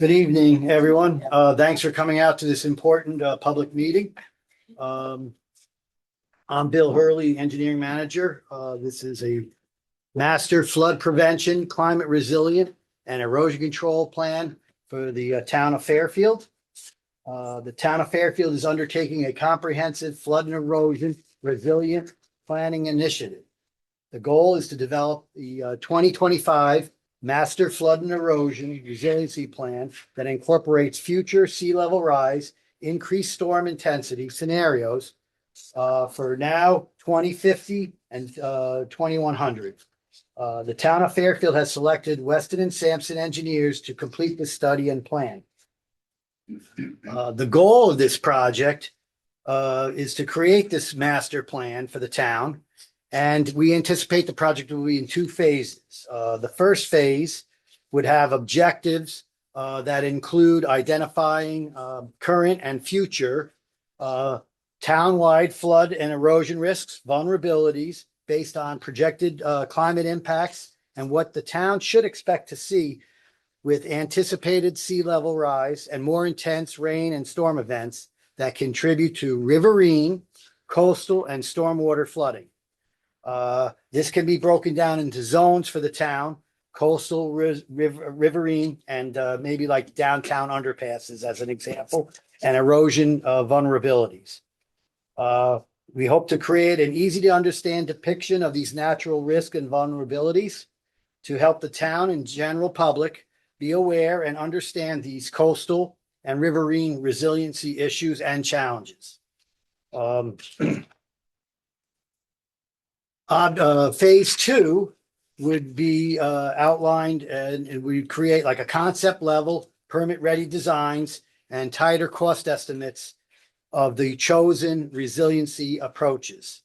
Good evening, everyone. Thanks for coming out to this important public meeting. I'm Bill Hurley, Engineering Manager. This is a master flood prevention, climate resilient, and erosion control plan for the town of Fairfield. The town of Fairfield is undertaking a comprehensive flood and erosion resilient planning initiative. The goal is to develop the 2025 Master Flood and Erosion Resiliency Plan that incorporates future sea level rise, increased storm intensity scenarios for now 2050 and 2100. The town of Fairfield has selected Weston and Sampson engineers to complete the study and plan. The goal of this project is to create this master plan for the town. And we anticipate the project will be in two phases. The first phase would have objectives that include identifying current and future townwide flood and erosion risks, vulnerabilities based on projected climate impacts and what the town should expect to see with anticipated sea level rise and more intense rain and storm events that contribute to riverine, coastal, and stormwater flooding. This can be broken down into zones for the town, coastal, riverine, and maybe like downtown underpasses as an example, and erosion vulnerabilities. We hope to create an easy to understand depiction of these natural risks and vulnerabilities to help the town and general public be aware and understand these coastal and riverine resiliency issues and challenges. Phase two would be outlined and we create like a concept level, permit ready designs and tighter cost estimates of the chosen resiliency approaches.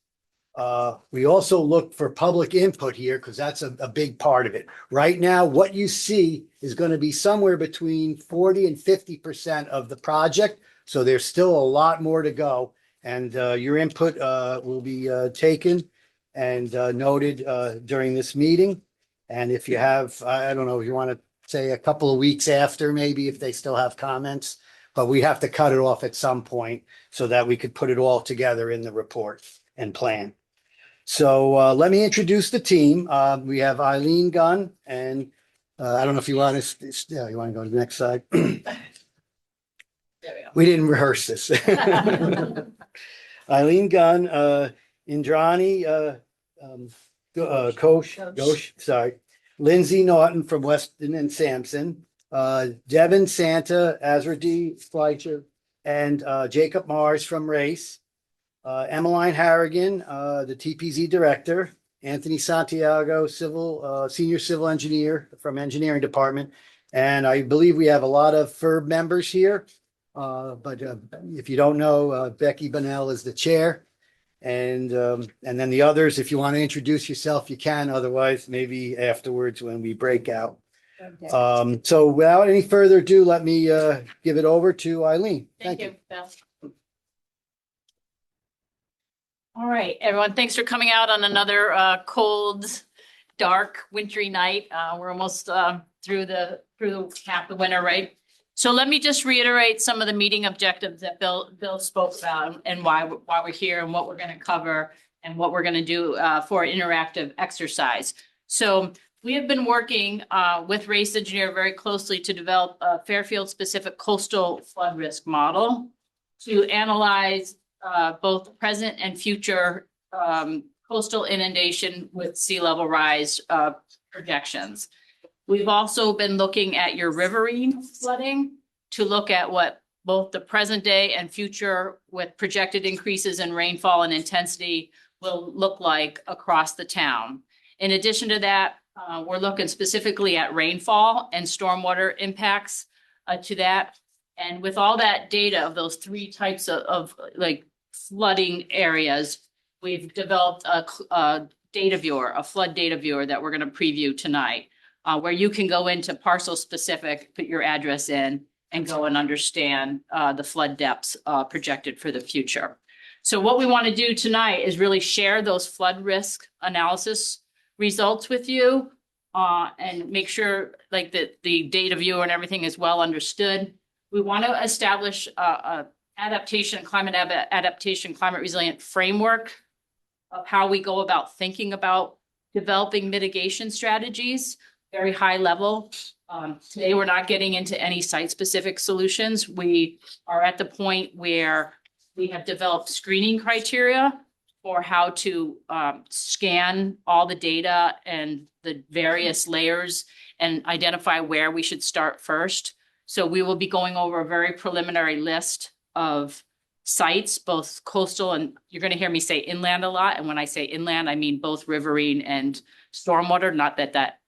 We also look for public input here because that's a big part of it. Right now, what you see is going to be somewhere between 40 and 50% of the project. So there's still a lot more to go. And your input will be taken and noted during this meeting. And if you have, I don't know, if you want to say a couple of weeks after, maybe if they still have comments, but we have to cut it off at some point so that we could put it all together in the report and plan. So let me introduce the team. We have Eileen Gunn, and I don't know if you want to, yeah, you want to go to the next slide. We didn't rehearse this. Eileen Gunn, Indrani Ghosh, sorry, Lindsay Norton from Weston and Sampson, Devin Santa, Azradi Fleischer, and Jacob Mars from Race, Emmeline Harrigan, the TPZ director, Anthony Santiago, senior civil engineer from engineering department. And I believe we have a lot of FERB members here. But if you don't know, Becky Bunnell is the chair. And then the others, if you want to introduce yourself, you can. Otherwise, maybe afterwards when we break out. So without any further ado, let me give it over to Eileen. Thank you, Bill. All right, everyone, thanks for coming out on another cold, dark, wintry night. We're almost through the half the winter, right? So let me just reiterate some of the meeting objectives that Bill spoke about and why we're here and what we're going to cover and what we're going to do for an interactive exercise. So we have been working with Race Engineer very closely to develop a Fairfield-specific coastal flood risk model to analyze both present and future coastal inundation with sea level rise projections. We've also been looking at your riverine flooding to look at what both the present day and future with projected increases in rainfall and intensity will look like across the town. In addition to that, we're looking specifically at rainfall and stormwater impacts to that. And with all that data of those three types of like flooding areas, we've developed a data viewer, a flood data viewer that we're going to preview tonight. Where you can go into parcel specific, put your address in and go and understand the flood depths projected for the future. So what we want to do tonight is really share those flood risk analysis results with you and make sure like the data viewer and everything is well understood. We want to establish a climate adaptation, climate resilient framework of how we go about thinking about developing mitigation strategies, very high level. Today, we're not getting into any site-specific solutions. We are at the point where we have developed screening criteria for how to scan all the data and the various layers and identify where we should start first. So we will be going over a very preliminary list of sites, both coastal and you're going to hear me say inland a lot. And when I say inland, I mean both riverine and stormwater. Not that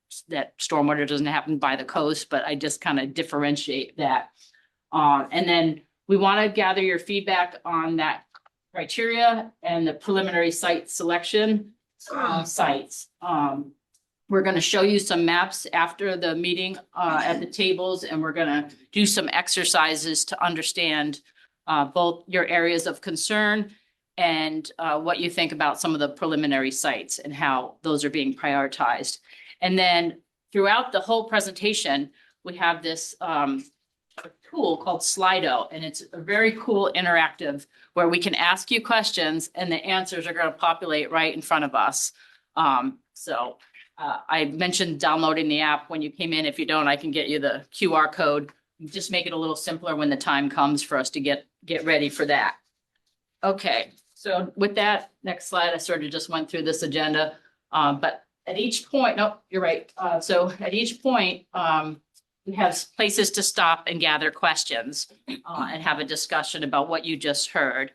stormwater doesn't happen by the coast, but I just kind of differentiate that. And then we want to gather your feedback on that criteria and the preliminary site selection sites. We're going to show you some maps after the meeting at the tables, and we're going to do some exercises to understand both your areas of concern and what you think about some of the preliminary sites and how those are being prioritized. And then throughout the whole presentation, we have this tool called Slido, and it's a very cool interactive where we can ask you questions and the answers are going to populate right in front of us. I mentioned downloading the app when you came in. If you don't, I can get you the QR code. Just make it a little simpler when the time comes for us to get ready for that. Okay, so with that, next slide, I sort of just went through this agenda. But at each point, no, you're right. So at each point, we have places to stop and gather questions and have a discussion about what you just heard.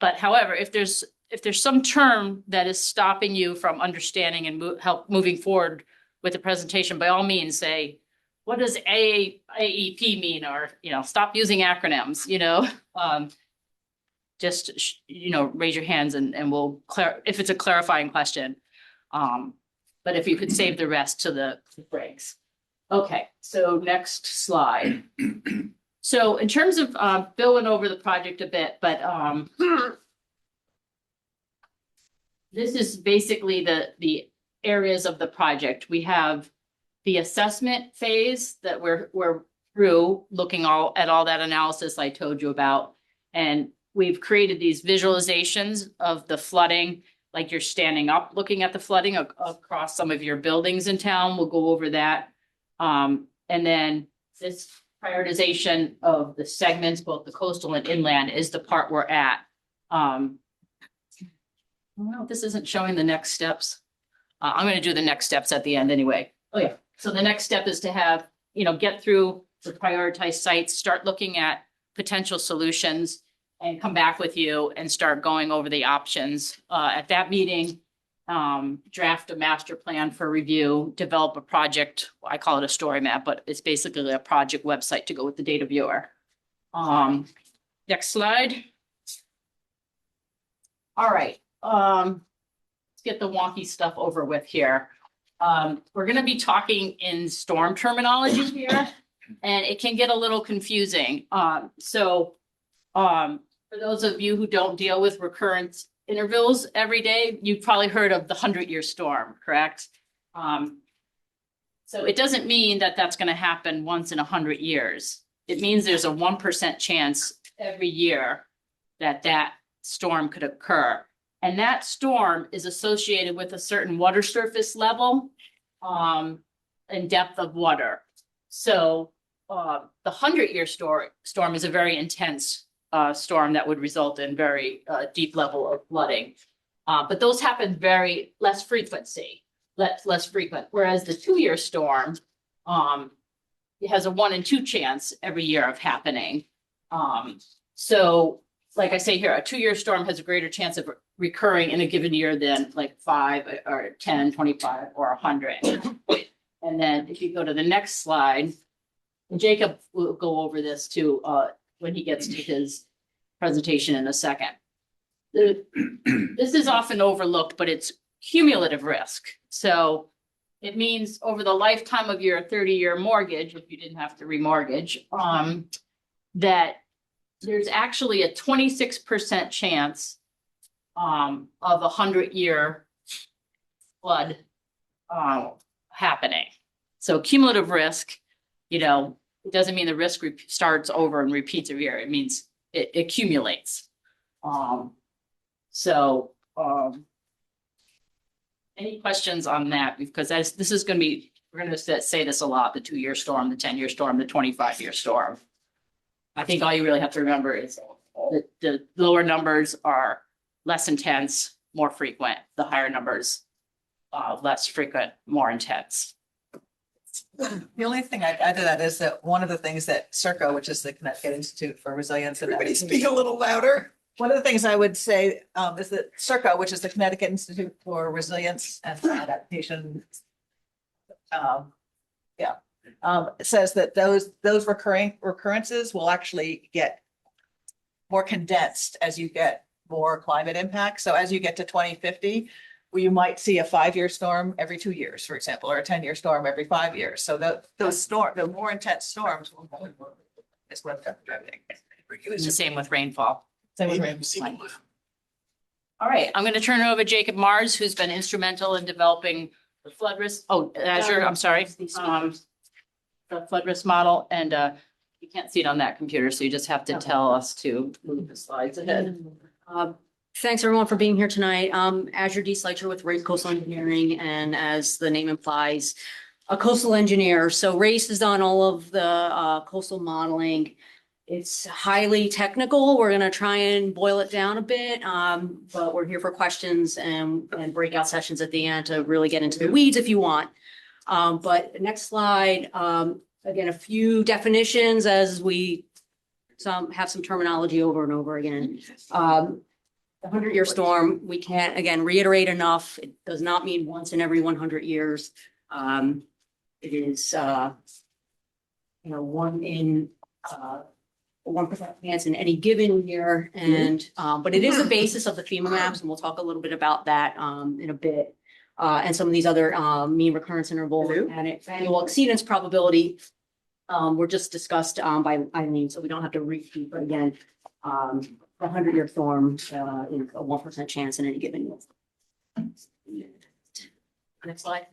But however, if there's some term that is stopping you from understanding and moving forward with the presentation, by all means say, what does AEP mean? Or, stop using acronyms, just, raise your hands and we'll if it's a clarifying question. But if you could save the rest to the breaks. Okay, so next slide. So in terms of Bill went over the project a bit, but this is basically the areas of the project. We have the assessment phase that we're through, looking at all that analysis I told you about. And we've created these visualizations of the flooding, like you're standing up looking at the flooding across some of your buildings in town. We'll go over that. And then this prioritization of the segments, both the coastal and inland, is the part we're at. Well, this isn't showing the next steps. I'm going to do the next steps at the end anyway. Oh yeah. So the next step is to have, get through the prioritized sites, start looking at potential solutions and come back with you and start going over the options. At that meeting, draft a master plan for review, develop a project. I call it a story map, but it's basically a project website to go with the data viewer. Next slide. All right. Let's get the wonky stuff over with here. We're going to be talking in storm terminology here, and it can get a little confusing. For those of you who don't deal with recurrent intervals every day, you've probably heard of the 100-year storm, correct? So it doesn't mean that that's going to happen once in 100 years. It means there's a 1% chance every year that storm could occur. And that storm is associated with a certain water surface level and depth of water. So the 100-year storm is a very intense storm that would result in very deep level of flooding. But those happen very less frequent. Whereas the 2-year storm, it has a 1 in 2 chance every year of happening. So like I say here, a 2-year storm has a greater chance of recurring in a given year than like 5 or 10, 25 or 100. And then if you go to the next slide, and Jacob will go over this too when he gets to his presentation in a second. This is often overlooked, but it's cumulative risk. So it means over the lifetime of your 30-year mortgage, if you didn't have to remortgage, that there's actually a 26% chance of a 100-year flood happening. So cumulative risk, you know, it doesn't mean the risk starts over and repeats every year. It means it accumulates. Any questions on that? Because this is going to be, we're going to say this a lot, the 2-year storm, the 10-year storm, the 25-year storm. I think all you really have to remember is that the lower numbers are less intense, more frequent. The higher numbers, less frequent, more intense. The only thing I'd add to that is that one of the things that CIRCO, which is the Connecticut Institute for Resilience and Everybody speak a little louder. one of the things I would say is that CIRCO, which is the Connecticut Institute for Resilience and Adaptation, says that those recurrences will actually get more condensed as you get more climate impact. So as you get to 2050, where you might see a 5-year storm every 2 years, for example, or a 10-year storm every 5 years. So the more intense storms will is what I'm driving. The same with rainfall. Same with ABC. rainfall. All right, I'm going to turn it over to Jacob Mars, who's been instrumental in developing the flood risk. Oh, Azure, I'm sorry. The flood risk model, and you can't see it on that computer, so you just have to tell us to move the slides ahead. Thanks everyone for being here tonight. Azure D. Slicher with Race Coastal Engineering, and as the name implies, a coastal engineer. So Race has done all of the coastal modeling. It's highly technical. We're gonna try and boil it down a bit, but we're here for questions and breakout sessions at the end to really get into the weeds if you want. But next slide, again, a few definitions as we have some terminology over and over again. The 100-year storm, we can't, again, reiterate enough. It does not mean once in every 100 years. It is, 1% chance in any given year. And, but it is the basis of the FEMA maps, and we'll talk a little bit about that in a bit. And some of these other mean recurrence interval and annual exceedance probability were just discussed by Eileen, so we don't have to repeat, but again, the 100-year storm is a 1% chance in any given year. Next slide.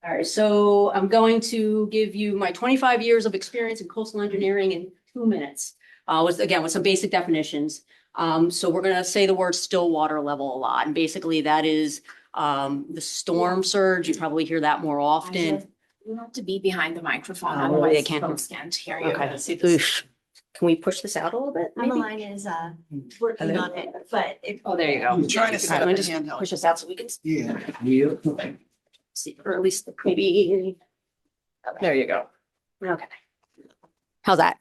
All right, so I'm going to give you my 25 years of experience in coastal engineering in 2 minutes. With some basic definitions. So we're going to say the word still water level a lot, and basically that is the storm surge. You probably hear that more often. You have to be behind the microphone, Oh, otherwise they can't folks can't hear you. Okay. Oof. Can we push this out a little bit? maybe? Emmeline is working Hello? on it, but it. Oh, there you go. I'm trying to All set right, up let me a just handheld. push this out so we can Yeah. see, or at least maybe. There you go. Okay. How's that?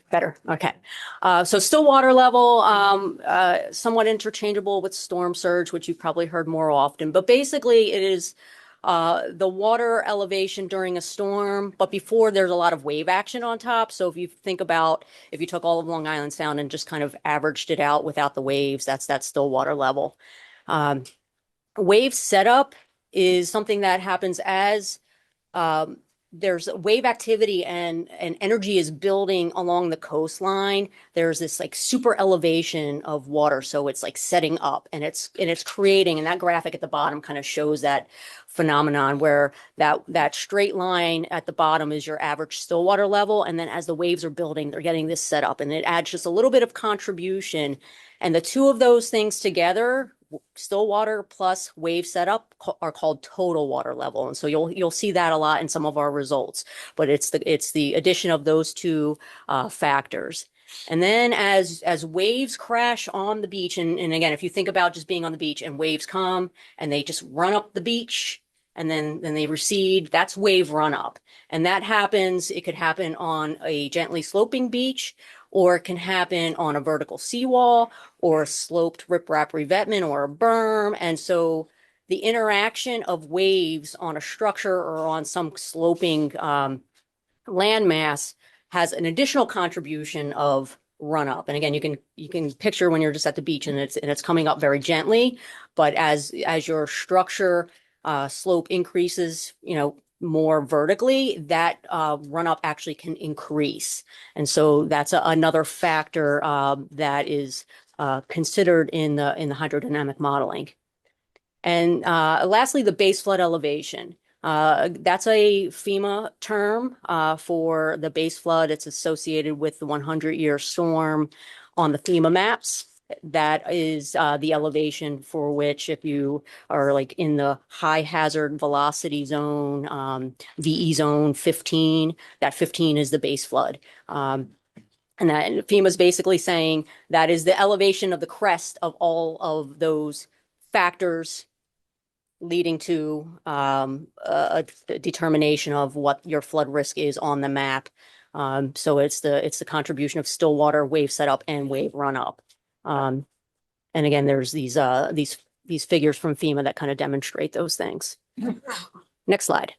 Better. Okay. So still water level, somewhat interchangeable with storm surge, which you've probably heard more often, but basically it is the water elevation during a storm, but before there's a lot of wave action on top. So if you think about, if you took all of Long Island Sound and just kind of averaged it out without the waves, that's still water level. Wave setup is something that happens as there's wave activity and energy is building along the coastline. There's this like super elevation of water. So it's like setting up and it's creating, and that graphic at the bottom kind of shows that phenomenon where that straight line at the bottom is your average still water level. And then as the waves are building, they're getting this set up, and it adds just a little bit of contribution. And the two of those things together, still water plus wave setup, are called total water level. And so you'll see that a lot in some of our results, but it's the addition of those two factors. And then as waves crash on the beach, and again, if you think about just being on the beach and waves come and they just run up the beach and then they recede, that's wave run up. And that happens, it could happen on a gently sloping beach, or it can happen on a vertical seawall or a sloped riprap revetment or a berm. And so the interaction of waves on a structure or on some sloping landmass has an additional contribution of run up. And again, you can picture when you're just at the beach and it's coming up very gently, but as your structure slope increases, more vertically, that run up actually can increase. And so that's another factor that is considered in the hydrodynamic modeling. And lastly, the base flood elevation. That's a FEMA term for the base flood. It's associated with the 100-year storm on the FEMA maps. That is the elevation for which, if you are like in the high hazard velocity zone, VE zone 15, that 15 is the base flood. And that FEMA's basically saying that is the elevation of the crest of all of those factors leading to a determination of what your flood risk is on the map. So it's the contribution of still water, wave setup, and wave run up. And again, there's these figures from FEMA that kind of demonstrate those things. Next slide.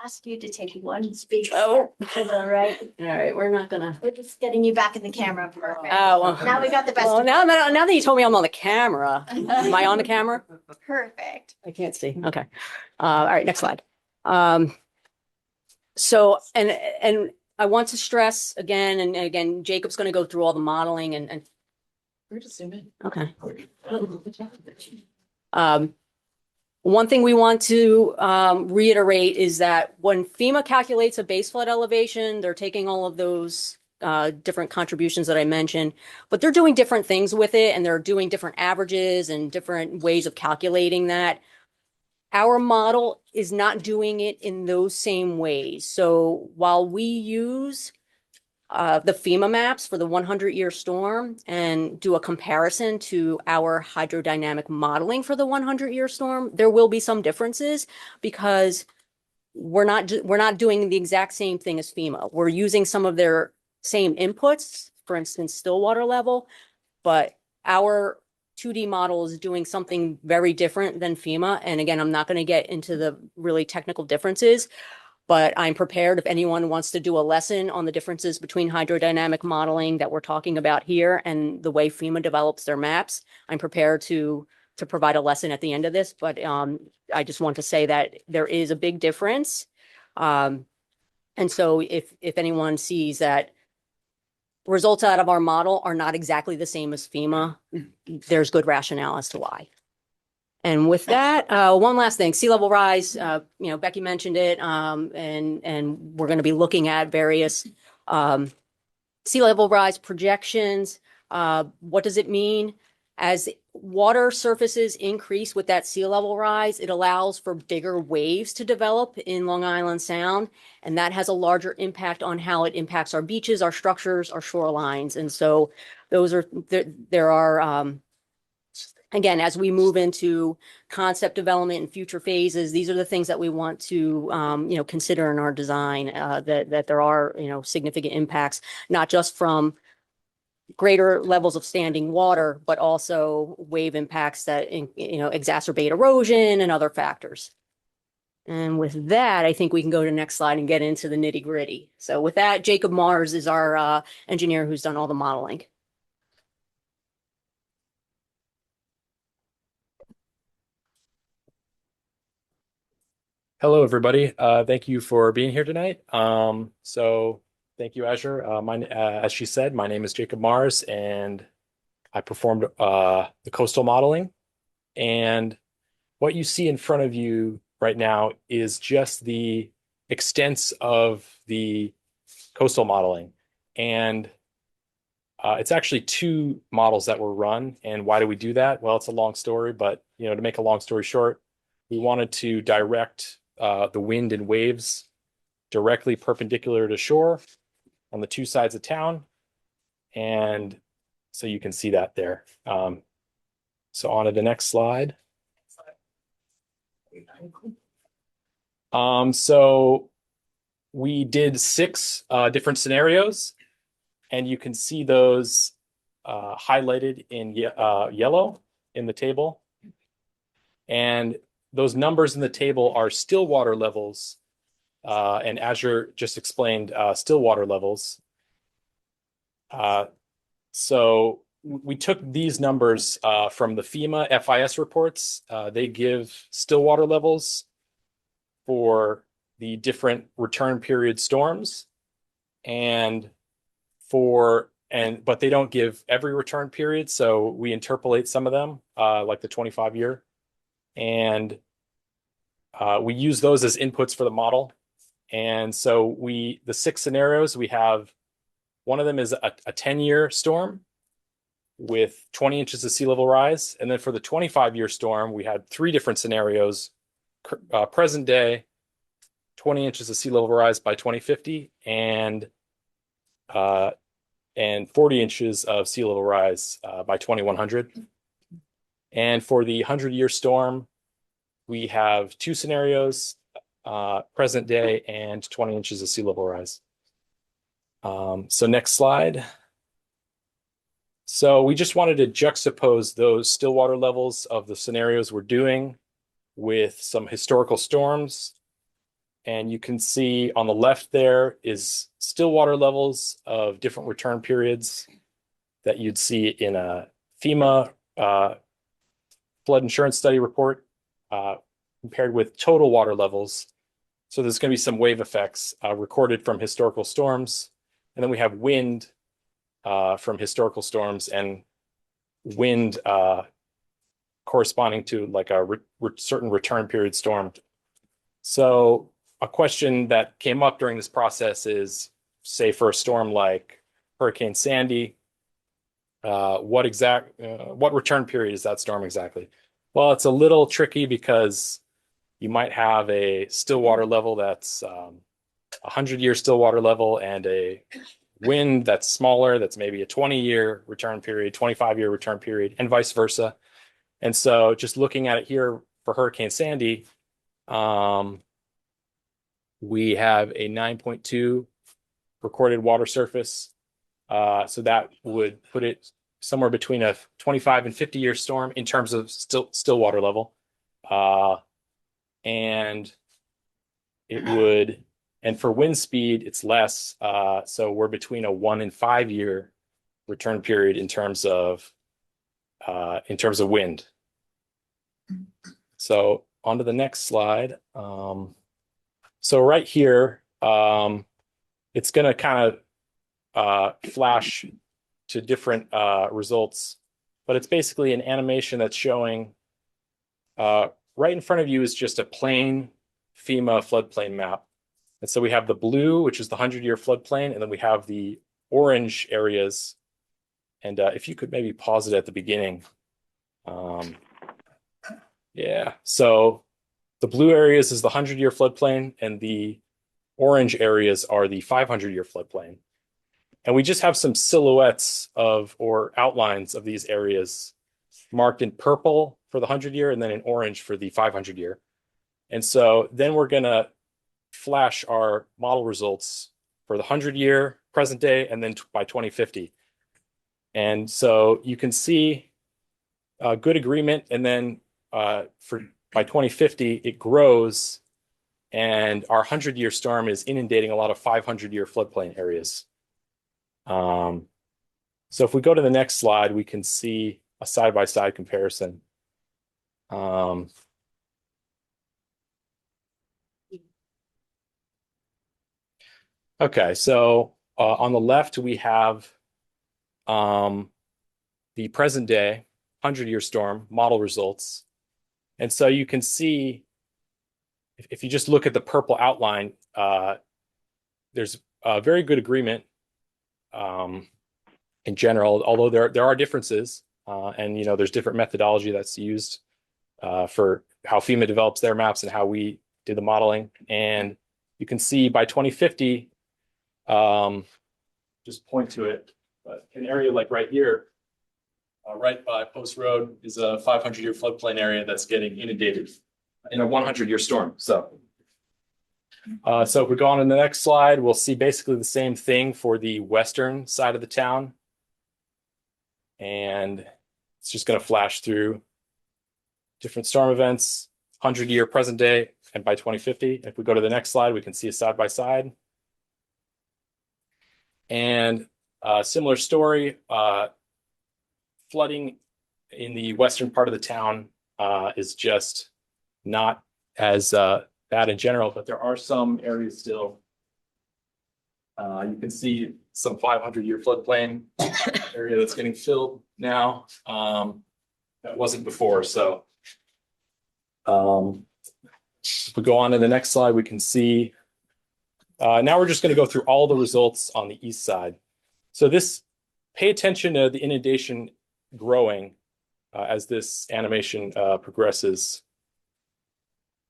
Ask you to take one speech. Oh. All right. All right, we're not gonna. We're just getting you back in the camera. Perfect. Oh, well. Now we got the best. Well, of now that you told me I'm on the camera, am I on the camera? Perfect. I can't see. Okay. All right, next slide. So, and I want to stress again, and again, Jacob's going to go through all the modeling and We're just zoom in. okay. One thing we want to reiterate is that when FEMA calculates a base flood elevation, they're taking all of those different contributions that I mentioned, but they're doing different things with it, and they're doing different averages and different ways of calculating that. Our model is not doing it in those same ways. So while we use the FEMA maps for the 100-year storm and do a comparison to our hydrodynamic modeling for the 100-year storm, there will be some differences because we're not doing the exact same thing as FEMA. We're using some of their same inputs, for instance, still water level, but our 2D model is doing something very different than FEMA. And again, I'm not going to get into the really technical differences, but I'm prepared if anyone wants to do a lesson on the differences between hydrodynamic modeling that we're talking about here and the way FEMA develops their maps. I'm prepared to provide a lesson at the end of this, but I just want to say that there is a big difference. And so if anyone sees that results out of our model are not exactly the same as FEMA, there's good rationale as to why. And with that, one last thing, sea level rise, Becky mentioned it, and we're going to be looking at various sea level rise projections. What does it mean? As water surfaces increase with that sea level rise, it allows for bigger waves to develop in Long Island Sound, and that has a larger impact on how it impacts our beaches, our structures, our shorelines. And so those are, there are, again, as we move into concept development and future phases, these are the things that we want to, consider in our design, that there are, significant impacts, not just from greater levels of standing water, but also wave impacts that, exacerbate erosion and other factors. And with that, I think we can go to the next slide and get into the nitty gritty. So with that, Jacob Mars is our engineer who's done all the modeling. Hello, everybody. Thank you for being here tonight. Thank you, Azure. As she said, my name is Jacob Mars, and I performed the coastal modeling. And what you see in front of you right now is just the extents of the coastal modeling. And it's actually two models that were run. And why do we do that? Well, it's a long story, but to make a long story short, we wanted to direct the wind and waves directly perpendicular to shore on the two sides of town. And so you can see that there. So on to the next slide. So we did 6 different scenarios, and you can see those highlighted in yellow in the table. And those numbers in the table are still water levels. And Azure just explained still water levels. So we took these numbers from the FEMA FIS reports. They give still water levels for the different return period storms, but they don't give every return period. So we interpolate some of them, like the 25-year. and we use those as inputs for the model. And so the 6 scenarios, we have one of them is a 10-year storm with 20 inches of sea level rise. And then for the 25-year storm, we had 3 different scenarios, present day, 20 inches of sea level rise by 2050, and 40 inches of sea level rise by 2100. And for the 100-year storm, we have 2 scenarios, present day and 20 inches of sea level rise. So next slide. So we just wanted to juxtapose those still water levels of the scenarios we're doing with some historical storms. And you can see on the left there is still water levels of different return periods that you'd see in a FEMA flood insurance study report compared with total water levels. So there's going to be some wave effects recorded from historical storms. And then we have wind from historical storms and wind corresponding to like a certain return period storm. So a question that came up during this process is, say for a storm like Hurricane Sandy, what return period is that storm exactly? Well, it's a little tricky because you might have a still water level that's 100-year still water level and a wind that's smaller, that's maybe a 20-year return period, 25-year return period, and vice versa. And so just looking at it here for Hurricane Sandy, we have a 9.2 recorded water surface. So that would put it somewhere between a 25 and 50-year storm in terms of still water level. And it would, and for wind speed, it's less. So we're between a 1 and 5-year return period in terms of wind. So on to the next slide. So right here, it's going to kind of flash to different results, but it's basically an animation that's showing right in front of you is just a plain FEMA floodplain map. And so we have the blue, which is the 100-year floodplain, and then we have the orange areas. And if you could maybe pause it at the beginning. Yeah, so the blue areas is the 100-year floodplain, and the orange areas are the 500-year floodplain. And we just have some silhouettes or outlines of these areas marked in purple for the 100-year and then in orange for the 500-year. And so then we're going to flash our model results for the 100-year, present day, and then by 2050. And so you can see good agreement, and then by 2050, it grows, and our 100-year storm is inundating a lot of 500-year floodplain areas. So if we go to the next slide, we can see a side-by-side comparison. Okay, so on the left, we have the present day 100-year storm model results. And so you can see, if you just look at the purple outline, there's a very good agreement in general, although there are differences, and there's different methodology that's used for how FEMA develops their maps and how we did the modeling. And you can see by 2050, just point to it, but an area like right here, right by Post Road, is a 500-year floodplain area that's getting inundated in a 100-year storm. So if we go on to the next slide, we'll see basically the same thing for the western side of the town. And it's just going to flash through different storm events, 100-year, present day, and by 2050. If we go to the next slide, we can see a side-by-side. And similar story, flooding in the western part of the town is just not as bad in general, but there are some areas still. You can see some 500-year floodplain area that's getting filled now. That wasn't before. So If we go on to the next slide, we can see, now we're just going to go through all the results on the east side. So pay attention to the inundation growing as this animation progresses.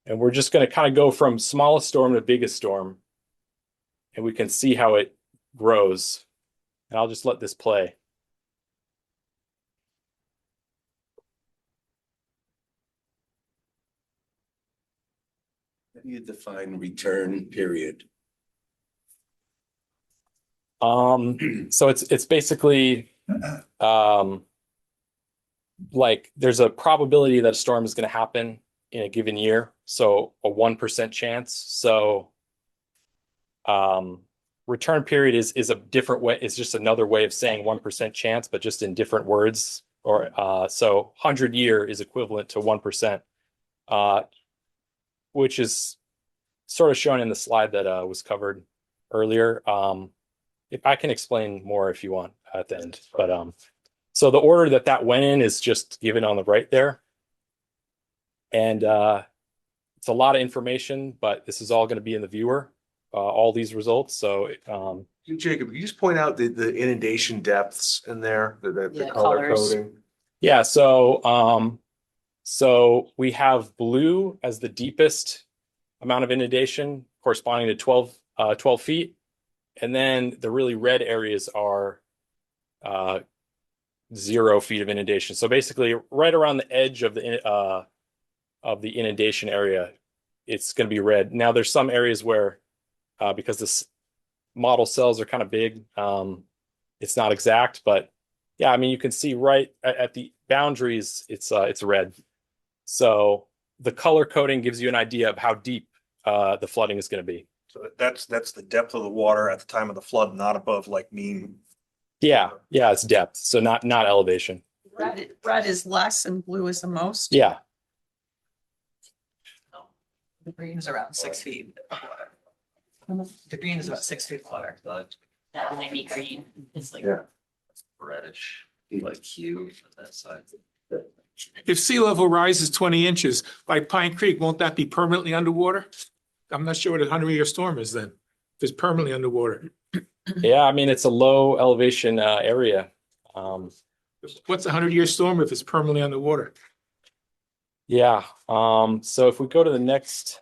And we're just going to kind of go from smallest storm to biggest storm. And we can see how it grows. And I'll just let this play. How do you define return period? So it's basically like there's a probability that a storm is going to happen in a given year. So a 1% chance. So return period is a different way. It's just another way of saying 1% chance, but just in different words. Or so 100-year is equivalent to 1%, which is sort of shown in the slide that was covered earlier. If I can explain more if you want at the end, but so the order that went in is just given on the right there, and it's a lot of information, but this is all going to be in the viewer, all these results. So Jacob, can you just point out the inundation depths in there, the Yeah, color colors. coding? yeah, so we have blue as the deepest amount of inundation, corresponding to 12 feet. And then the really red areas are 0 feet of inundation. So basically right around the edge of the inundation area, it's going to be red. Now there's some areas where, because this model cells are kind of big, it's not exact, but yeah, I mean, you can see right at the boundaries, it's red. So the color coding gives you an idea of how deep the flooding is going to be. So that's the depth of the water at the time of the flood, not above like mean. Yeah, it's depth, so not elevation. Red is less and blue is the most. Yeah, The green is around 6 feet. of water. The green is about 6 feet of water. That might be green. It's like. Yeah. Reddish, like hue on that side. If sea level rises 20 inches, like Pine Creek, won't that be permanently underwater? I'm not sure what a 100-year storm is then, if it's permanently underwater. yeah. I mean, it's a low elevation area. What's a 100-year storm if it's permanently underwater? Yeah. So if we go to the next,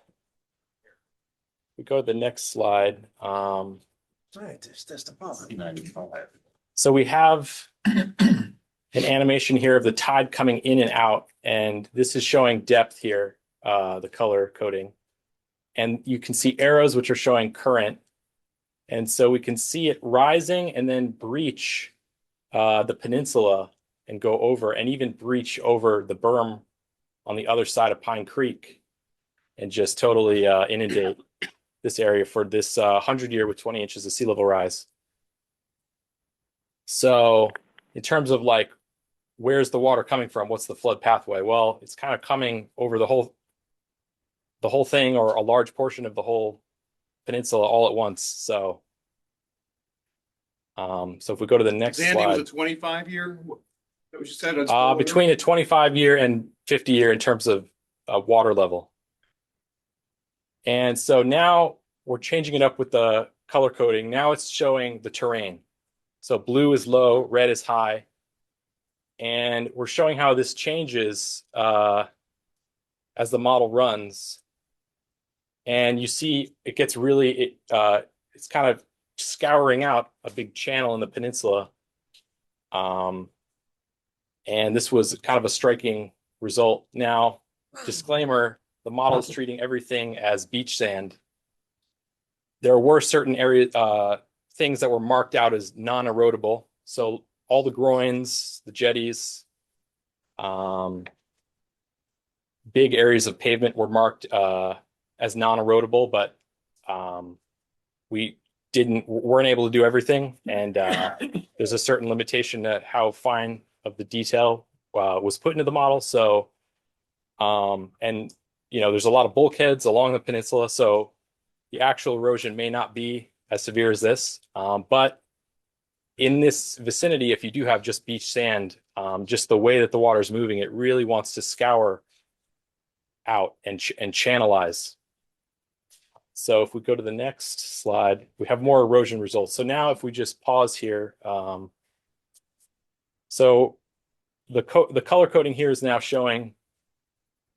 slide. Right, that's the problem. 95. So we have an animation here of the tide coming in and out, and this is showing depth here, the color coding. And you can see arrows which are showing current. And so we can see it rising and then breach the peninsula and go over, and even breach over the berm on the other side of Pine Creek and just totally inundate this area for this 100-year with 20 inches of sea level rise. So in terms of like, where's the water coming from? What's the flood pathway? Well, it's kind of coming over the whole thing, or a large portion of the whole peninsula all at once. So if we go to the next Andy, was slide, it 25-year? That was you said. between a 25-year and 50-year in terms of water level. And so now we're changing it up with the color coding. Now it's showing the terrain. So blue is low, red is high. And we're showing how this changes as the model runs. And you see it gets really, it's kind of scouring out a big channel in the peninsula. And this was kind of a striking result. Now, disclaimer, the model is treating everything as beach sand. There were certain areas, things that were marked out as non-erodible. So all the groins, the jetties, big areas of pavement were marked as non-erodible, but we weren't able to do everything. And there's a certain limitation to how fine of the detail was put into the model. So, and there's a lot of bulkheads along the peninsula. So the actual erosion may not be as severe as this. But in this vicinity, if you do have just beach sand, just the way that the water is moving, it really wants to scour out and channelize. So if we go to the next slide, we have more erosion results. So now if we just pause here, so the color coding here is now showing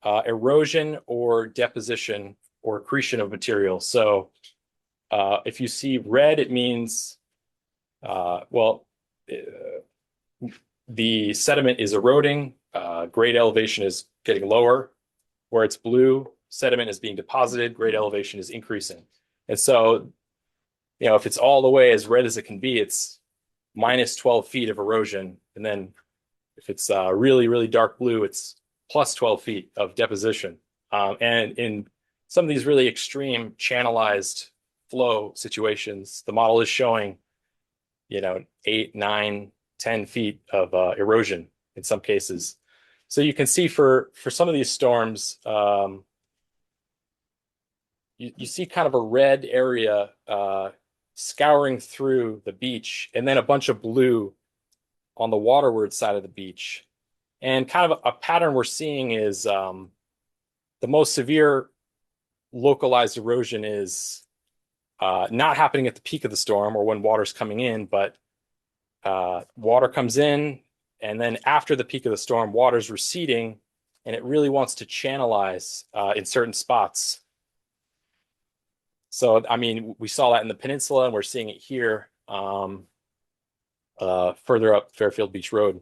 erosion or deposition or accretion of material. So if you see red, it means, the sediment is eroding, grade elevation is getting lower. Where it's blue, sediment is being deposited, grade elevation is increasing. And so, if it's all the way as red as it can be, it's minus 12 feet of erosion. And then if it's really, really dark blue, it's plus 12 feet of deposition. And in some of these really extreme channelized flow situations, the model is showing, 8, 9, 10 feet of erosion in some cases. So you can see for some of these storms, you see kind of a red area scouring through the beach, and then a bunch of blue on the waterward side of the beach. And kind of a pattern we're seeing is the most severe localized erosion is not happening at the peak of the storm or when water's coming in, but water comes in, and then after the peak of the storm, water's receding, and it really wants to channelize in certain spots. So, I mean, we saw that in the peninsula, and we're seeing it here further up Fairfield Beach Road.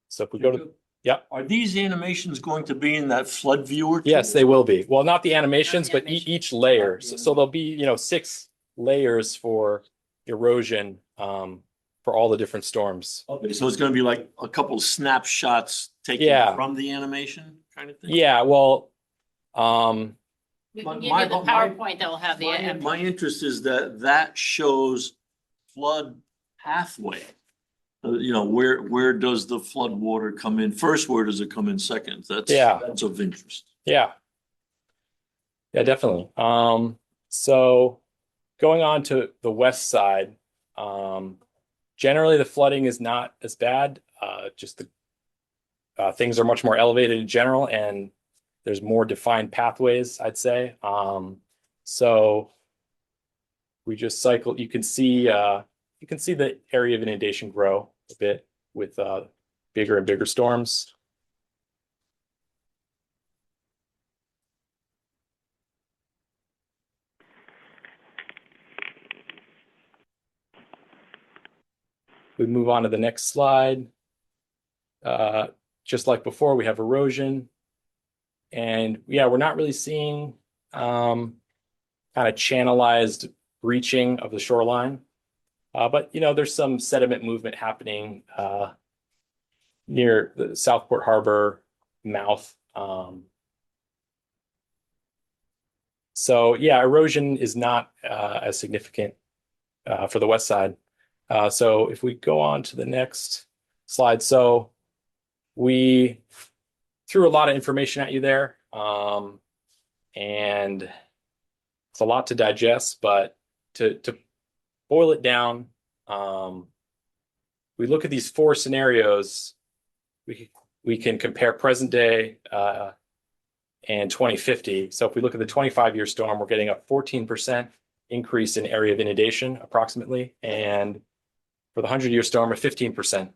So if we go to, yeah. Are these animations going to be in that flood viewer? Yes, they will be. Well, not the animations, but each layer. So there'll be, 6 layers for erosion for all the different storms. Okay, so it's going to be like a couple of snapshots taken from the animation kind of thing? Yeah, well, We can give you the PowerPoint that will have the. My interest is that shows flood pathway. Where does the flood water come in first? Where does it come in second? That's of interest. Yeah, definitely. So going on to the west side, generally the flooding is not as bad. Just the things are much more elevated in general, and there's more defined pathways, I'd say. So we just cycle. You can see the area of inundation grow a bit with bigger and bigger storms. We move on to the next slide. Just like before, we have erosion. And yeah, we're not really seeing kind of channelized breaching of the shoreline. But, there's some sediment movement happening near the Southport Harbor mouth. So yeah, erosion is not as significant for the west side. So if we go on to the next slide. So we threw a lot of information at you there. And it's a lot to digest, but to boil it down, we look at these 4 scenarios. We can compare present day and 2050. So if we look at the 25-year storm, we're getting a 14% increase in area of inundation approximately. And for the 100-year storm, a 15%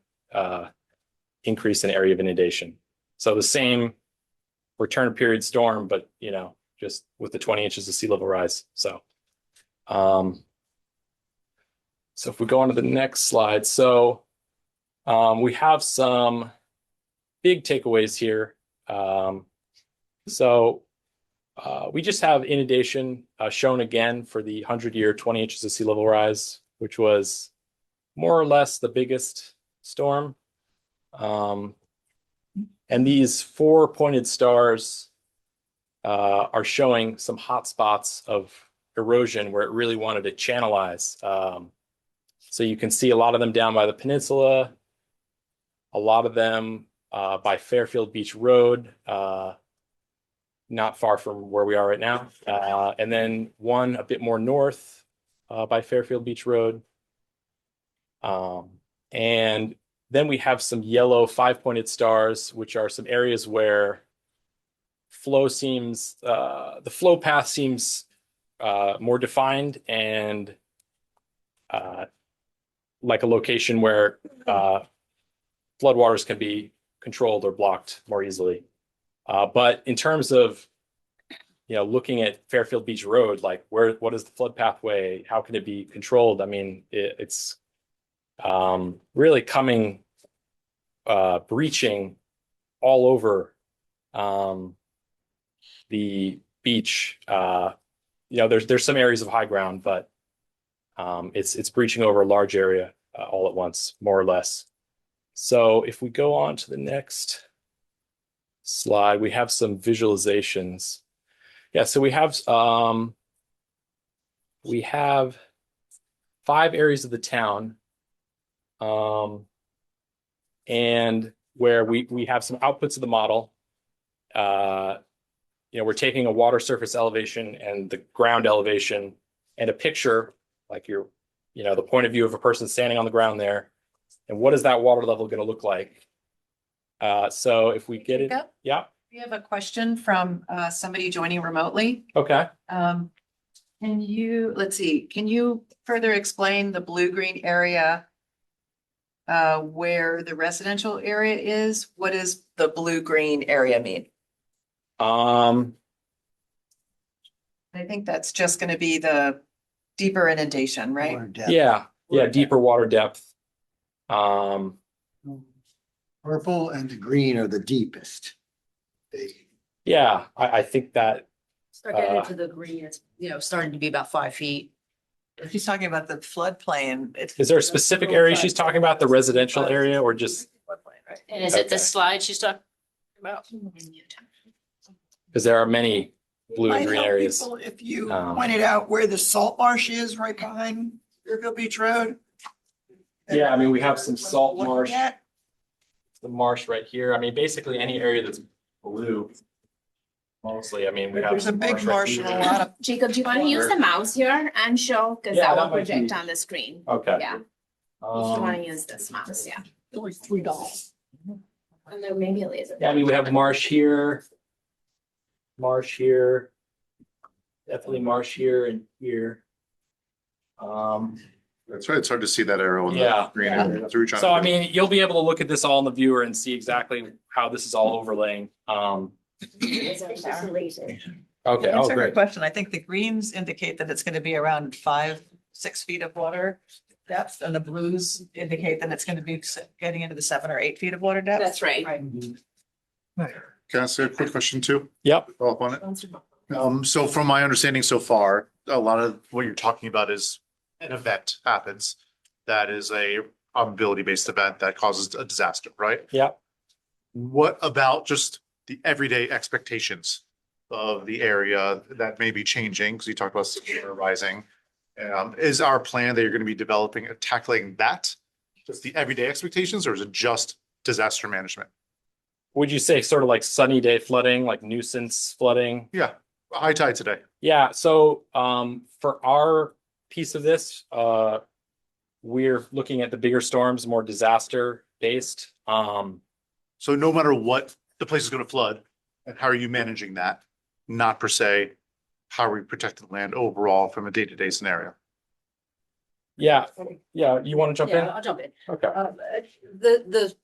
increase in area of inundation. So the same return period storm, but just with the 20 inches of sea level rise. So if we go on to the next slide, so we have some big takeaways here. We just have inundation shown again for the 100-year 20 inches of sea level rise, which was more or less the biggest storm. And these 4 pointed stars are showing some hot spots of erosion where it really wanted to channelize. So you can see a lot of them down by the peninsula, a lot of them by Fairfield Beach Road, not far from where we are right now. And then one a bit more north by Fairfield Beach Road. And then we have some yellow 5-pointed stars, which are some areas where flow seems, the flow path seems more defined and like a location where floodwaters can be controlled or blocked more easily. But in terms of, looking at Fairfield Beach Road, like what is the flood pathway? How can it be controlled? I mean, it's really breaching all over the beach. There's some areas of high ground, but it's breaching over a large area all at once, more or less. So if we go on to the next slide, we have some visualizations. Yeah, so we have 5 areas of the town, and where we have some outputs of the model. We're taking a water surface elevation and the ground elevation and a picture, like the point of view of a person standing on the ground there, and what is that water level going to look like? So if we get it, Jacob? yeah, We have a question from somebody joining remotely. okay. Can you further explain the blue-green area where the residential area is? What does the blue-green area mean? I think that's just gonna be the deeper inundation, right? Water depth. Yeah, deeper water depth. Purple and the green are the deepest. Yeah, I think that, Start getting into the green, it's, starting to be about 5 feet. If she's talking about the floodplain, it's. is there a specific area she's talking about, the residential area, or just, Floodplain, right? And is it the Okay. slide she's talking about? because there are many blue and green areas. If you Um, pointed out where the salt marsh is right behind Fairfield Beach Road. Yeah, I mean, we have some salt Looking marsh, at, the marsh right here. I mean, basically any area that's blue. Mostly, I mean, we have. There's a some big right marsh and a here. lot of, Jacob, do you want to use the mouse here and show? Because Yeah, that that will might project be- on the screen. Okay. Yeah, if you Um, want to use this mouse, yeah. Only $3. And then maybe a laser. yeah, I mean, we have marsh here. Marsh here. Definitely marsh here and here. That's right. It's hard to see that arrow in Yeah. the green area. That's what we're trying So to I do. mean, you'll be able to look at this all in the viewer and see exactly how this is all overlaying. Laser. Laser. Okay, To oh, answer her great. question, I think the greens indicate that it's gonna be around 5-6 feet of water depth, and the blues indicate that it's gonna be getting into the 7 or 8 feet of water depth. That's right. Can I ask a quick question too? Yep. Follow up on it. So from my understanding so far, a lot of what you're talking about is an event happens. That is a probability-based event that causes a disaster, right? Yep. What about just the everyday expectations of the area that may be changing? Because you talked about sea level rising. Is our plan that you're going to be developing, tackling that? Just the everyday expectations, or is it just disaster management? Would you say sort of like sunny day flooding, like nuisance flooding? Yeah, high tide today. Yeah, so for our piece of this, we're looking at the bigger storms, more disaster based. So no matter what, the place is going to flood. And how are you managing that? Not per se, how are we protecting the land overall from a day-to-day scenario? Yeah, you want to jump in? Yeah, I'll jump in. Okay. The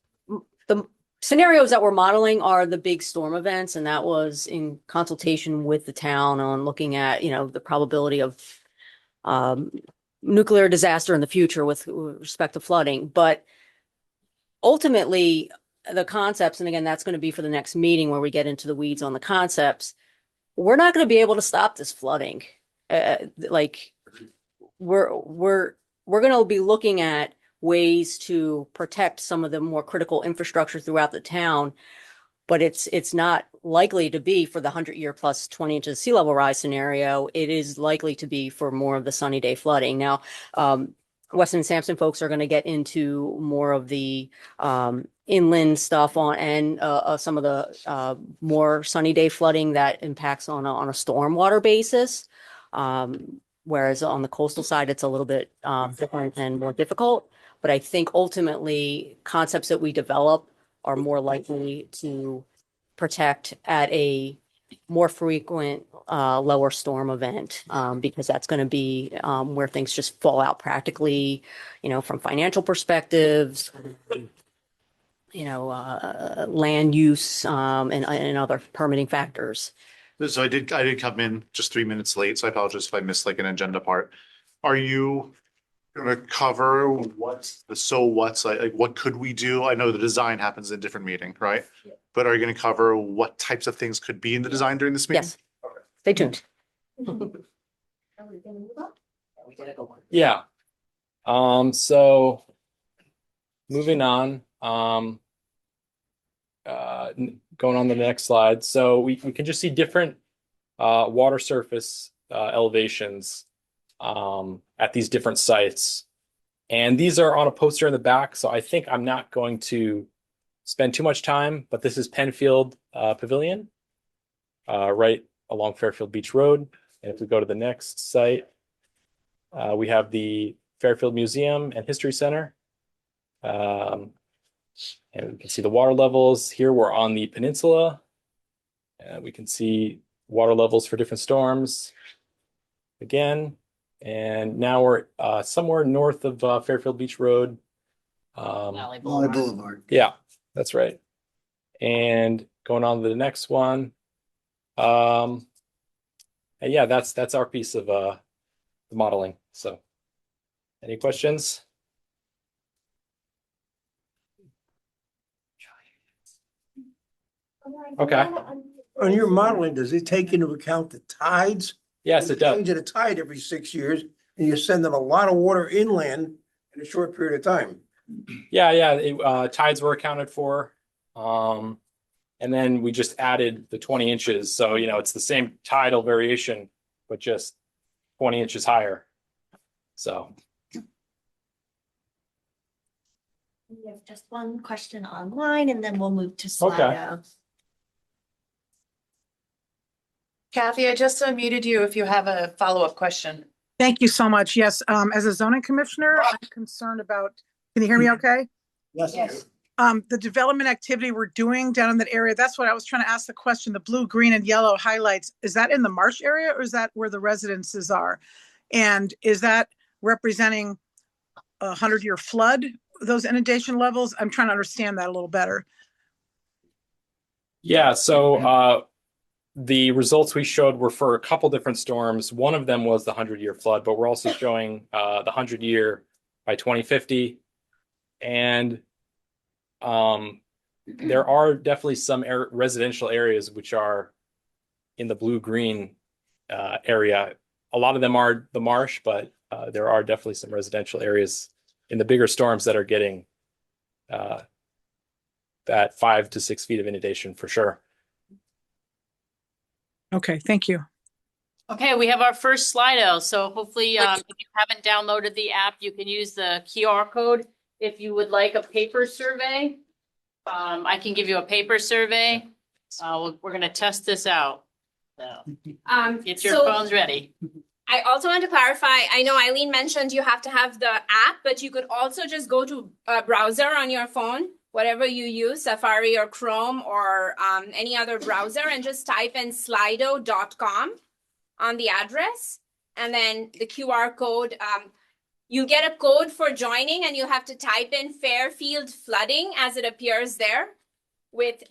scenarios that we're modeling are the big storm events, and that was in consultation with the town on looking at, the probability of nuclear disaster in the future with respect to flooding. But ultimately, the concepts, and again, that's going to be for the next meeting where we get into the weeds on the concepts. We're not going to be able to stop this flooding. We're going to be looking at ways to protect some of the more critical infrastructure throughout the town, but it's not likely to be for the 100-year plus 20 inches sea level rise scenario. It is likely to be for more of the sunny day flooding. Now, Weston and Sampson folks are going to get into more of the inland stuff and some of the more sunny day flooding that impacts on a stormwater basis. Whereas on the coastal side, it's a little bit different and more difficult. But I think ultimately concepts that we develop are more likely to protect at a more frequent lower storm event, because that's going to be where things just fall out practically, from financial perspectives, land use, and other permitting factors. So I did come in just 3 minutes late, so I apologize if I missed like an agenda part. Are you gonna cover what's like what could we do? I know the design happens in a different meeting, right? But are you gonna cover what types of things could be in the design during this meeting? Yes. Stay tuned. Yeah. So moving on, going on the next slide. So we can just see different water surface elevations at these different sites. And these are on a poster in the back, so I think I'm not going to spend too much time, but this is Penfield Pavilion, right along Fairfield Beach Road. And if we go to the next site, we have the Fairfield Museum and History Center. And we can see the water levels. Here we're on the peninsula. We can see water levels for different storms again. And now we're somewhere north of Fairfield Beach Road. Valley Valley Boulevard. Boulevard. Yeah, that's right. And going on to the next one. And yeah, that's our piece of the modeling. So any questions? Okay. On your modeling, does it take into account the tides? Yes, it does. Change of the tide every 6 years, and you're sending a lot of water inland in a short period of time. Yeah. Tides were accounted for. And then we just added the 20 inches. So, it's the same tidal variation, but just 20 inches higher. So, We have just one question online and then we'll move to Slido. Kathy, I just unmuted you if you have a follow-up question. Thank you so much. Yes, as a zoning commissioner, I'm concerned about, can you hear me okay? Yes. The development activity we're doing down in that area, that's what I was trying to ask the question, the blue, green, and yellow highlights, is that in the marsh area or is that where the residences are? And is that representing a 100-year flood, those inundation levels? I'm trying to understand that a little better. yeah. So, the results we showed were for a couple different storms. One of them was the 100-year flood, but we're also showing the 100-year by 2050. And there are definitely some residential areas which are in the blue-green area. A lot of them are the marsh, but there are definitely some residential areas in the bigger storms that are getting that 5 to 6 feet of inundation for sure. Okay, thank you. Okay, we have our first Slido. So hopefully, if you haven't downloaded the app, you can use the QR code. If you would like a paper survey, I can give you a paper survey. We're gonna test this out. So get your So phones ready. I also want to clarify, I know Eileen mentioned you have to have the app, but you could also just go to a browser on your phone, whatever you use, Safari or Chrome or any other browser, and just type in slido.com on the address. And then the QR code, you get a code for joining and you have to type in Fairfield flooding as it appears there with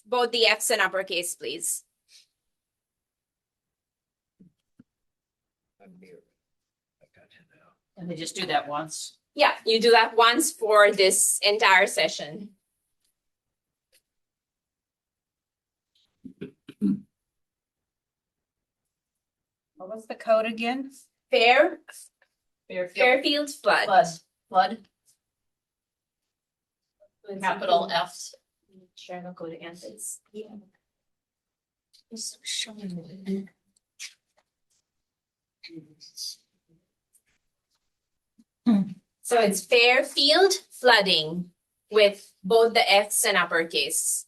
both the F's in uppercase, please. And they just do that once. Yeah, you do that once for this entire session. What was the code again? Fairfield flood. Flood. Capital F's. Sure, I'll go to answers. Yeah. It's showing me. So it's Fairfield flooding with both the F's and uppercase.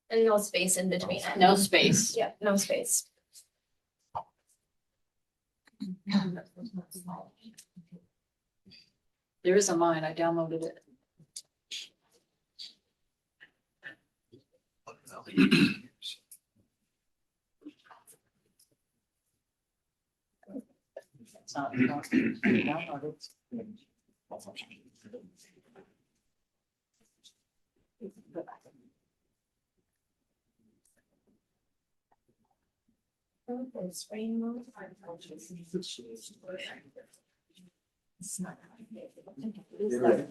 And no space in between it. No space. Yeah, no space. There is a mine. I downloaded it. It's not downloaded.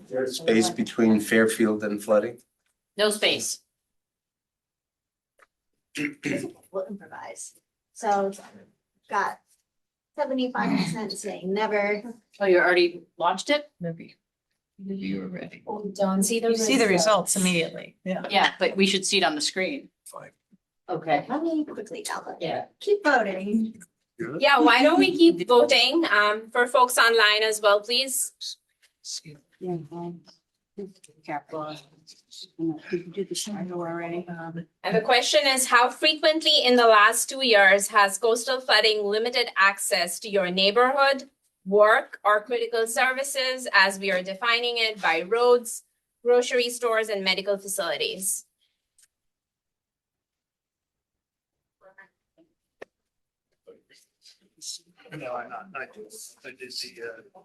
There's space between Fairfield and flooding. No space. We'll improvise. So got 75% saying never. Oh, you already launched it? Maybe. Maybe you were ready. Don't see the You see the results immediately. Yeah. Yeah, but we should see it on the screen. Okay. Let me quickly download it. Yeah. Keep voting. Yeah, why don't we keep voting for folks online as well, please? And the question is, how frequently in the last 2 years has coastal flooding limited access to your neighborhood, work, or critical services as we are defining it by roads, grocery stores, and medical facilities? No, I'm not. I did see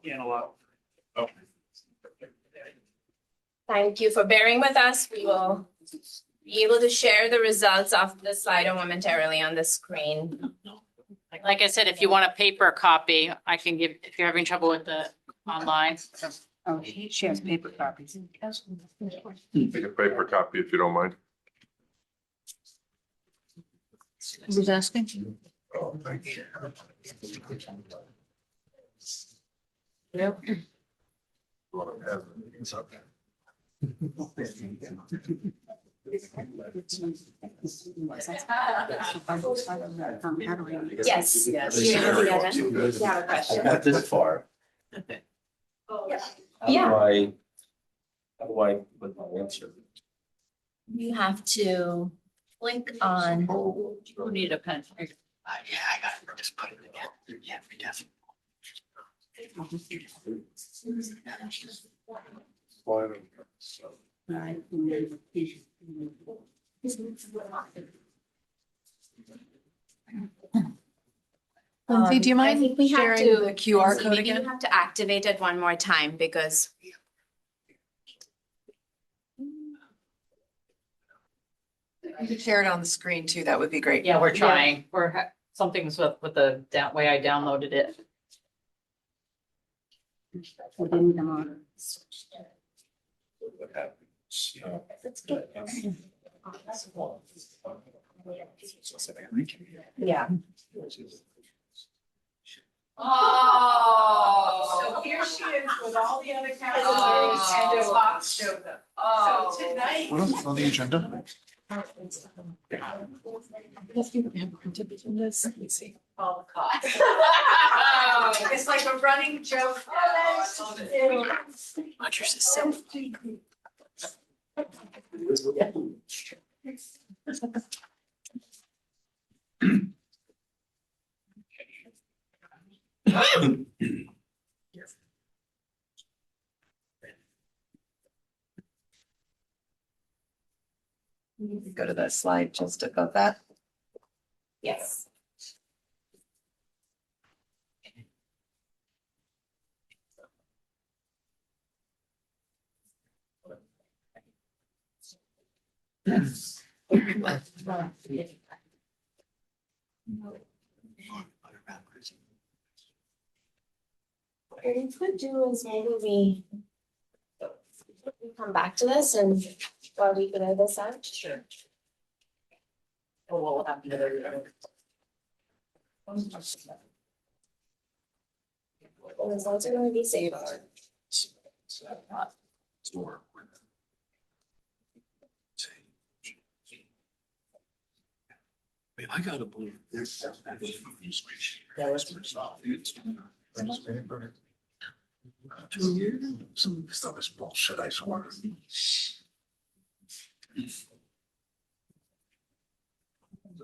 analog. Oh. Thank you for bearing with us. We will be able to share the results of the Slido momentarily on the screen. Like I said, if you want a paper copy, I can give, if you're having trouble with the online. Oh, she has paper copies. Take a paper copy if you don't mind. Who's asking? Oh, thank you. Yep. Yes. Yes. You have a I question? got this far. Yeah. How do I put my answer? You have to click on. You need a pen. Yeah, I got it. Just put it together. Yeah, we definitely. Lindsay, do you I mind think we have sharing to. the QR Lindsay, code maybe again? You have to activate it one more time because. You could share it on the screen too. That would be great. Yeah, we're trying. Something's with the way I downloaded it. What happens? Yeah. Oh. So here she is with all the other categories and the box showed them. So tonight. What else is on the agenda? All the costs. It's like a running joke. Rogers is so. Go to that slide just above that. Yes. What we could do is maybe we come back to this and while we figure this out. Sure. Oh, what will happen to the? The results are gonna be saved. I gotta believe. Some of this stuff is bullshit, I swear.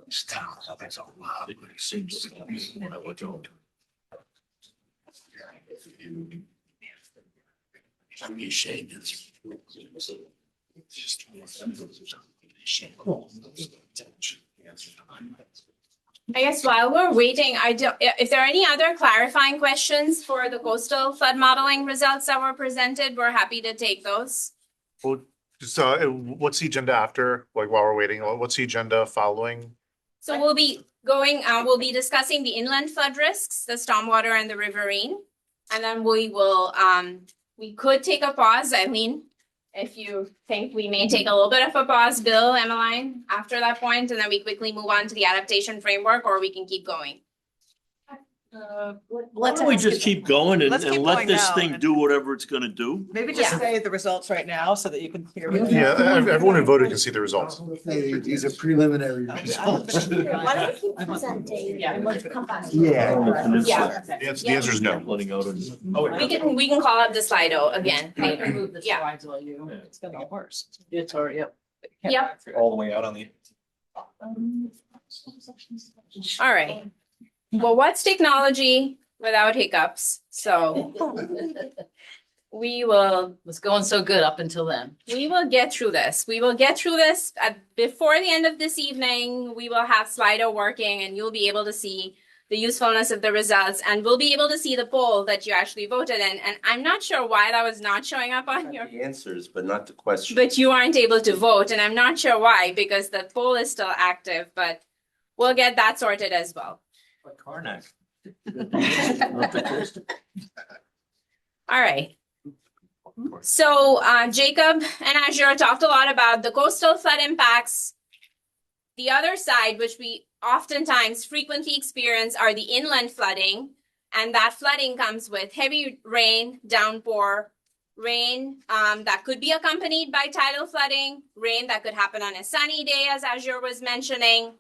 This town, there's a lot of things. When I look out. I'm ashamed. I guess while we're waiting, if there are any other clarifying questions for the coastal flood modeling results that were presented, we're happy to take those. Well, so what's the agenda after, like while we're waiting, what's the agenda following? So we'll be discussing the inland flood risks, the stormwater and the riverine. And then we could take a pause, Eileen, if you think we may take a little bit of a pause, Bill, Emmeline, after that point, and then we quickly move on to the adaptation framework, or we can keep going. Why don't we just keep going and Let's keep let going this now thing and- do whatever it's gonna do? Maybe just Yeah. say the results right now so that you can hear. what- Yeah, everyone who voted can see the results. These are preliminary Why don't we keep presenting and let's come back? Yeah. Yeah. The answer is no. Letting out. We can call up the Slido again. I can move the Yeah. slides while you, it's gonna get worse. It's already up. Yep. All the way out on the. All right. Well, what's technology without hiccups? So we will Was going so good up until then. get through this. We will get through this before the end of this evening. We will have Slido working and you'll be able to see the usefulness of the results, and we'll be able to see the poll that you actually voted in. And I'm not sure why that was not showing up on your, The answers, but not the question. but you aren't able to vote. And I'm not sure why, because the poll is still active, but we'll get that sorted as well. Like Karnak. All right. So Jacob and Azure talked a lot about the coastal flood impacts. The other side, which we oftentimes frequently experience, are the inland flooding. And that flooding comes with heavy rain, downpour, rain that could be accompanied by tidal flooding, rain that could happen on a sunny day, as Azure was mentioning.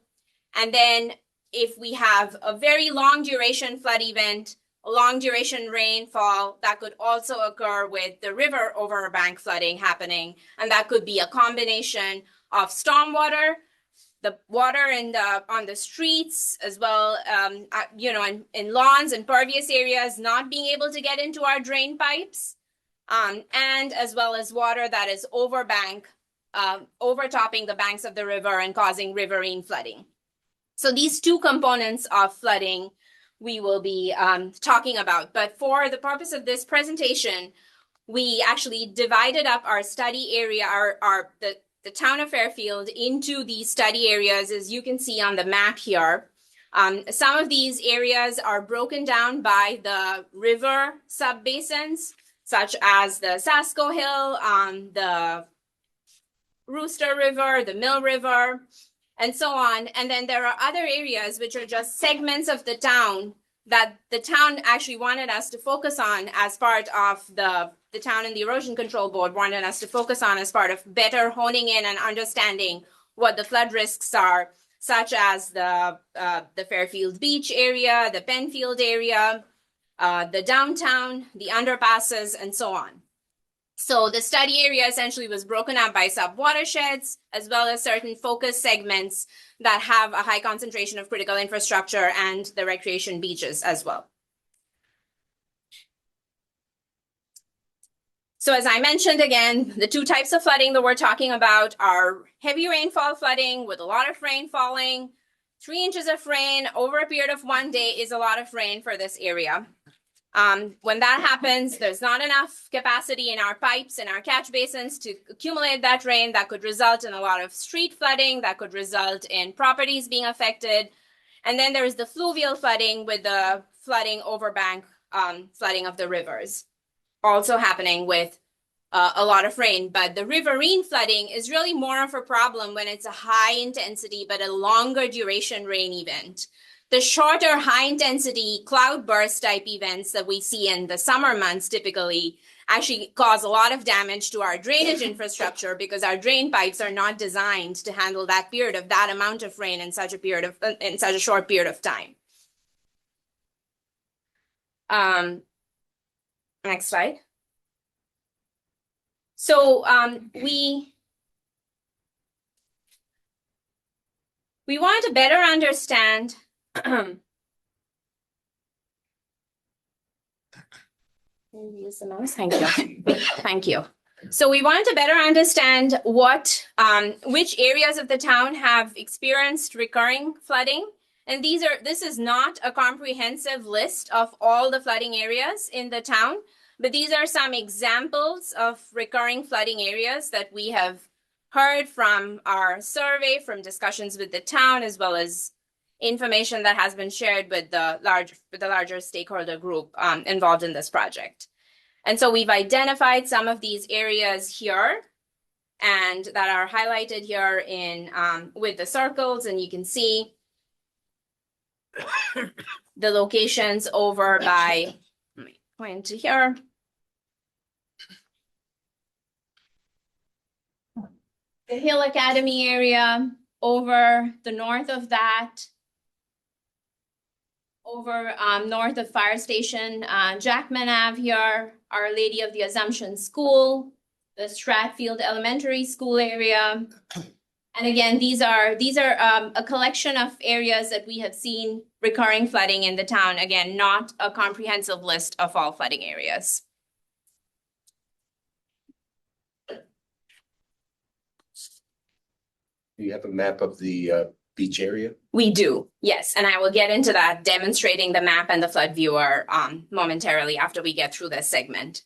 And then if we have a very long duration flood event, a long duration rainfall, that could also occur with the river overbank flooding happening. And that could be a combination of stormwater, the water on the streets, as well, in lawns and pervious areas, not being able to get into our drain pipes, and as well as water that is overtopping the banks of the river and causing riverine flooding. So these two components of flooding we will be talking about. But for the purpose of this presentation, we actually divided up our study area, the town of Fairfield, into these study areas, as you can see on the map here. Some of these areas are broken down by the river subbasins, such as the Sasko Hill, the Rooster River, the Mill River, and so on. And then there are other areas which are just segments of the town that the town actually wanted us to focus on as part of the town and the Erosion Control Board wanted us to focus on as part of better honing in and understanding what the flood risks are, such as the Fairfield Beach area, the Penfield area, the downtown, the underpasses, and so on. So the study area essentially was broken up by sub-watersheds, as well as certain focus segments that have a high concentration of critical infrastructure and the recreation beaches as well. So as I mentioned again, the two types of flooding that we're talking about are heavy rainfall flooding with a lot of rain falling. 3 inches of rain over a period of 1 day is a lot of rain for this area. When that happens, there's not enough capacity in our pipes and our catch basins to accumulate that rain. That could result in a lot of street flooding, that could result in properties being affected. And then there's the fluvial flooding with the flooding overbank, flooding of the rivers, also happening with a lot of rain. But the riverine flooding is really more of a problem when it's a high intensity but a longer duration rain event. The shorter high intensity cloudburst type events that we see in the summer months typically actually cause a lot of damage to our drainage infrastructure because our drain pipes are not designed to handle that amount of rain in such a short period of time. Next slide. So we want to better understand use the mouse. Thank you. Thank you. So we wanted to better understand which areas of the town have experienced recurring flooding And this is not a comprehensive list of all the flooding areas in the town, but these are some examples of recurring flooding areas that we have heard from our survey, from discussions with the town, as well as information that has been shared with the larger stakeholder group involved in this project. And so we've identified some of these areas here and that are highlighted here in with the circles, and you can see the locations over by, let me point to here. The Hill Academy area, over the north of that, over north of Fire Station, Jackman Ave here, Our Lady of the Assumption School, the Stratfield Elementary School area. And again, these are a collection of areas that we have seen recurring flooding in the town. Again, not a comprehensive list of all flooding areas. Do you have a map of the beach area? We do, yes. And I will get into that, demonstrating the map and the flood viewer momentarily after we get through this segment.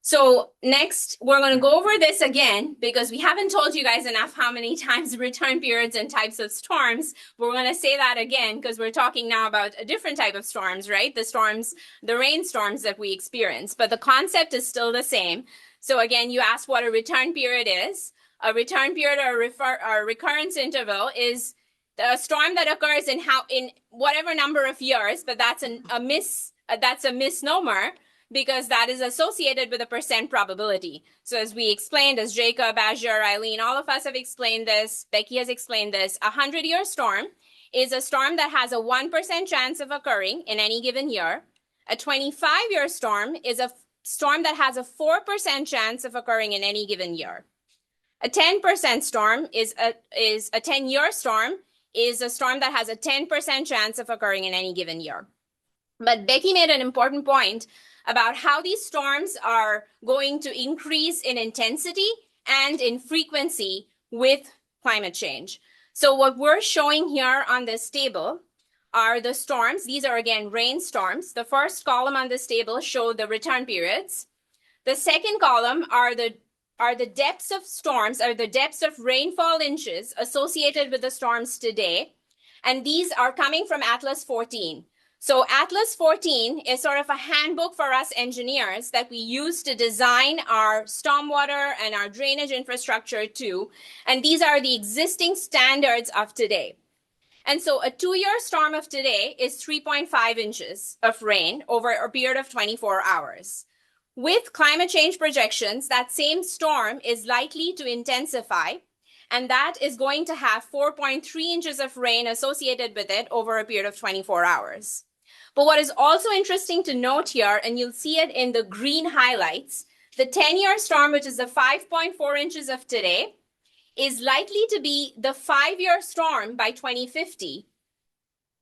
So next, we're going to go over this again because we haven't told you guys enough how many times return periods and types of storms. We're going to say that again because we're talking now about a different type of storms, right? The rainstorms that we experience, but the concept is still the same. So again, you asked what a return period is. A return period or a recurrence interval is a storm that occurs in whatever number of years, but that's a misnomer, because that is associated with a percent probability. So as we explained, as Jacob, Azure, Eileen, all of us have explained this, Becky has explained this, a 100-year storm is a storm that has a 1% chance of occurring in any given year. A 25-year storm is a storm that has a 4% chance of occurring in any given year. A 10% storm is a 10-year storm is a storm that has a 10% chance of occurring in any given year. But Becky made an important point about how these storms are going to increase in intensity and in frequency with climate change. So what we're showing here on this table are the storms. These are, again, rainstorms. The first column on this table show the return periods. The second column are the depths of storms, or the depths of rainfall inches associated with the storms today. And these are coming from Atlas 14. So Atlas 14 is sort of a handbook for us engineers that we use to design our stormwater and our drainage infrastructure too. And these are the existing standards of today. And so a 2-year storm of today is 3.5 inches of rain over a period of 24 hours. With climate change projections, that same storm is likely to intensify, and that is going to have 4.3 inches of rain associated with it over a period of 24 hours. But what is also interesting to note here, and you'll see it in the green highlights, the 10-year storm, which is the 5.4 inches of today, is likely to be the 5-year storm by 2050,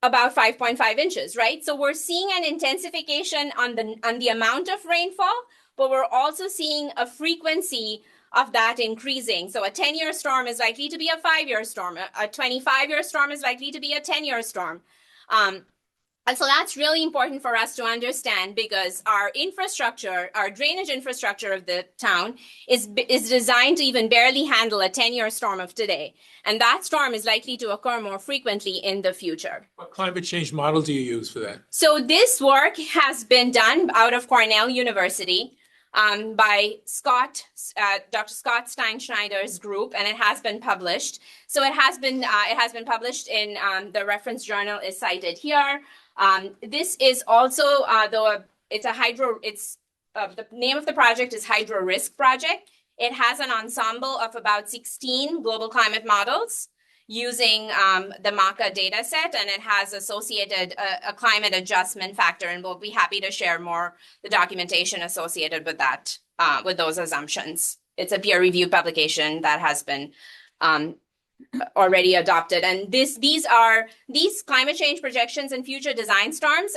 about 5.5 inches, right? So we're seeing an intensification on the amount of rainfall, but we're also seeing a frequency of that increasing. So a 10-year storm is likely to be a 5-year storm. A 25-year storm is likely to be a 10-year storm. And so that's really important for us to understand, because our infrastructure, our drainage infrastructure of the town is designed to even barely handle a 10-year storm of today. And that storm is likely to occur more frequently in the future. What climate change model do you use for that? So this work has been done out of Cornell University by Dr. Scott Steinschneider's group, and it has been published. So it has been published in the reference journal is cited here. This is also, the name of the project is Hydro Risk Project. It has an ensemble of about 16 global climate models using the MACA data set, and it has associated a climate adjustment factor, and we'll be happy to share more the documentation associated with that, with those assumptions. It's a peer-reviewed publication that has been already adopted. And these climate change projections and future design storms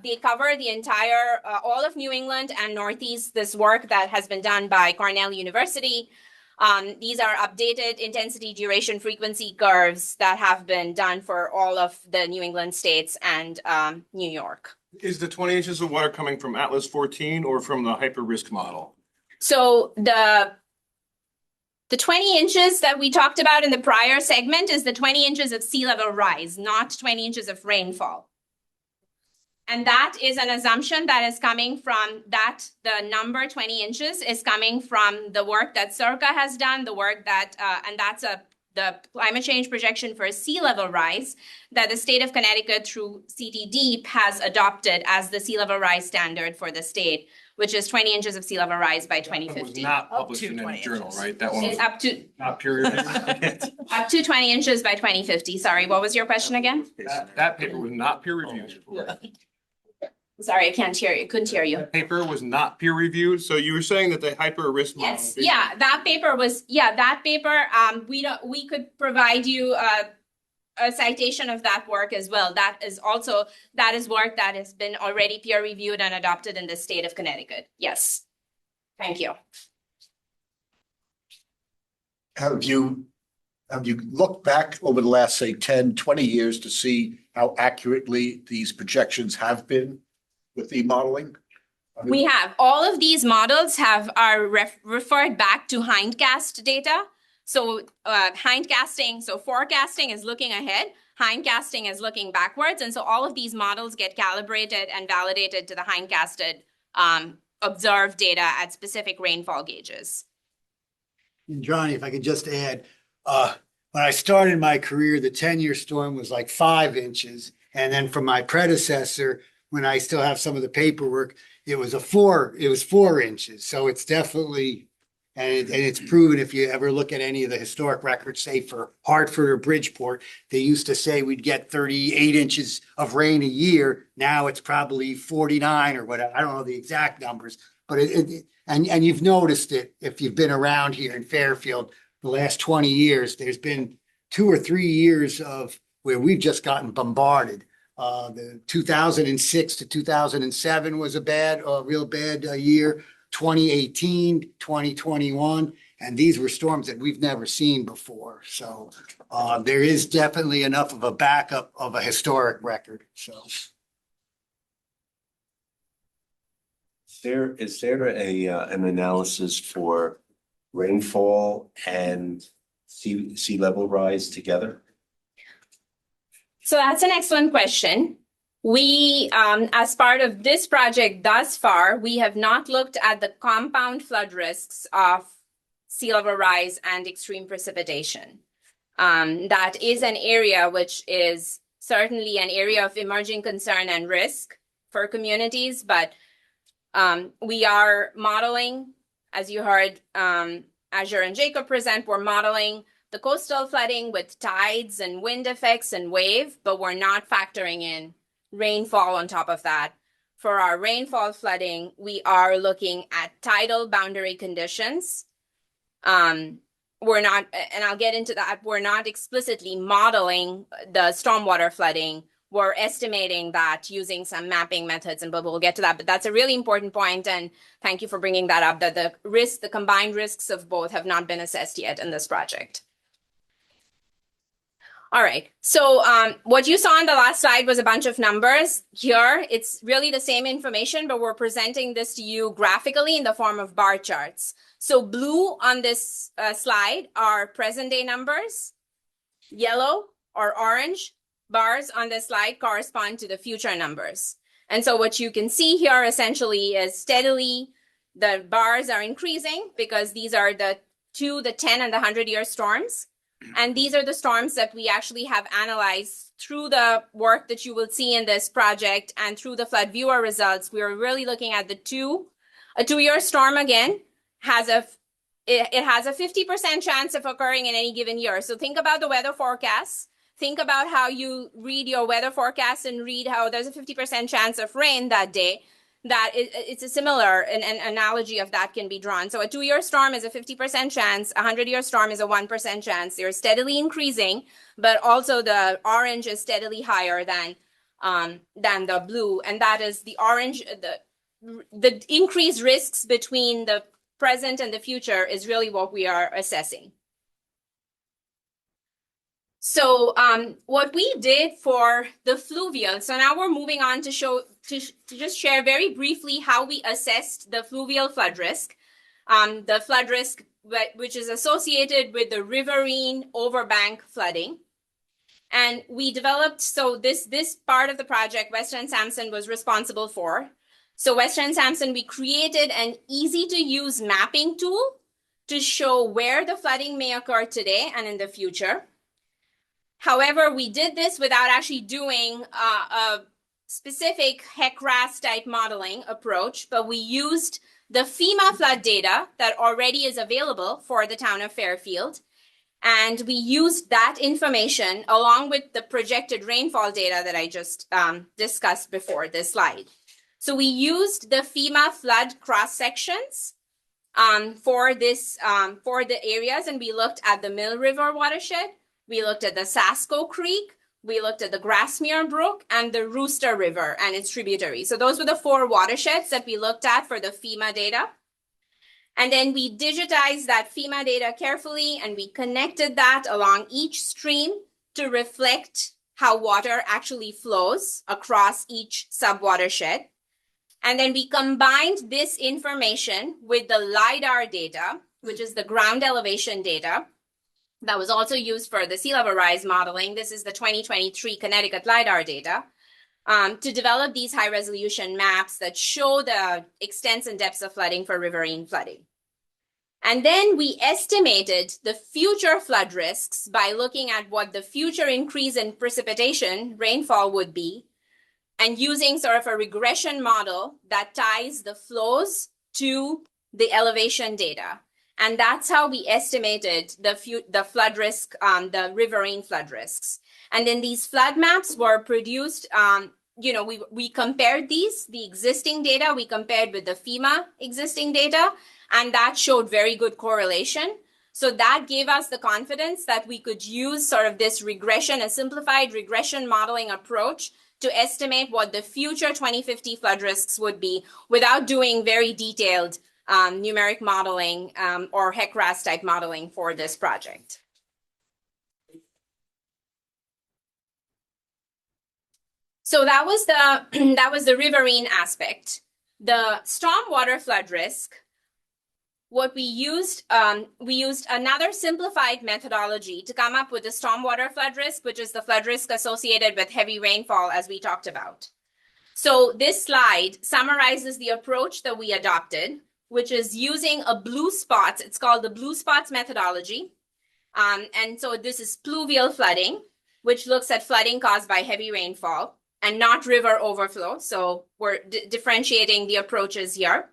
they cover the entire, all of New England and Northeast, this work that has been done by Cornell University. These are updated intensity, duration, frequency curves that have been done for all of the New England states and New York. Is the 20 inches of water coming from Atlas 14 or from the hyper risk model? So the 20 inches that we talked about in the prior segment is the 20 inches of sea level rise, not 20 inches of rainfall. And that is an assumption that is coming from that the number 20 inches is coming from the work that Circa has done, the work that, and that's the climate change projection for sea level rise that the state of Connecticut through CTDEEP has adopted as the sea level rise standard for the state, which is 20 inches of sea level rise by That was 2050. not published in any journal, right? That one It's was up to not peer reviewed. up to 20 inches by 2050. Sorry, what was your question again? That paper was not peer reviewed. Sorry, I can't hear you. Couldn't hear you. That paper was not peer reviewed. So you were saying that the hyper risk model. Yes, yeah, that paper was, we could provide you a citation of that work as well. That is work that has been already peer reviewed and adopted in the state of Connecticut. Yes. Thank you. Have you looked back over the last, say, 10, 20 years to see how accurately these projections have been with the modeling? We have all of these models are referred back to hindcast data. So hindcasting, so forecasting is looking ahead, hindcasting is looking backwards, and so all of these models get calibrated and validated to the hindcasted observed data at specific rainfall gauges. And Johnny, if I could just add, when I started my career, the 10-year storm was like 5 inches. And then from my predecessor, when I still have some of the paperwork, it was 4 inches. So it's definitely, and it's proven if you ever look at any of the historic records, say for Hartford or Bridgeport, they used to say we'd get 38 inches of rain a year. Now it's probably 49 or whatever. I don't know the exact numbers, but and you've noticed it if you've been around here in Fairfield the last 20 years, there's been 2 or 3 years of where we've just gotten bombarded. The 2006 to 2007 was a real bad year. 2018, 2021, and these were storms that we've never seen before. So there is definitely enough of a backup of a historic record. So is there an analysis for rainfall and sea level rise together? So that's an excellent question. We, as part of this project thus far, we have not looked at the compound flood risks of sea level rise and extreme precipitation. That is an area which is certainly an area of emerging concern and risk for communities, but we are modeling, as you heard Azure and Jacob present, we're modeling the coastal flooding with tides and wind effects and wave, but we're not factoring in rainfall on top of that. For our rainfall flooding, we are looking at tidal boundary conditions. We're not, and I'll get into that, we're not explicitly modeling the stormwater flooding. We're estimating that using some mapping methods, and we'll get to that. But that's a really important point, and thank you for bringing that up, that the combined risks of both have not been assessed yet in this project. All right, so what you saw on the last slide was a bunch of numbers. Here, it's really the same information, but we're presenting this to you graphically in the form of bar charts. So blue on this slide are present day numbers. Yellow or orange bars on this slide correspond to the future numbers. And so what you can see here essentially is steadily the bars are increasing because these are the 10 and the 100-year storms. And these are the storms that we actually have analyzed through the work that you will see in this project and through the flood viewer results. We are really looking at a 2-year storm again it has a 50% chance of occurring in any given year. So think about the weather forecasts. Think about how you read your weather forecast and read how there's a 50% chance of rain that day. That it's a similar an analogy of that can be drawn. So a 2-year storm is a 50% chance. A 100-year storm is a 1% chance. They're steadily increasing, but also the orange is steadily higher than the blue. And that is the orange, the increased risks between the present, and the future is really what we are assessing. So what we did for the fluvial, so now we're moving on to just share very briefly how we assessed the fluvial flood risk. The flood risk which is associated with the riverine overbank flooding. And we developed, so this part of the project, Western Sampson was responsible for. So Western Sampson, we created an easy to use mapping tool to show where the flooding may occur today and in the future. However, we did this without actually doing a specific HEC-RAS type modeling approach, but we used the FEMA flood data that already is available for the town of Fairfield. And we used that information along with the projected rainfall data that I just discussed before this slide. So we used the FEMA flood cross sections for the areas, and we looked at the Mill River watershed, we looked at the Sasko Creek, we looked at the Grassmere Brook, and the Rooster River and its tributaries. So those were the 4 watersheds that we looked at for the FEMA data. And then we digitized that FEMA data carefully, and we connected that along each stream to reflect how water actually flows across each sub-watershed. And then we combined this information with the LIDAR data, which is the ground elevation data that was also used for the sea level rise modeling. This is the 2023 Connecticut LIDAR data, to develop these high resolution maps that show the extents and depths of flooding for riverine flooding. And then we estimated the future flood risks by looking at what the future increase in precipitation rainfall would be, and using sort of a regression model that ties the flows to the elevation data. And that's how we estimated the flood risk, the riverine flood risks. And then these flood maps were produced, we compared the existing data, we compared with the FEMA existing data, and that showed very good correlation. So that gave us the confidence that we could use sort of this regression, a simplified regression modeling approach to estimate what the future 2050 flood risks would be without doing very detailed numeric modeling or HEC-RAS type modeling for this project. So that was the riverine aspect. The stormwater flood risk, what we used another simplified methodology to come up with the stormwater flood risk, which is the flood risk associated with heavy rainfall, as we talked about. So this slide summarizes the approach that we adopted, which is using a blue spots. It's called the blue spots methodology. And so this is pluvial flooding, which looks at flooding caused by heavy rainfall and not river overflow. So we're differentiating the approaches here.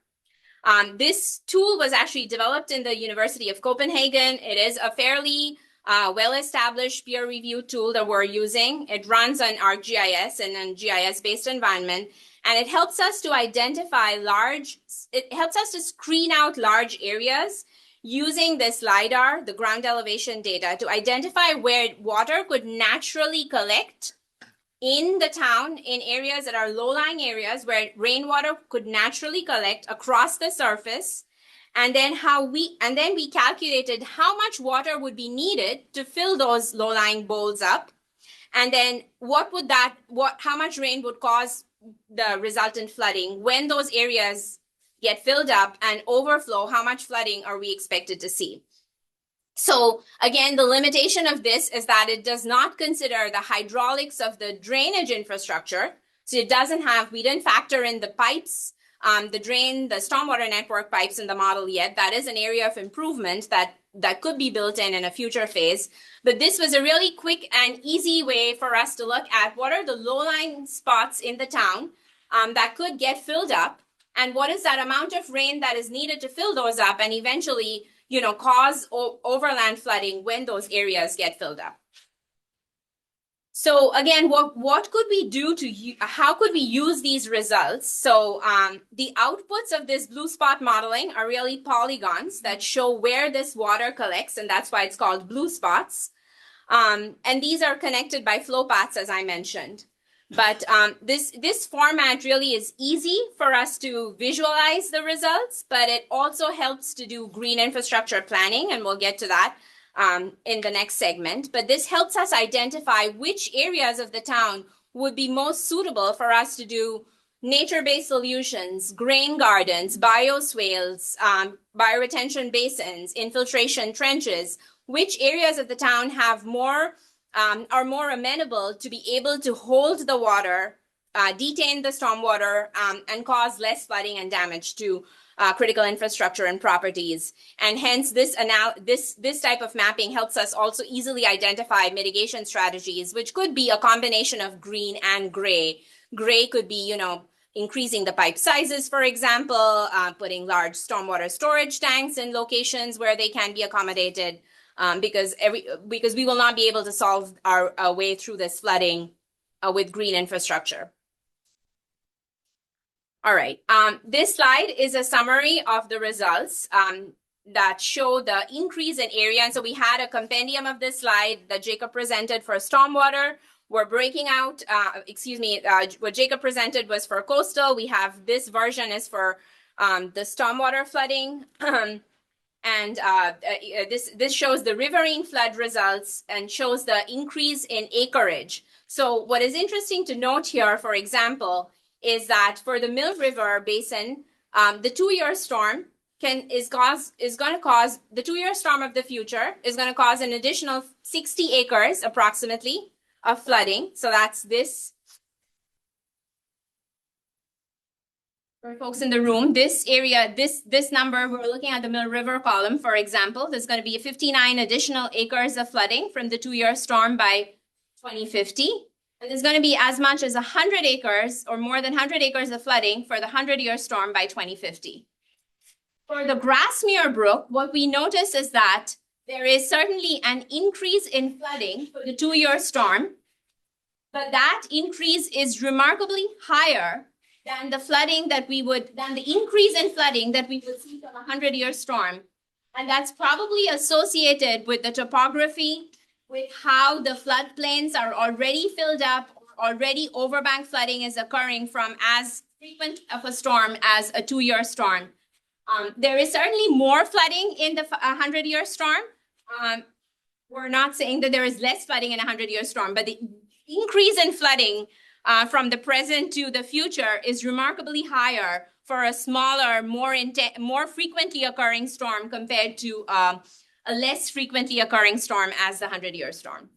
This tool was actually developed in the University of Copenhagen. It is a fairly well-established peer-reviewed tool that we're using. It runs on ArcGIS and a GIS-based environment, and it helps us to identify it helps us to screen out large areas using this LIDAR, the ground elevation data, to identify where water could naturally collect in the town, in areas that are low-lying areas where rainwater could naturally collect across the surface. And then we calculated how much water would be needed to fill those low-lying bowls up. And then how much rain would cause the resultant flooding when those areas get filled up and overflow, how much flooding are we expected to see? So again, the limitation of this is that it does not consider the hydraulics of the drainage infrastructure. So we didn't factor in the pipes, the stormwater network pipes in the model yet. That is an area of improvement that could be built in a future phase. But this was a really quick and easy way for us to look at what are the low-lying spots in the town that could get filled up, and what is that amount of rain that is needed to fill those up and eventually cause overland flooding when those areas get filled up. So again, what could we do how could we use these results? So the outputs of this blue spot modeling are really polygons that show where this water collects, and that's why it's called blue spots. And these are connected by flow paths, as I mentioned. But this format really is easy for us to visualize the results, but it also helps to do green infrastructure planning, and we'll get to that in the next segment. But this helps us identify which areas of the town would be most suitable for us to do nature-based solutions, grain gardens, bioswales, bioretention basins, infiltration trenches, which areas of the town have more are more amenable to be able to hold the water, detain the stormwater, and cause less flooding and damage to critical infrastructure and properties. And hence, this type of mapping helps us also easily identify mitigation strategies, which could be a combination of green and gray. Gray could be, you know, increasing the pipe sizes, for example, putting large stormwater storage tanks in locations where they can be accommodated, because we will not be able to solve our way through this flooding with green infrastructure. All right. This slide is a summary of the results that show the increase in area. And so we had a compendium of this slide that Jacob presented for stormwater. We're breaking out, what Jacob presented was for coastal. We have this version is for the stormwater flooding. And this shows the riverine flood results and shows the increase in acreage. So what is interesting to note here, for example, is that for the Mill River Basin, the 2-year storm is going to cause, the 2-year storm of the future is going to cause an additional 60 acres approximately of flooding. So that's this. For folks in the room, this area, this number, we're looking at the Mill River column, for example, there's going to be 59 additional acres of flooding from the 2-year storm by 2050. And there's going to be as much as 100 acres or more than 100 acres of flooding for the 100-year storm by 2050. For the Grassmere Brook, what we notice is that there is certainly an increase in flooding for the 2-year storm, but that increase is remarkably higher than the increase in flooding that we would see from a 100-year storm. And that's probably associated with the topography, with how the floodplains are already filled up, already overbank flooding is occurring from as frequent of a storm as a 2-year storm. There is certainly more flooding in the 100-year storm. We're not saying that there is less flooding in a 100-year storm, but the increase in flooding from the present to the future is remarkably higher for a smaller, more frequently occurring storm compared to a less frequently occurring storm as the 100-year storm.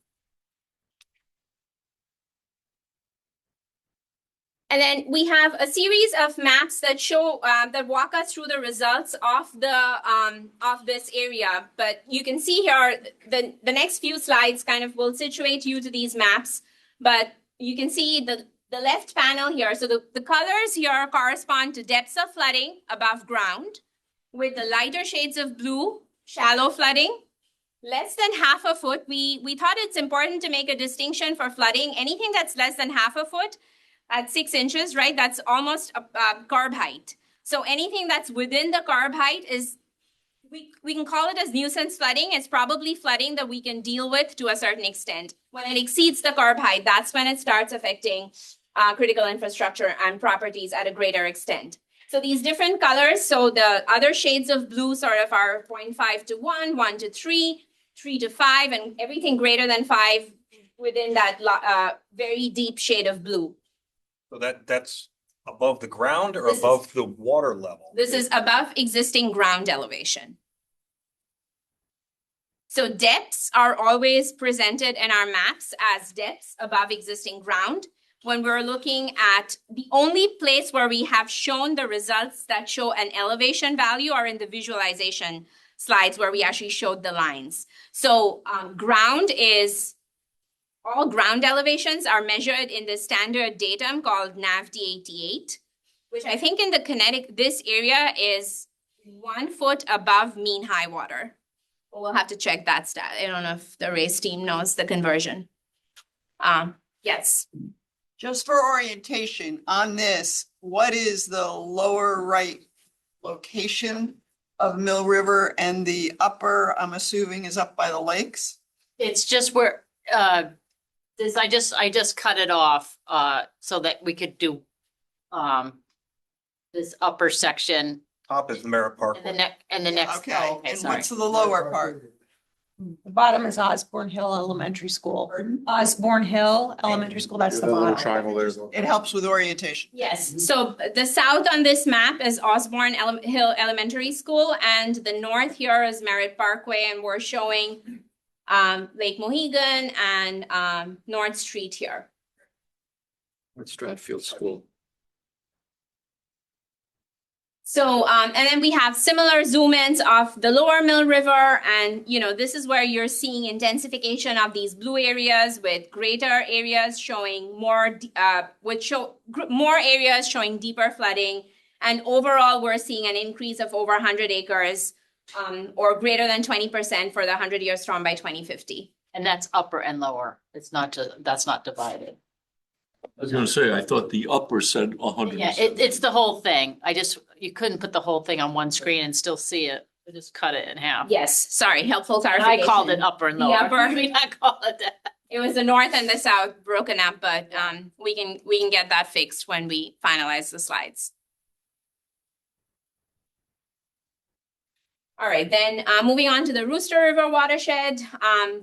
And then we have a series of maps that show that walk us through the results of this area. But you can see here the next few slides kind of will situate you to these maps. But you can see the left panel here. So the colors here correspond to depths of flooding above ground, with the lighter shades of blue, shallow flooding. Less than half a foot. We thought it's important to make a distinction for flooding. Anything that's less than half a foot at 6 inches, right? That's almost a curb height. So anything that's within the curb height is, we can call it as nuisance flooding. It's probably flooding that we can deal with to a certain extent. When it exceeds the curb height, that's when it starts affecting critical infrastructure and properties at a greater extent. So these different colors, so the other shades of blue sort of are 0.5 to 1, 1 to 3, 3 to 5, and everything greater than 5 within that very deep shade of blue. So that's above the ground or above the water level? This is above existing ground elevation. So depths are always presented in our maps as depths above existing ground. When we're looking at the only place where we have shown the results that show an elevation value are in the visualization slides where we actually showed the lines. So all ground elevations are measured in the standard datum called NAVD88, which I think in the kinetic, this area is 1 foot above mean high water. But we'll have to check that stat. I don't know if the race team knows the conversion. Yes. Just for orientation on this, what is the lower right location of Mill River, and the upper, I'm assuming, is up by the lakes? It's just where This, I just cut it off, so that we could do, this upper section Top is Merritt Park. and the next. Okay, oh, and sorry. what's the lower part? The bottom is Osborne Hill Elementary School. Osborne Hill Elementary School, that's the bottom. Triangle there. It helps with orientation. Yes, so the south on this map is Osborne Hill Elementary School, and the north here is Merritt Parkway, and we're showing Lake Mohegan and North Street here. At Stratfield School. So, and then we have similar zoom ins of the lower Mill River, and this is where you're seeing intensification of these blue areas with greater areas showing more, more areas showing deeper flooding. And overall, we're seeing an increase of over 100 acres, or greater than 20% for the 100-year storm by 2050. And that's upper and lower. It's not, that's not divided. I was gonna say, I thought the upper said 100. Yeah, it's the whole thing. You couldn't put the whole thing on one screen and still see it. I just cut it in half. Yes, sorry, helpful And clarification. I called it upper and The lower. upper. I mean, I call it that. It was the north and the south broken up, but we can get that fixed when we finalize the slides. All right, then moving on to the Rooster River watershed.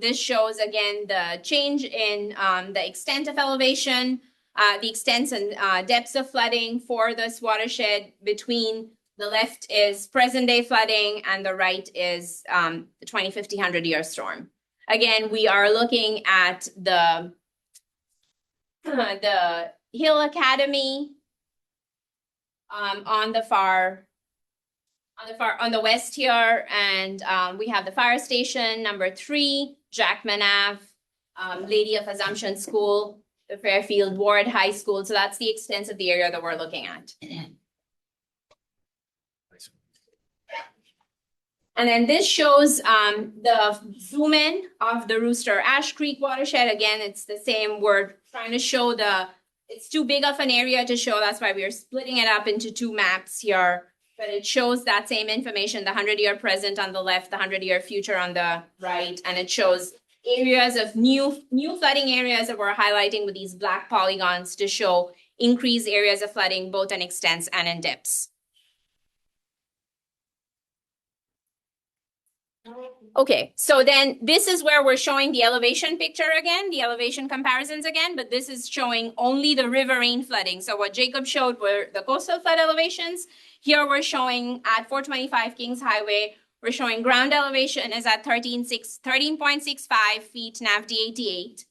This shows again the change in the extent of elevation, the extents and depths of flooding for this watershed. Between the left is present day flooding and the right is the 2050 100-year storm. Again, we are looking at the Hill Academy on the west here, and we have the fire station number 3, Jackman Ave, Lady of Assumption School, the Fairfield Ward High School. So that's the extent of the area that we're looking at. And then this shows the zoom in of the Rooster Ash Creek watershed. Again, it's the same. We're trying to show it's too big of an area to show. That's why we're splitting it up into 2 maps here. But it shows that same information, the 100-year present on the left, the 100-year future on the right. And it shows areas of new flooding areas that we're highlighting with these black polygons to show increased areas of flooding, both in extents and in depths. Okay, so then this is where we're showing the elevation picture again, the elevation comparisons again, but this is showing only the riverine flooding. So what Jacob showed were the coastal flood elevations. Here we're showing at 425 Kings Highway, we're showing ground elevation is at 13.65 feet NAV D88.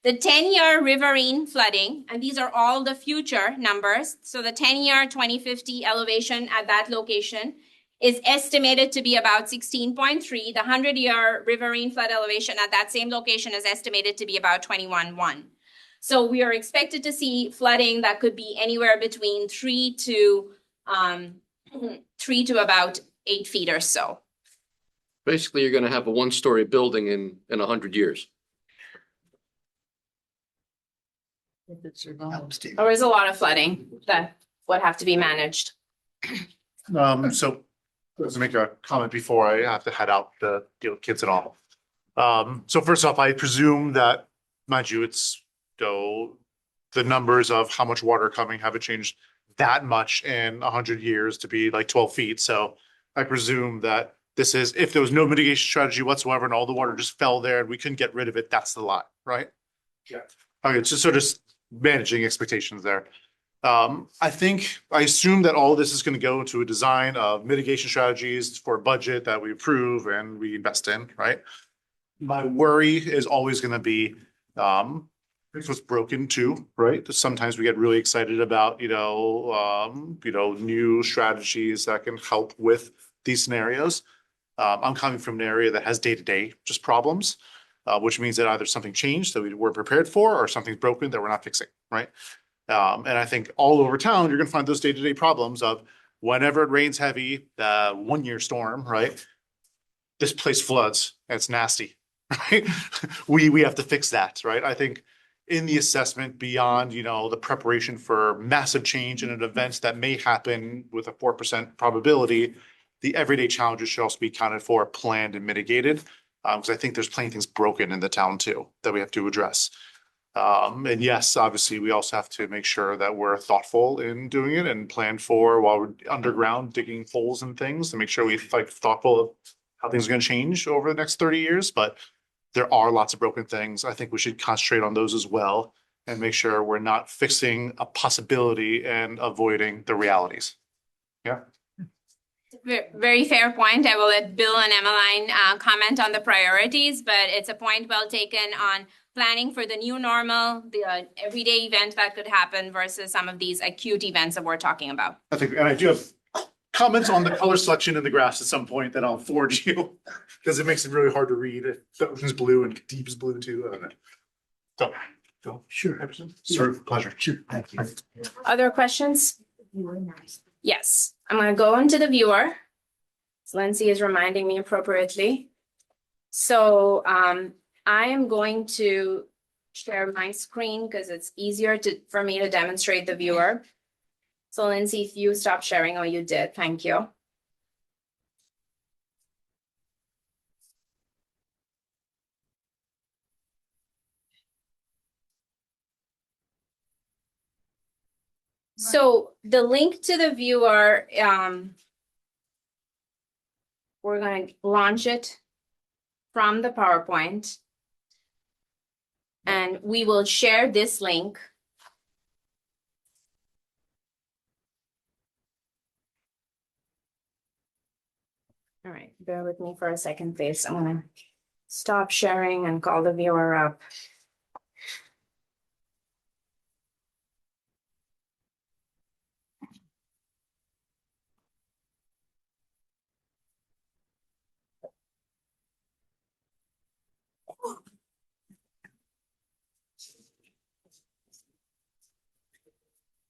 The 10-year riverine flooding, and these are all the future numbers. So the 10-year 2050 elevation at that location is estimated to be about 16.3. The 100-year riverine flood elevation at that same location is estimated to be about 21.1. So we are expected to see flooding that could be anywhere between 3 to about 8 feet or so. Basically, you're gonna have a 1-story building in 100 years. There is a lot of flooding that would have to be managed. So to make a comment before I have to head out to deal with kids and all. So first off, I presume that, mind you, the numbers of how much water coming haven't changed that much in 100 years to be like 12 feet. So I presume that this is, if there was no mitigation strategy whatsoever and all the water just fell there and we couldn't get rid of it, that's the lot, right? Yeah. Okay, so just managing expectations there. I assume that all this is going to go into a design of mitigation strategies for a budget that we approve and we invest in, right? My worry is always going to be, fix what's broken too, right? Sometimes we get really excited about, new strategies that can help with these scenarios. I'm coming from an area that has day-to-day just problems, which means that either something changed that we weren't prepared for or something's broken that we're not fixing, right? And I think all over town, you're gonna find those day-to-day problems of whenever it rains heavy, the 1-year storm, right? This place floods and it's nasty, right? We have to fix that, right? I think in the assessment beyond, the preparation for massive change in an event that may happen with a 4% probability, the everyday challenges should also be accounted for, planned and mitigated. Because I think there's plenty of things broken in the town too, that we have to address. And yes, obviously, we also have to make sure that we're thoughtful in doing it and plan for while we're underground digging holes and things to make sure we like thoughtful of how things are gonna change over the next 30 years, but there are lots of broken things. I think we should concentrate on those as well and make sure we're not fixing a possibility and avoiding the realities. Yeah. Very fair point. I will let Bill and Emmeline comment on the priorities, but it's a point well taken on planning for the new normal, the everyday event that could happen versus some of these acute events that we're talking about. I think, and I do have comments on the color selection in the grass at some point that I'll forward you because it makes it really hard to read. The ocean's blue and deep is blue too. I don't know. So, Phil, sure, absolutely. Sir, pleasure. Sure, thank you. Other questions? Yes, I'm gonna go into the viewer. So Lindsay is reminding me appropriately. So I am going to share my screen because it's easier for me to demonstrate the viewer. So Lindsay, if you stop sharing, or you did, thank you. So the link to the viewer, we're going to launch it from the PowerPoint. And we will share this link. All right, bear with me for a second, please. I'm going to stop sharing and call the viewer up.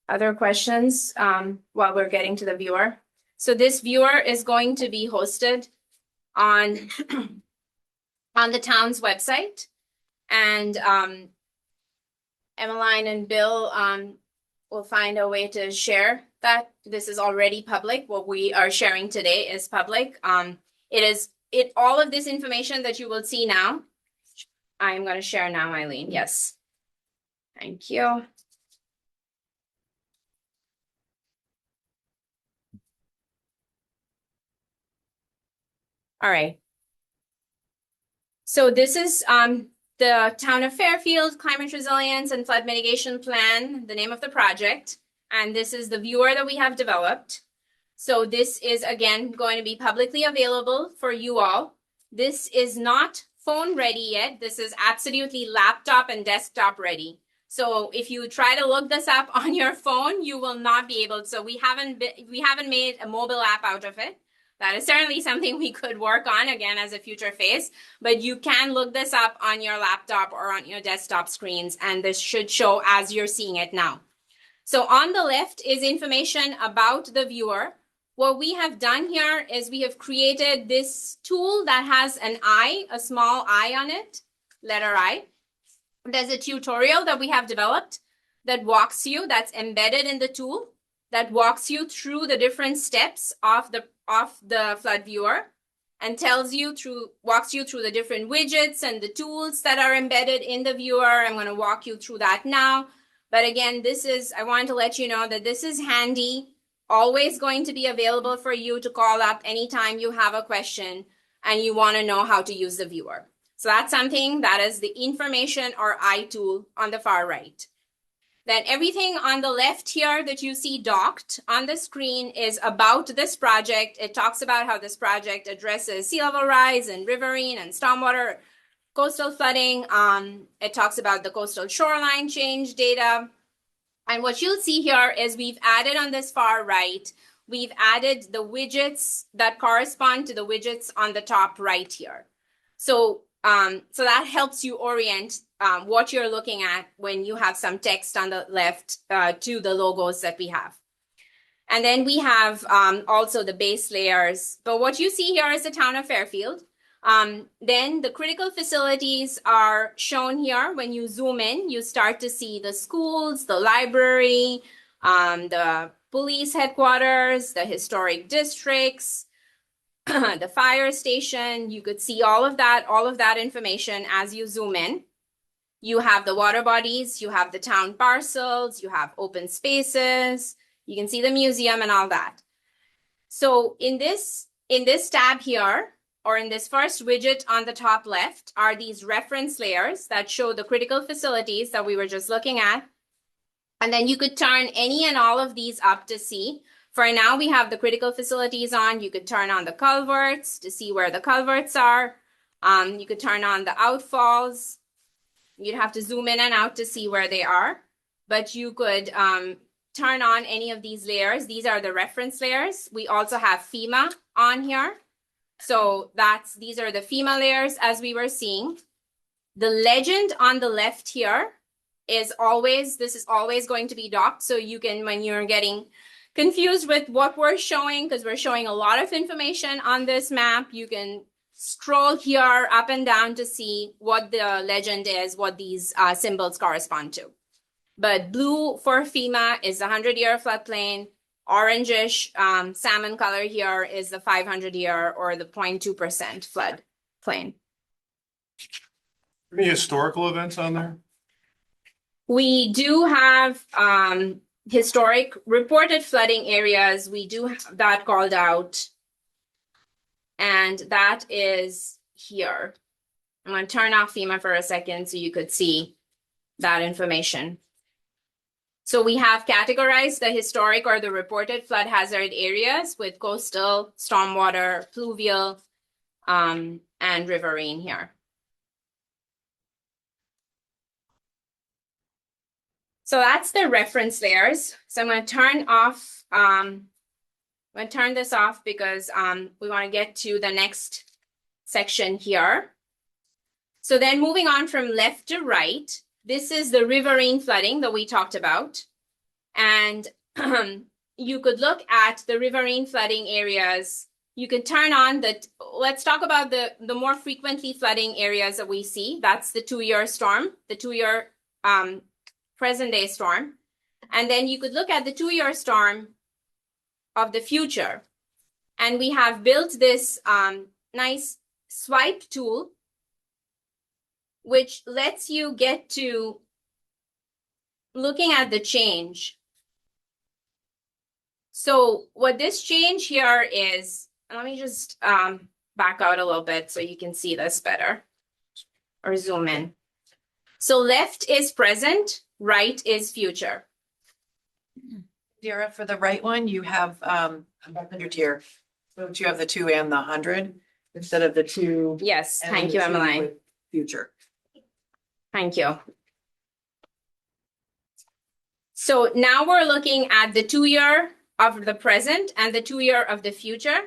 Other questions while we're getting to the viewer? So this viewer is going to be hosted on, on the town's website. And Emmeline and Bill will find a way to share that. This is already public. What we are sharing today is public. All of this information that you will see now, I'm going to share now, Eileen. Yes. Thank you. All right. So this is the Town of Fairfield Climate Resilience and Flood Mitigation Plan, the name of the project. And this is the viewer that we have developed. So this is, again, going to be publicly available for you all. This is not phone ready yet. This is absolutely laptop and desktop ready. So if you try to look this up on your phone, you will not be able to. So we haven't made a mobile app out of it. That is certainly something we could work on again as a future phase, but you can look this up on your laptop or on your desktop screens, and this should show as you're seeing it now. So on the left is information about the viewer. What we have done here is we have created this tool that has an I, a small I on it, letter I. There's a tutorial that we have developed that walks you, that's embedded in the tool, that walks you through the different steps of the flood viewer and walks you through the different widgets and the tools that are embedded in the viewer. I'm going to walk you through that now. But again, I wanted to let you know that this is handy, always going to be available for you to call up anytime you have a question and you want to know how to use the viewer. So that's something that is the information or I tool on the far right. Then everything on the left here that you see docked on the screen is about this project. It talks about how this project addresses sea level rise and riverine and stormwater, coastal flooding. It talks about the coastal shoreline change data. And what you'll see here is we've added on this far right, we've added the widgets that correspond to the widgets on the top right here. So that helps you orient what you're looking at when you have some text on the left to the logos that we have. And then we have also the base layers. But what you see here is the town of Fairfield. Then the critical facilities are shown here. When you zoom in, you start to see the schools, the library, the police headquarters, the historic districts, the fire station. You could see all of that information as you zoom in. You have the water bodies, you have the town parcels, you have open spaces, you can see the museum and all that. So in this tab here, or in this first widget on the top left, are these reference layers that show the critical facilities that we were just looking at. And then you could turn any and all of these up to see. For now, we have the critical facilities on. You could turn on the culverts to see where the culverts are. You could turn on the outfalls. You'd have to zoom in and out to see where they are. But you could turn on any of these layers. These are the reference layers. We also have FEMA on here. So these are the FEMA layers as we were seeing. The legend on the left here is always going to be docked. So you can, when you're getting confused with what we're showing, because we're showing a lot of information on this map, you can scroll here up and down to see what the legend is, what these symbols correspond to. But blue for FEMA is the 100-year floodplain. Orangish salmon color here is the 500-year or the 0.2% flood plain. Any historical events on there? We do have historic reported flooding areas. We do have that called out. And that is here. I'm going to turn off FEMA for a second so you could see that information. So we have categorized the historic or the reported flood hazard areas with coastal, stormwater, pluvial, and riverine here. So that's the reference layers. So I'm going to turn off, I'm going to turn this off because we want to get to the next section here. So then moving on from left to right, this is the riverine flooding that we talked about. And you could look at the riverine flooding areas. You could turn on let's talk about the more frequently flooding areas that we see. That's the 2-year storm, the 2-year present day storm. And then you could look at the 2-year storm of the future. And we have built this nice swipe tool, which lets you get to looking at the change. So what this change here is, let me just back out a little bit so you can see this better, or zoom in. So left is present, right is future. Dira, for the right one, you have 100 here. So you have the 2 and the 100 instead of the 2. Yes, and thank the you, 2 Emmeline. with future. Thank you. So now we're looking at the 2-year of the present and the 2-year of the future.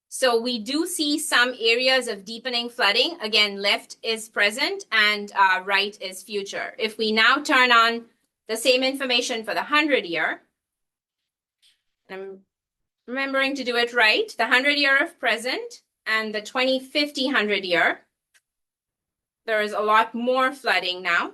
So we do see some areas of deepening flooding. Again, left is present and right is future. If we now turn on the same information for the 100-year, I'm remembering to do it right, the 100-year of present and the 2050 100-year, there is a lot more flooding now.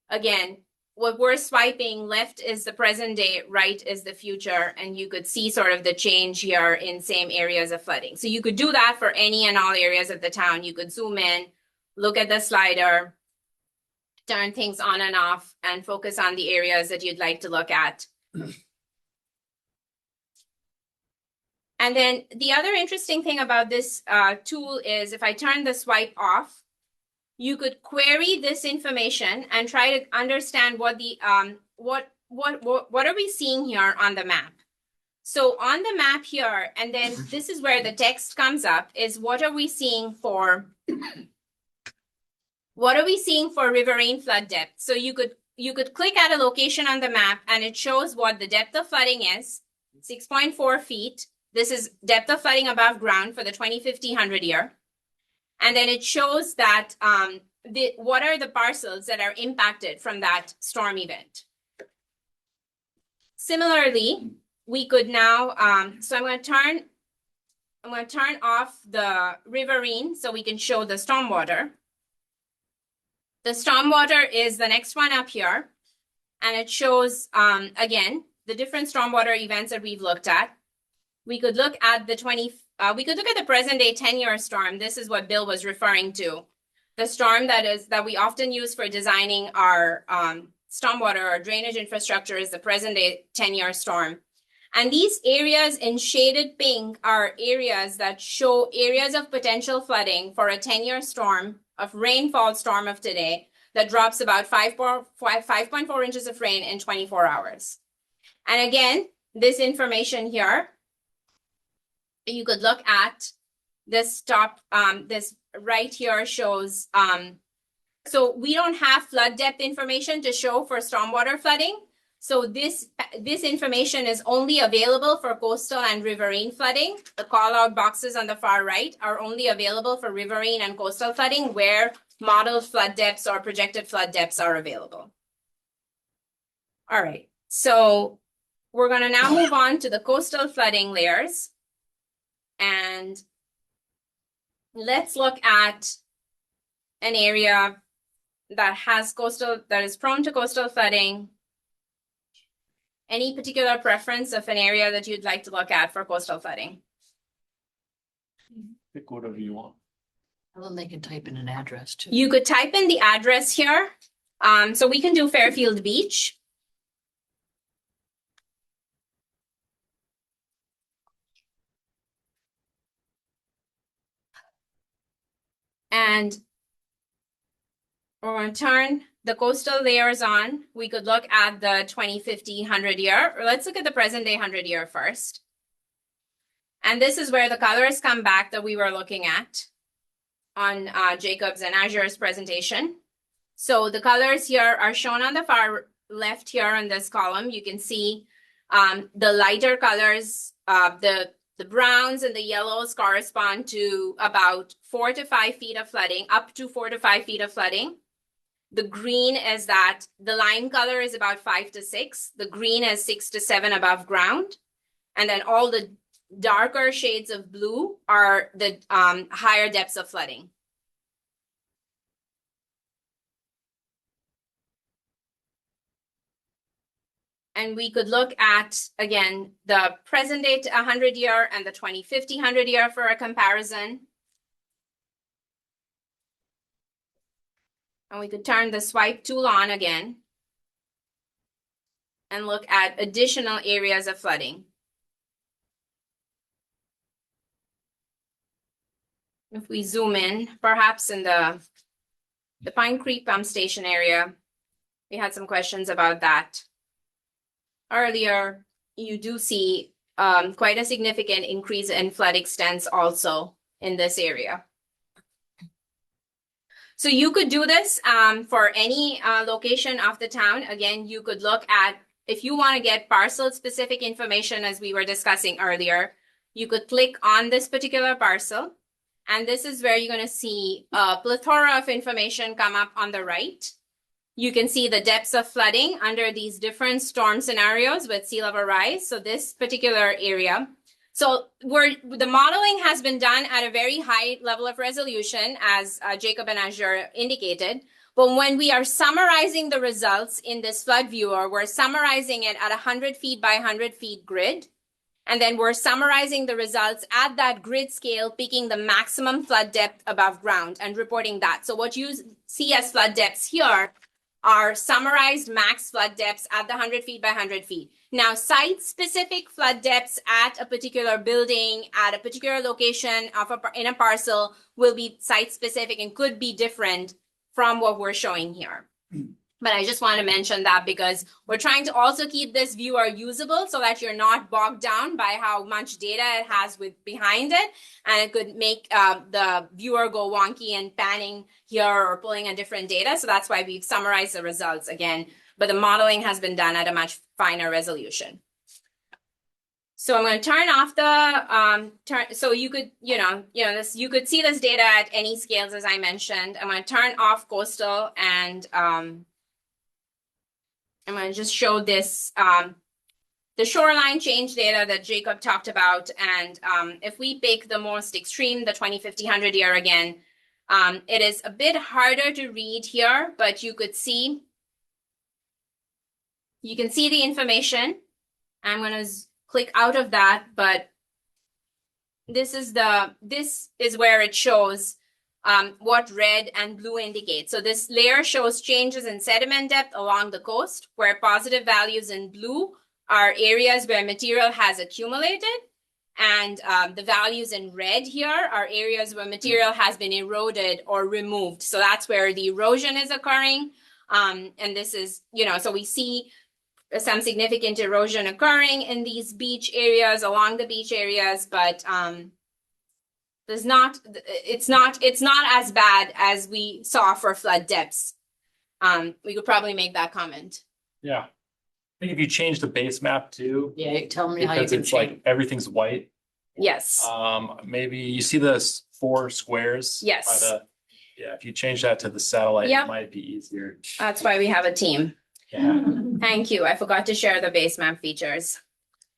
Again, what we're swiping, left is the present day, right is the future, and you could see sort of the change here in same areas of flooding. So you could do that for any and all areas of the town. You could zoom in, look at the slider, turn things on and off, and focus on the areas that you'd like to look at. And then the other interesting thing about this tool is if I turn the swipe off, you could query this information and try to understand what the what are we seeing here on the map. So on the map here, and then this is where the text comes up, is what are we seeing for riverine flood depth? So you could click at a location on the map and it shows what the depth of flooding is, 6.4 feet. This is depth of flooding above ground for the 2050 100-year. And then it shows that what are the parcels that are impacted from that storm event. Similarly, we could now, so I'm going to turn off the riverine so we can show the stormwater. The stormwater is the next one up here. And it shows, again, the different stormwater events that we've looked at. We could look at the present day 10-year storm. This is what Bill was referring to. the storm that we often use for designing our stormwater or drainage infrastructure is the present day 10-year storm. And these areas in shaded pink are areas that show areas of potential flooding for a 10-year storm of rainfall storm of today that drops about 5.4 inches of rain in 24 hours. And again, this information here, you could look at this top, this right here shows, so we don't have flood depth information to show for stormwater flooding. So this information is only available for coastal and riverine flooding. The call out boxes on the far right are only available for riverine and coastal flooding where modeled flood depths or projected flood depths are available. All right, so we're gonna now move on to the coastal flooding layers. And let's look at an area that is prone to coastal flooding. Any particular preference of an area that you'd like to look at for coastal flooding? Pick whatever you want. Well, then they can type in an address too. You could type in the address here. So we can do Fairfield Beach. And we're going to turn the coastal layers on. We could look at the 2050 100-year, or let's look at the present day 100-year first. And this is where the colors come back that we were looking at on Jacob's and Azure's presentation. So the colors here are shown on the far left here in this column. You can see the lighter colors, the browns and the yellows correspond to about 4 to 5 feet of flooding, up to 4 to 5 feet of flooding. The green is that the lime color is about 5 to 6. The green is 6 to 7 above ground. And then all the darker shades of blue are the higher depths of flooding. And we could look at, again, the present day 100-year and the 2050 100-year for a comparison. And we could turn the swipe tool on again and look at additional areas of flooding. If we zoom in, perhaps in the Pine Creek pump station area, we had some questions about that. Earlier, you do see quite a significant increase in flood extents also in this area. So you could do this for any location of the town. Again, you could look at, if you want to get parcel specific information as we were discussing earlier, you could click on this particular parcel. And this is where you're going to see a plethora of information come up on the right. You can see the depths of flooding under these different storm scenarios with sea level rise. So this particular area. So the modeling has been done at a very high level of resolution, as Jacob and Azure indicated. But when we are summarizing the results in this flood viewer, we're summarizing it at 100 feet by 100 feet grid. And then we're summarizing the results at that grid scale, picking the maximum flood depth above ground and reporting that. So what you see as flood depths here are summarized max flood depths at the 100 feet by 100 feet. Now, site-specific flood depths at a particular building, at a particular location in a parcel will be site-specific and could be different from what we're showing here. But I just want to mention that because we're trying to also keep this viewer usable so that you're not bogged down by how much data it has behind it. And it could make the viewer go wonky and panning here or pulling a different data. So that's why we've summarized the results again. But the modeling has been done at a much finer resolution. So I'm going to turn off the, so you could, you could see this data at any scales, as I mentioned. I'm going to turn off coastal and I'm going to just show this, the shoreline change data that Jacob talked about. And if we pick the most extreme, the 2050 100-year again, it is a bit harder to read here, but you can see the information. I'm going to click out of that, but this is where it shows what red and blue indicate. So this layer shows changes in sediment depth along the coast, where positive values in blue are areas where material has accumulated. And the values in red here are areas where material has been eroded or removed. So that's where the erosion is occurring. And this is, so we see some significant erosion occurring in these beach areas, along the beach areas, but it's not as bad as we saw for flood depths. We could probably make that comment. Yeah. I think if you change the base map too. Yeah, tell me how you Because can it's like change. everything's white. Yes. Maybe you see the 4 squares. Yes. Yeah, if you change that to the satellite, Yep. it might be easier. That's why we have a team. Yeah. Thank you. I forgot to share the base map features.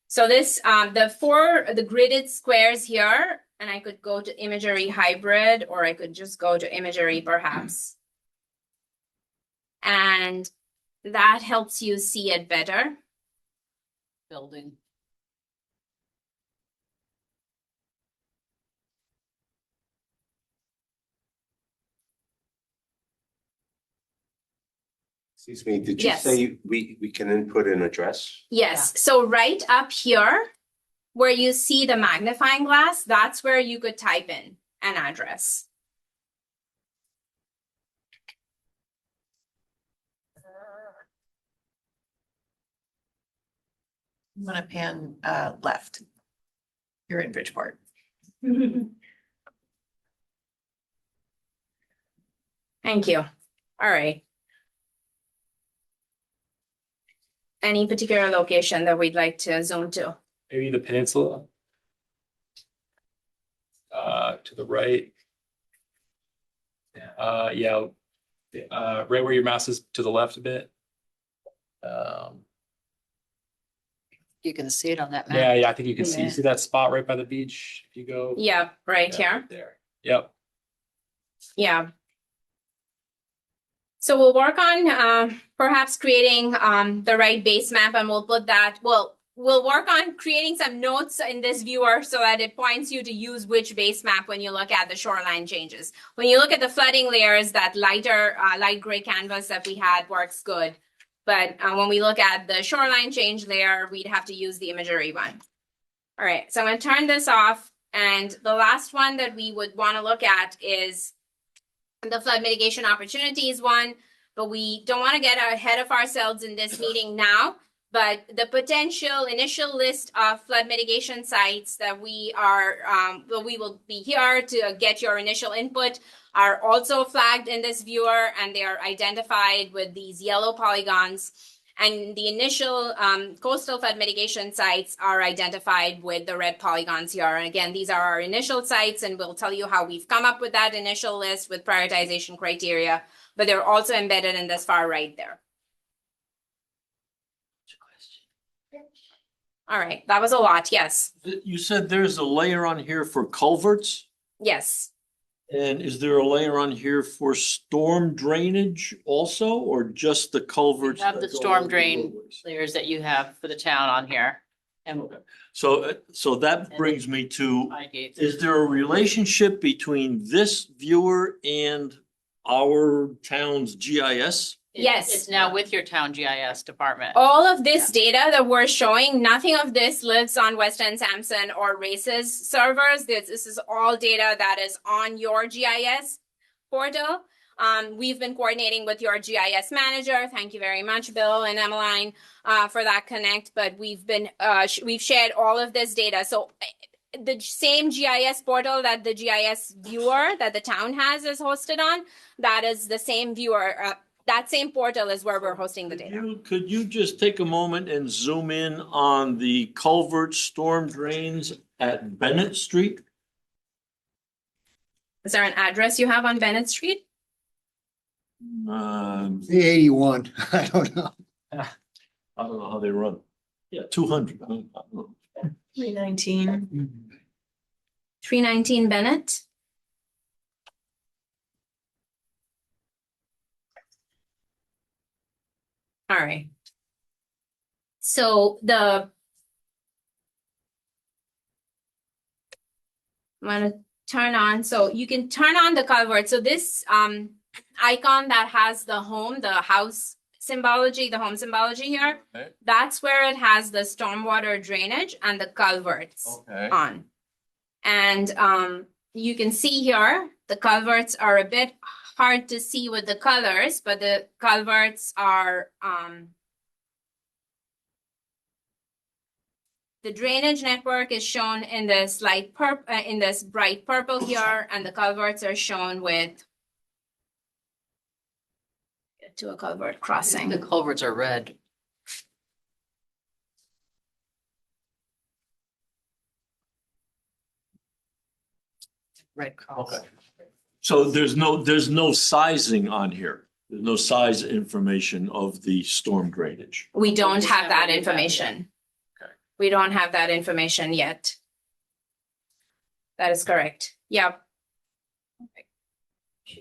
So this, the gridded squares here, and I could go to imagery hybrid, or I could just go to imagery perhaps. And that helps you see it better. Building. Excuse me, did you Yes. say we can input an address? Yes, so right up here, where you see the magnifying glass, that's where you could type in an address. I'm gonna pan left. You're in Bridgeport. Thank you. All right. Any particular location that we'd like to zoom to? Maybe the peninsula. To the right. Yeah. Right where your mouse is to the left a bit. You can see it on that map. Yeah, I think you can see. You see that spot right by the beach? If you go. Yeah, right Yeah, here. right there. Yep. Yeah. So we'll work on perhaps creating the right base map, and we'll put that, we'll work on creating some notes in this viewer so that it points you to use which base map when you look at the shoreline changes. When you look at the flooding layers, that lighter, light gray canvas that we had works good. But when we look at the shoreline change layer, we'd have to use the imagery one. All right, so I'm gonna turn this off. And the last one that we would wanna look at is the flood mitigation opportunities one, but we don't want to get ahead of ourselves in this meeting now. But the potential initial list of flood mitigation sites that we will be here to get your initial input are also flagged in this viewer, and they are identified with these yellow polygons. And the initial coastal flood mitigation sites are identified with the red polygons here. And again, these are our initial sites, and we'll tell you how we've come up with that initial list with prioritization criteria, but they're also embedded in this far right there. All right, that was a lot, yes. You said there's a layer on here for culverts? Yes. And is there a layer on here for storm drainage also, or just the culverts? You have the that go storm over the drain roadways? layers that you have for the town on here. And So that brings me to, I gave. is there a relationship between this viewer and our town's GIS? Yes. It's now with your town GIS department. All of this data that we're showing, nothing of this lives on West End Sampson or Race's servers. This is all data that is on your GIS portal. We've been coordinating with your GIS manager. Thank you very much, Bill and Emmeline, for that connect. But we've shared all of this data. So the same GIS portal that the GIS viewer that the town has is hosted on, that is the same viewer. That same portal is where we're hosting the data. Could you just take a moment and zoom in on the culvert storm drains at Bennett Street? Is there an address you have on Bennett Street? The 81, I don't know. I don't know how they run. Yeah, 200. I don't know. 319. 319 Bennett? All right. So I'm gonna turn on, so you can turn on the culvert. So this icon that has the home, the house symbology, the home symbology here, Okay. that's where it has the stormwater drainage and the culverts Okay. on. And you can see here, the culverts are a bit hard to see with the colors, but the culverts are the drainage network is shown in this light purple, in this bright purple here, and the culverts are shown with to a culvert crossing. The culverts are red. Red cross. Okay. So there's no sizing on here. There's no size information of the storm drainage. We don't have that information. Okay. We don't have that information yet. That is correct. Yep.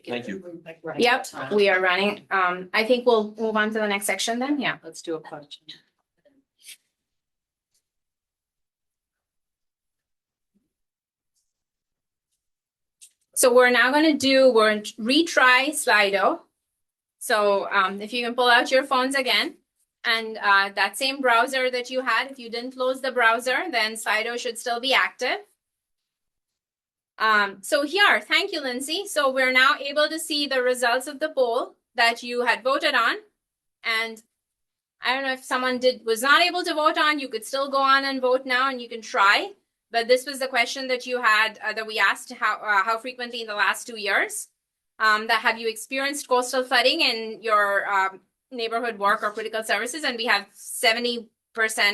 Thank you. Yep, we are running. I think we'll move on to the next section then. Yeah. Let's do a question. So we're now gonna retry Slido. So if you can pull out your phones again, and that same browser that you had, if you didn't close the browser, then Slido should still be active. So here, thank you, Lindsay. So we're now able to see the results of the poll that you had voted on. And I don't know if someone was not able to vote on, you could still go on and vote now and you can try. But this was the question that you had, that we asked how frequently in the last 2 years, that have you experienced coastal flooding in your neighborhood work or critical services? And we have 70%,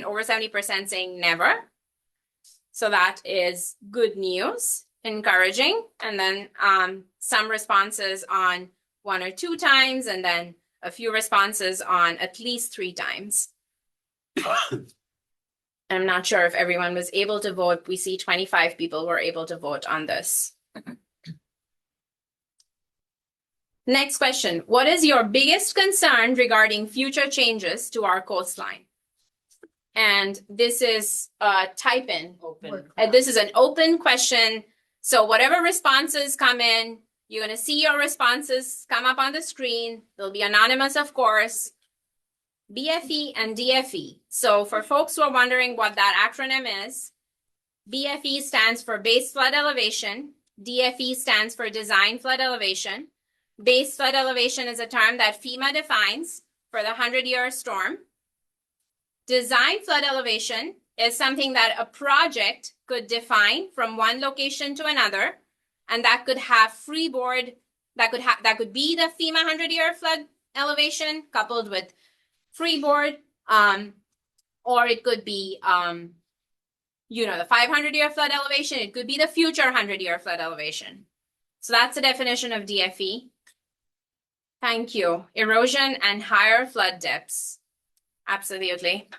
over 70% saying never. So that is good news. Encouraging, and then some responses on 1 or 2 times, and then a few responses on at least 3 times. I'm not sure if everyone was able to vote. We see 25 people were able to vote on this. Next question. What is your biggest concern regarding future changes to our coastline? And this is type in. Open. This is an open question. So whatever responses come in, you're going to see your responses come up on the screen. They'll be anonymous, of course. BFE and DFE. So for folks who are wondering what that acronym is, BFE stands for Base Flood Elevation. DFE stands for Design Flood Elevation. Base Flood Elevation is a term that FEMA defines for the 100-year storm. Design Flood Elevation is something that a project could define from one location to another, and that could have freeboard, that could be the FEMA 100-year flood elevation coupled with freeboard, or it could be, the 500-year flood elevation. It could be the future 100-year flood elevation. So that's the definition of DFE. Thank you. Erosion and higher flood depths. Absolutely.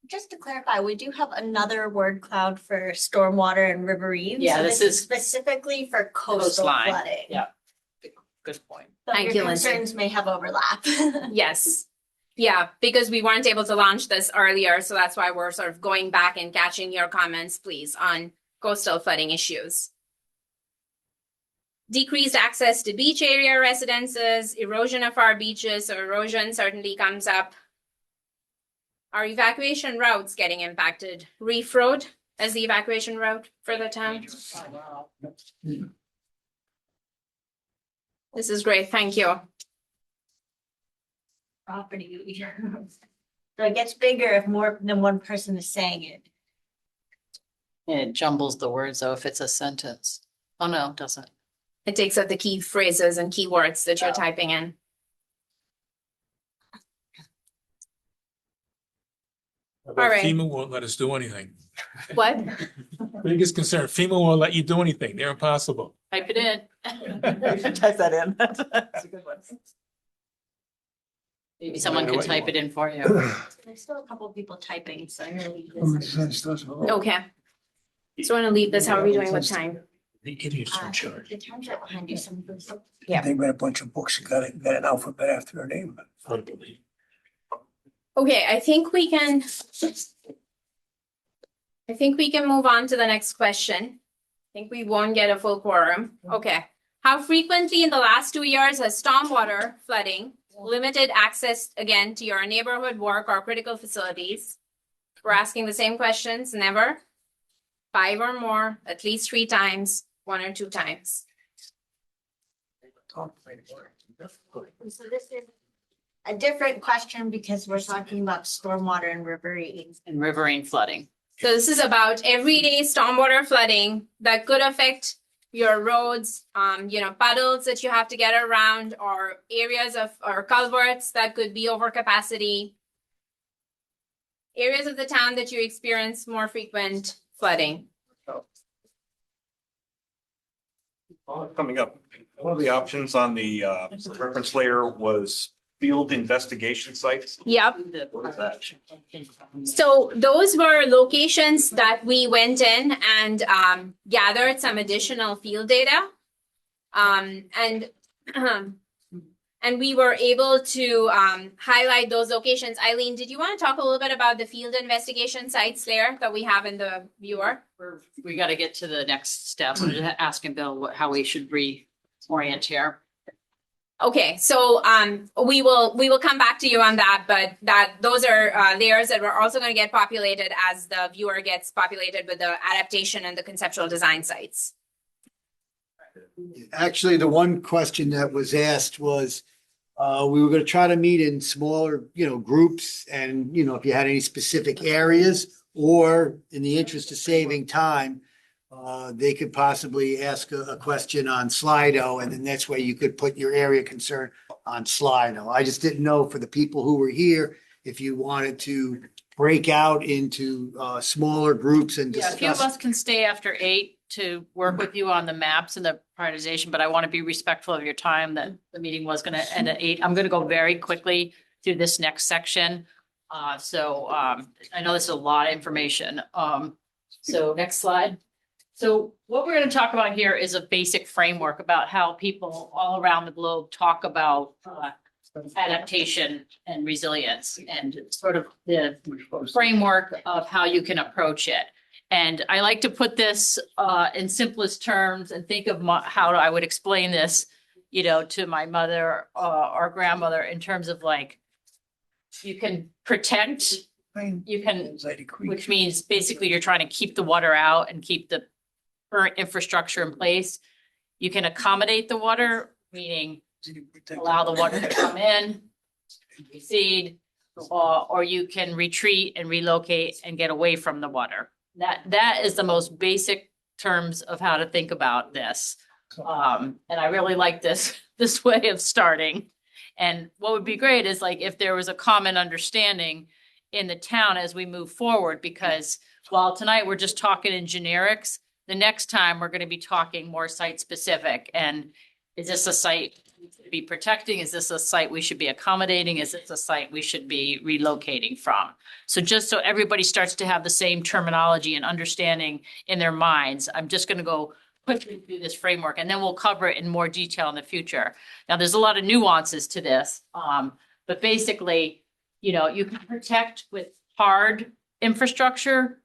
Just to clarify, we do have another word cloud for stormwater and riverine. Yeah, So this is specifically for coastal coastline. flooding. Yeah. Good point. But Thank your you, Lindsay. concerns may have overlap. Yes. Yeah, because we weren't able to launch this earlier, so that's why we're sort of going back and catching your comments, please, on coastal flooding issues. Decreased access to beach area residences, erosion of our beaches, so erosion certainly comes up. Are evacuation routes getting impacted? Reef Road as the evacuation route for the town? This is great, thank you. Property. So it gets bigger if more than one person is saying it. It jumbles the words though if it's a sentence. Oh, no, it doesn't. It takes up the key phrases and keywords that you're typing in. How about All right. FEMA won't let us do anything. What? Biggest concern, FEMA won't let you do anything. They're impossible. Type it in. Type that in. That's a good one. Maybe someone know can what you type want. it in for you. There's still a couple of people typing, so I'm gonna leave Common this. sense doesn't. Okay. So I'm gonna leave this. How are we doing with time? The idiots in charge. The terms right behind you, some of those. Yeah. They read a bunch of books, got an alphabet after their name. Unbelievable. Okay, I think we can move on to the next question. I think we won't get a full quorum. Okay. How frequently in the last 2 years has stormwater flooding limited access again to your neighborhood, work, or critical facilities? We're asking the same questions. Never. 5 or more, at least 3 times, 1 or 2 times. So this is a different question because we're talking about stormwater and riverine. And riverine flooding. So this is about everyday stormwater flooding that could affect your roads, puddles that you have to get around, or areas or culverts that could be over capacity. Areas of the town that you experience more frequent flooding. Coming up, one of the options on the reference layer was field investigation sites. Yep. What is that? So those were locations that we went in and gathered some additional field data. And we were able to highlight those locations. Eileen, did you want to talk a little bit about the field investigation sites there that we have in the viewer? We got to get to the next step. I'm just asking Bill how we should reorient here. Okay, so we will come back to you on that, but those are layers that we're also going to get populated as the viewer gets populated with the adaptation and the conceptual design sites. Actually, the one question that was asked was, we were going to try to meet in smaller, groups, and, if you had any specific areas, or in the interest of saving time, they could possibly ask a question on Slido, and then that's where you could put your area concern on Slido. I just didn't know for the people who were here, if you wanted to break out into smaller groups and Yeah, a few of discuss. Mm-hmm. us can stay after 8 to work with you on the maps and the prioritization, but I want to be respectful of your time that the meeting was going to end at 8. I'm going to go very quickly through this next section. I know this is a lot of information. So next slide. So what we're going to talk about here is a basic framework about how people all around the globe talk about adaptation and resilience, and sort of the framework of how you can approach it. And I like to put this in simplest terms and think of how I would explain this, to my mother or grandmother, in terms of like, you can protect, which means basically you're trying to keep the water out and keep the current infrastructure in place. You can accommodate the water, meaning allow the water to come in, recede, or you can retreat and relocate and get away from the water. That is the most basic terms of how to think about this. And I really like this way of starting. And what would be great is like if there was a common understanding in the town as we move forward, because while tonight we're just talking in generics, the next time we're going to be talking more site specific. And is this a site to be protecting? Is this a site we should be accommodating? Is this a site we should be relocating from? So just so everybody starts to have the same terminology and understanding in their minds, I'm just going to go quickly through this framework, and then we'll cover it in more detail in the future. Now, there's a lot of nuances to this, but basically, you can protect with hard infrastructure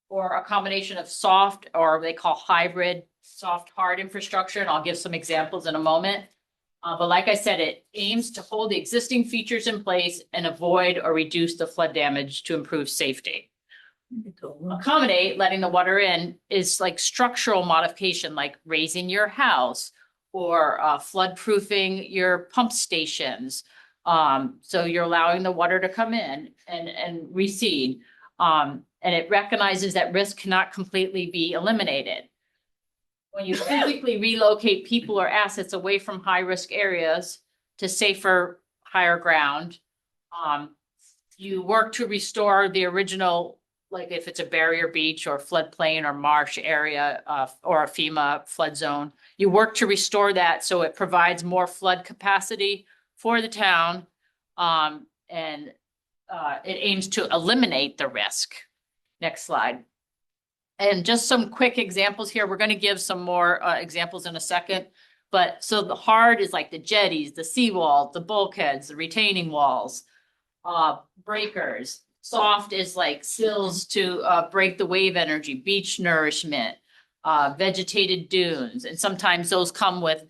or a combination of soft, or they call hybrid soft hard infrastructure, and I'll give some examples in a moment. But like I said, it aims to hold the existing features in place and avoid or reduce the flood damage to improve safety. Accommodate, letting the water in, is like structural modification, like raising your house or flood proofing your pump stations. So you're allowing the water to come in and recede. And it recognizes that risk cannot completely be eliminated. When you physically relocate people or assets away from high-risk areas to safer, higher ground, you work to restore the original, like if it's a barrier beach or floodplain or marsh area, or a FEMA flood zone, you work to restore that so it provides more flood capacity for the town, and it aims to eliminate the risk. Next slide. And just some quick examples here. We're going to give some more examples in a second. But so the hard is like the jetties, the seawalls, the bulkheads, the retaining walls, breakers. Soft is like sills to break the wave energy, beach nourishment, vegetated dunes, and sometimes those come with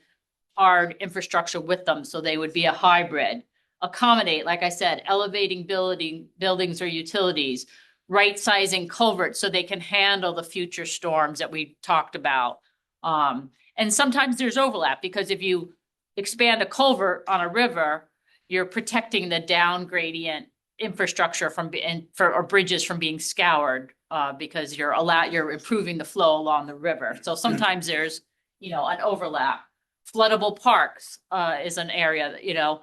hard infrastructure with them, so they would be a hybrid. Accommodate, like I said, elevating buildings or utilities, right sizing culverts so they can handle the future storms that we talked about. And sometimes there's overlap, because if you expand a culvert on a river, you're protecting the down gradient infrastructure or bridges from being scoured, because you're improving the flow along the river. So sometimes there's, an overlap. Floodable parks, is an area that,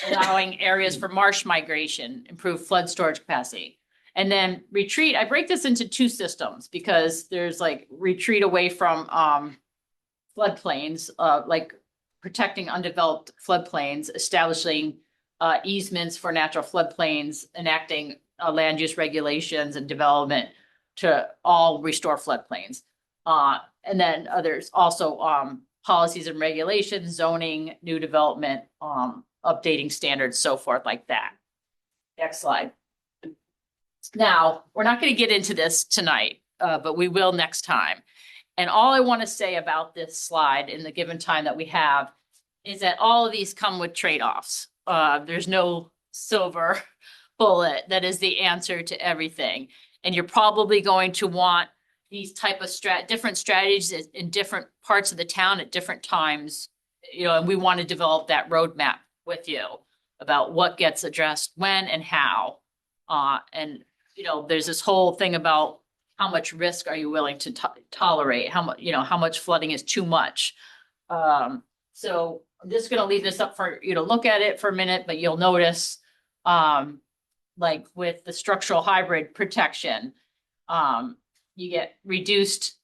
allowing areas for marsh migration, improve flood storage capacity. And then retreat, I break this into two systems, because there's like retreat away from, floodplains, like protecting undeveloped floodplains, establishing easements for natural floodplains, enacting land use regulations and development to all restore floodplains. And then others also policies and regulations, zoning, new development, updating standards, so forth like that. Next slide. Now, we're not going to get into this tonight, but we will next time. And all I want to say about this slide in the given time that we have is that all of these come with trade-offs. There's no silver bullet that is the answer to everything. And you're probably going to want these type of different strategies in different parts of the town at different times, and we want to develop that roadmap with you about what gets addressed when and how. And, there's this whole thing about how much risk are you willing to tolerate? How much flooding is too much? So I'm just going to leave this up for you to look at it for a minute, but you'll notice, like with the structural hybrid protection, you get reduced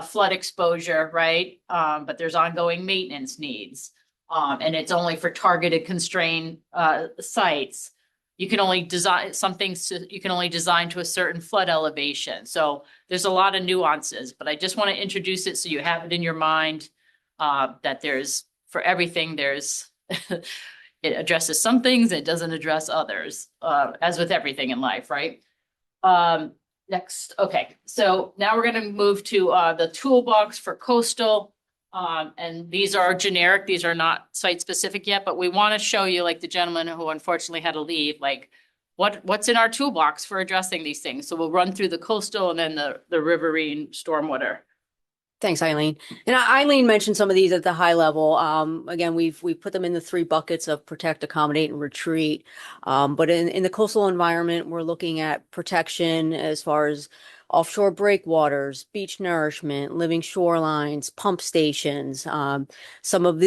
flood exposure, right? But there's ongoing maintenance needs. And it's only for targeted constrained sites. You can only design some things you can only design to a certain flood elevation. So there's a lot of nuances, but I just want to introduce it so you have it in your mind, that there's, for everything, there's it addresses some things, it doesn't address others, as with everything in life, right? Next, okay, so now we're going to move to the toolbox for coastal. And these are generic, these are not site specific yet, but we want to show you, like the gentleman who unfortunately had to leave, like what's in our toolbox for addressing these things. So we'll run through the coastal and then the riverine stormwater. Thanks, Eileen. And Eileen mentioned some of these at the high level. Again, we've put them in the three buckets of protect, accommodate, and retreat. But in the coastal environment, we're looking at protection as far as offshore breakwaters, beach nourishment, living shorelines, pump stations. And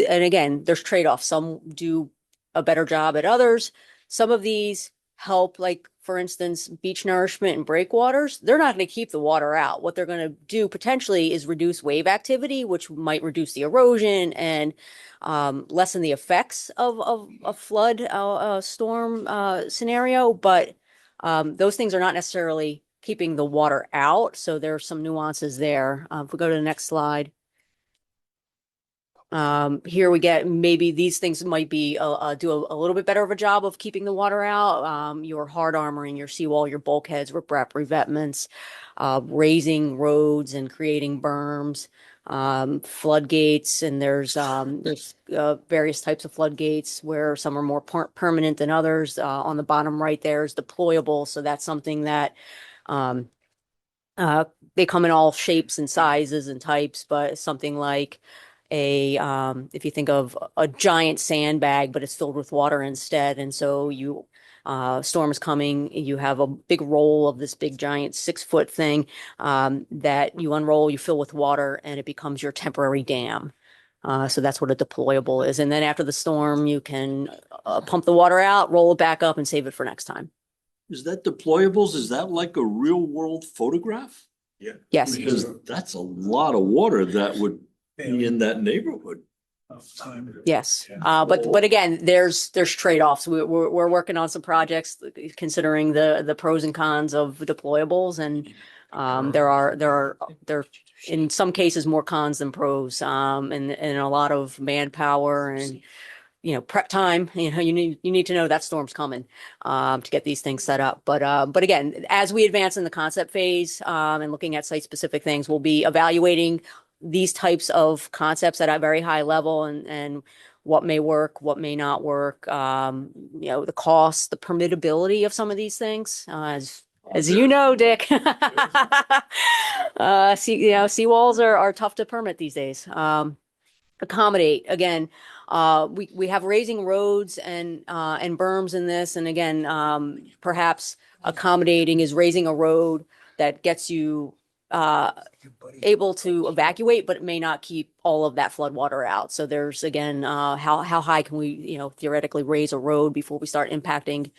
again, there's trade-offs. Some do a better job at others. Some of these help, like for instance, beach nourishment and breakwaters. They're not going to keep the water out. What they're going to do potentially is reduce wave activity, which might reduce the erosion and lessen the effects of a flood storm scenario. But those things are not necessarily keeping the water out. So there are some nuances there. If we go to the next slide. Here we get maybe these things might be do a little bit better of a job of keeping the water out. Your hard armoring, your seawall, your bulkheads, riprap revetments, raising roads and creating berms, floodgates, and there's various types of floodgates where some are more permanent than others. On the bottom right there is deployable, so that's something that they come in all shapes and sizes and types, but something like if you think of a giant sandbag, but it's filled with water instead. And so storm is coming, you have a big roll of this big giant 6-foot thing that you unroll, you fill with water, and it becomes your temporary dam. So that's what a deployable is. And then after the storm, you can pump the water out, roll it back up, and save it for next time. Is that deployables? Is that like a real world photograph? Yeah. Yes. Because that's a lot of water that would be in that neighborhood. Yes. But again, there's trade-offs. We're working on some projects considering the pros and cons of deployables, and there are in some cases more cons than pros, and a lot of manpower and prep time, you need to know that storm's coming, to get these things set up. But again, as we advance in the concept phase, and looking at site-specific things, we'll be evaluating these types of concepts at a very high level and what may work, what may not work, the cost, the permittability of some of these things, as you know, Dick. Seawalls are tough to permit these days. Accommodate, again, we have raising roads and berms in this, and again, perhaps accommodating is raising a road that gets you able to evacuate, but it may not keep all of that flood water out. So there's, again, how high can we, theoretically raise a road before we start impacting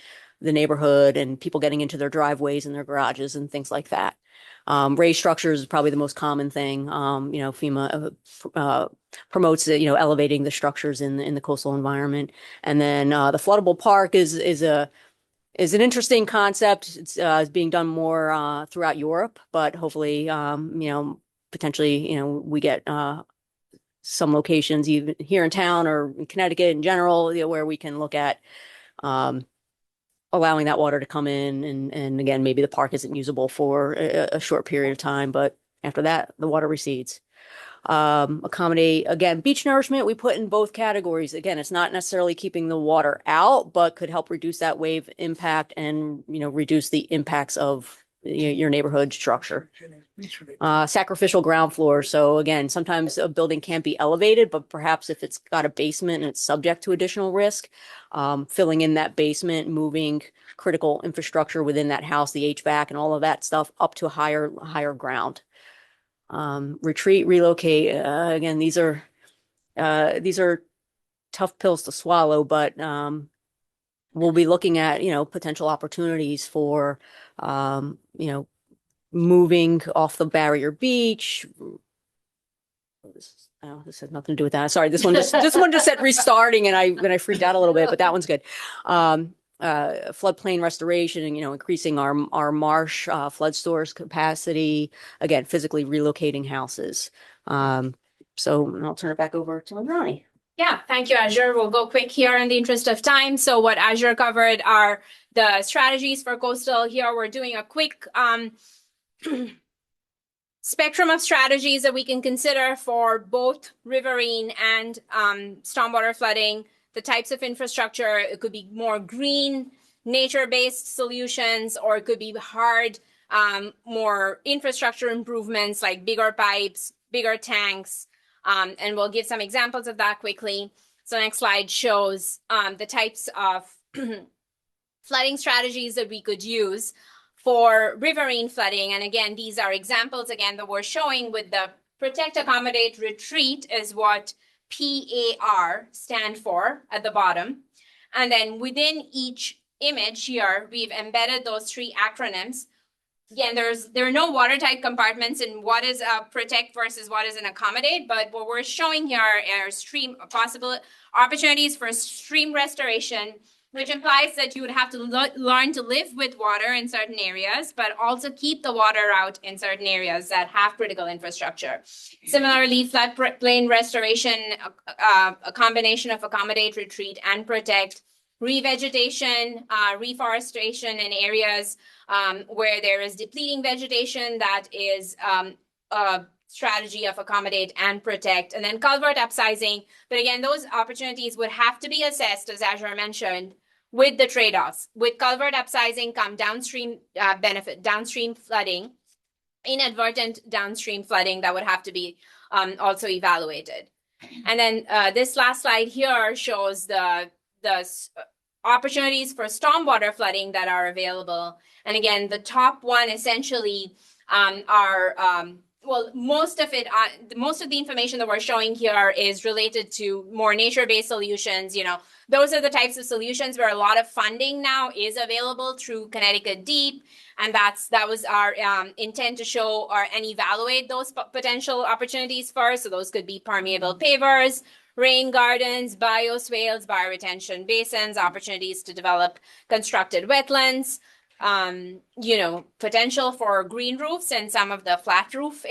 the neighborhood and people getting into their driveways and their garages and things like that. Raised structures is probably the most common thing. FEMA promotes it, elevating the structures in the coastal environment. And then the floodable park is an interesting concept. It's being done more throughout Europe, but hopefully, potentially, we get some locations even here in town or in Connecticut in general, where we can look at allowing that water to come in. And again, maybe the park isn't usable for a short period of time, but after that, the water recedes. Accommodate, again, beach nourishment, we put in both categories. Again, it's not necessarily keeping the water out, but could help reduce that wave impact and, reduce the impacts of your neighborhood structure. Sacrificial ground floor. So again, sometimes a building can't be elevated, but perhaps if it's got a basement and it's subject to additional risk, filling in that basement, moving critical infrastructure within that house, the HVAC and all of that stuff up to higher ground. Retreat, relocate. Again, these are tough pills to swallow, but we'll be looking at potential opportunities for moving off the barrier beach. This has nothing to do with that. Sorry, this one just said restarting, and I freaked out a little bit, but that one's good. Floodplain restoration and increasing our marsh flood stores capacity. Again, physically relocating houses. So I'll turn it back over to Ronnie. Yeah, thank you, Azure. We'll go quick here in the interest of time. So what Azure covered are the strategies for coastal. Here we're doing a quick spectrum of strategies that we can consider for both riverine and stormwater flooding. The types of infrastructure, it could be more green, nature-based solutions, or it could be hard, more infrastructure improvements like bigger pipes, bigger tanks, and we'll give some examples of that quickly. So next slide shows the types of flooding strategies that we could use for riverine flooding. And again, these are examples, again, that we're showing with the protect, accommodate, retreat is what PAR stand for at the bottom. And then within each image here, we've embedded those three acronyms. Again, there are no watertight compartments in what is a protect versus what is an accommodate, but what we're showing here are possible opportunities for stream restoration, which implies that you would have to learn to live with water in certain areas, but also keep the water out in certain areas that have critical infrastructure. Similarly, floodplain restoration, a combination of accommodate, retreat, and protect. Revegetation, reforestation in areas where there is depleting vegetation, that is a strategy of accommodate and protect. And then culvert upsizing. But again, those opportunities would have to be assessed, as Azure mentioned, with the trade-offs. With culvert upsizing come downstream benefit, downstream flooding, inadvertent downstream flooding that would have to be also evaluated. And then this last slide here shows the opportunities for stormwater flooding that are available. And again, the top one essentially are most of the information that we're showing here is related to more nature-based solutions. Those are the types of solutions where a lot of funding now is available through Connecticut Deep. And that was our intent to show and evaluate those potential opportunities first. So those could be permeable pavers, rain gardens, bioswales, bioretention basins, opportunities to develop constructed wetlands, potential for green roofs and some of the flat roof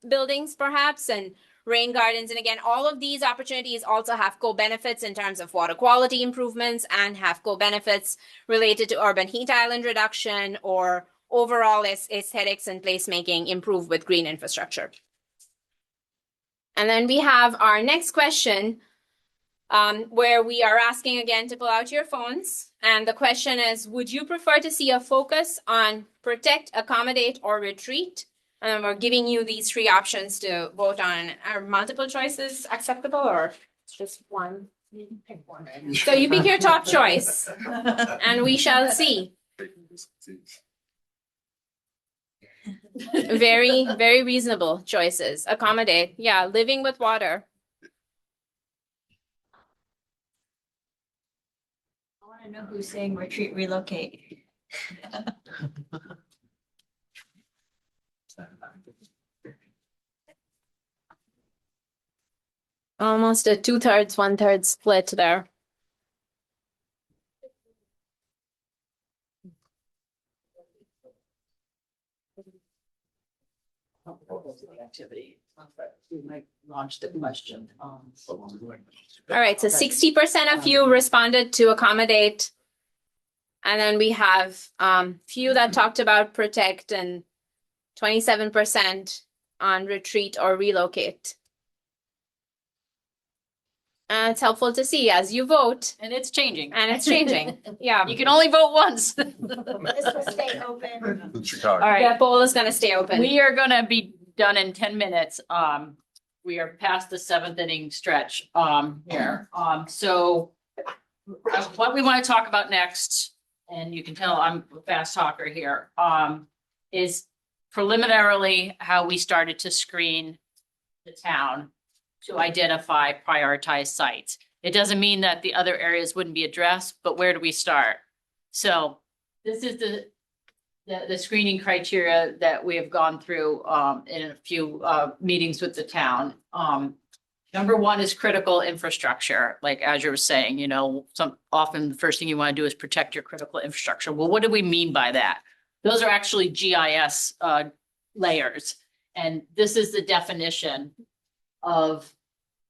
buildings perhaps, and rain gardens. And again, all of these opportunities also have co-benefits in terms of water quality improvements and have co-benefits related to urban heat island reduction or overall aesthetics and placemaking improve with green infrastructure. And then we have our next question, where we are asking again to pull out your phones. And the question is, would you prefer to see a focus on protect, accommodate, or retreat? And we're giving you these three options to vote on. Are multiple choices acceptable or just one? You can pick one. So you pick your top choice and we shall see. Very, very reasonable choices. Accommodate. Yeah, living with water. I want to know who's saying retreat, relocate. Almost a 2/3, 1/3 split there. Activity. We might launch the question. All right, so 60% of you responded to accommodate. And then we have few that talked about protect and 27% on retreat or relocate. And it's helpful to see as you vote. And it's changing. And it's changing. Yeah. You can only vote once. This will stay open. All right. The poll is gonna stay open. We are gonna be done in 10 minutes. We are past the seventh inning stretch here. So what we want to talk about next, and you can tell I'm a fast talker here, is preliminarily how we started to screen the town to identify prioritized sites. It doesn't mean that the other areas wouldn't be addressed, but where do we start? So this is the screening criteria that we have gone through in a few meetings with the town. Number one is critical infrastructure. Like Azure was saying, often the first thing you want to do is protect your critical infrastructure. Well, what do we mean by that? Those are actually GIS layers. And this is the definition of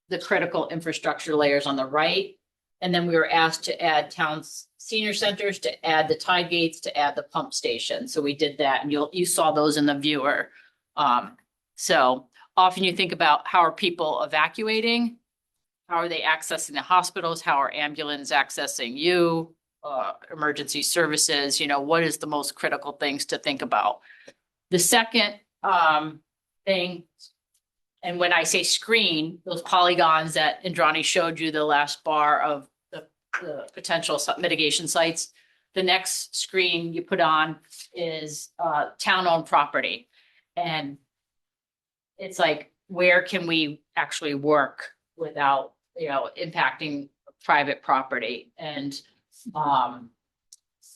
the critical infrastructure layers on the right. And then we were asked to add towns, senior centers, to add the tide gates, to add the pump station. So we did that, and you saw those in the viewer. So often you think about, how are people evacuating? How are they accessing the hospitals? How are ambulance accessing you? Emergency services, what is the most critical things to think about? The second thing, and when I say screen, those polygons that Indrani showed you, the last bar of the potential mitigation sites, the next screen you put on is town-owned property. And it's like, where can we actually work without, impacting private property? And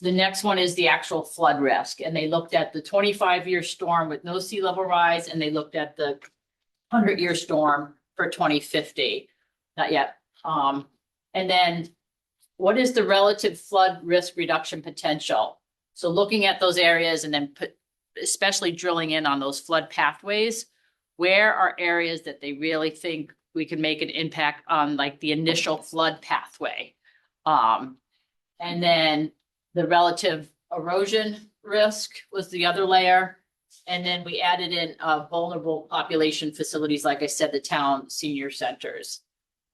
the next one is the actual flood risk. And they looked at the 25-year storm with no sea level rise, and they looked at the 100-year storm for 2050. Not yet. And then what is the relative flood risk reduction potential? So looking at those areas and then especially drilling in on those flood pathways, where are areas that they really think we can make an impact on, like the initial flood pathway? And then the relative erosion risk was the other layer. And then we added in vulnerable population facilities, like I said, the town senior centers.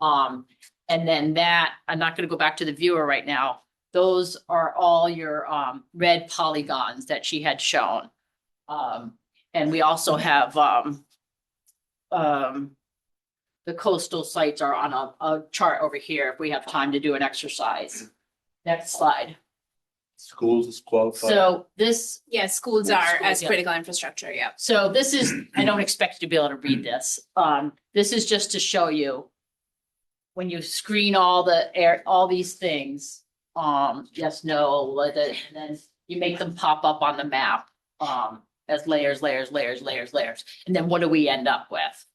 And then that, I'm not going to go back to the viewer right now. Those are all your red polygons that she had shown. And we also have the coastal sites are on a chart over here if we have time to do an exercise. Next slide. Schools is qualified. So this, schools are as yeah. critical infrastructure, yeah. So this is, I don't expect you to be able to read this. This is just to show you when you screen all these things, yes, no, and then you make them pop up on the map as layers. And then what do we end up with?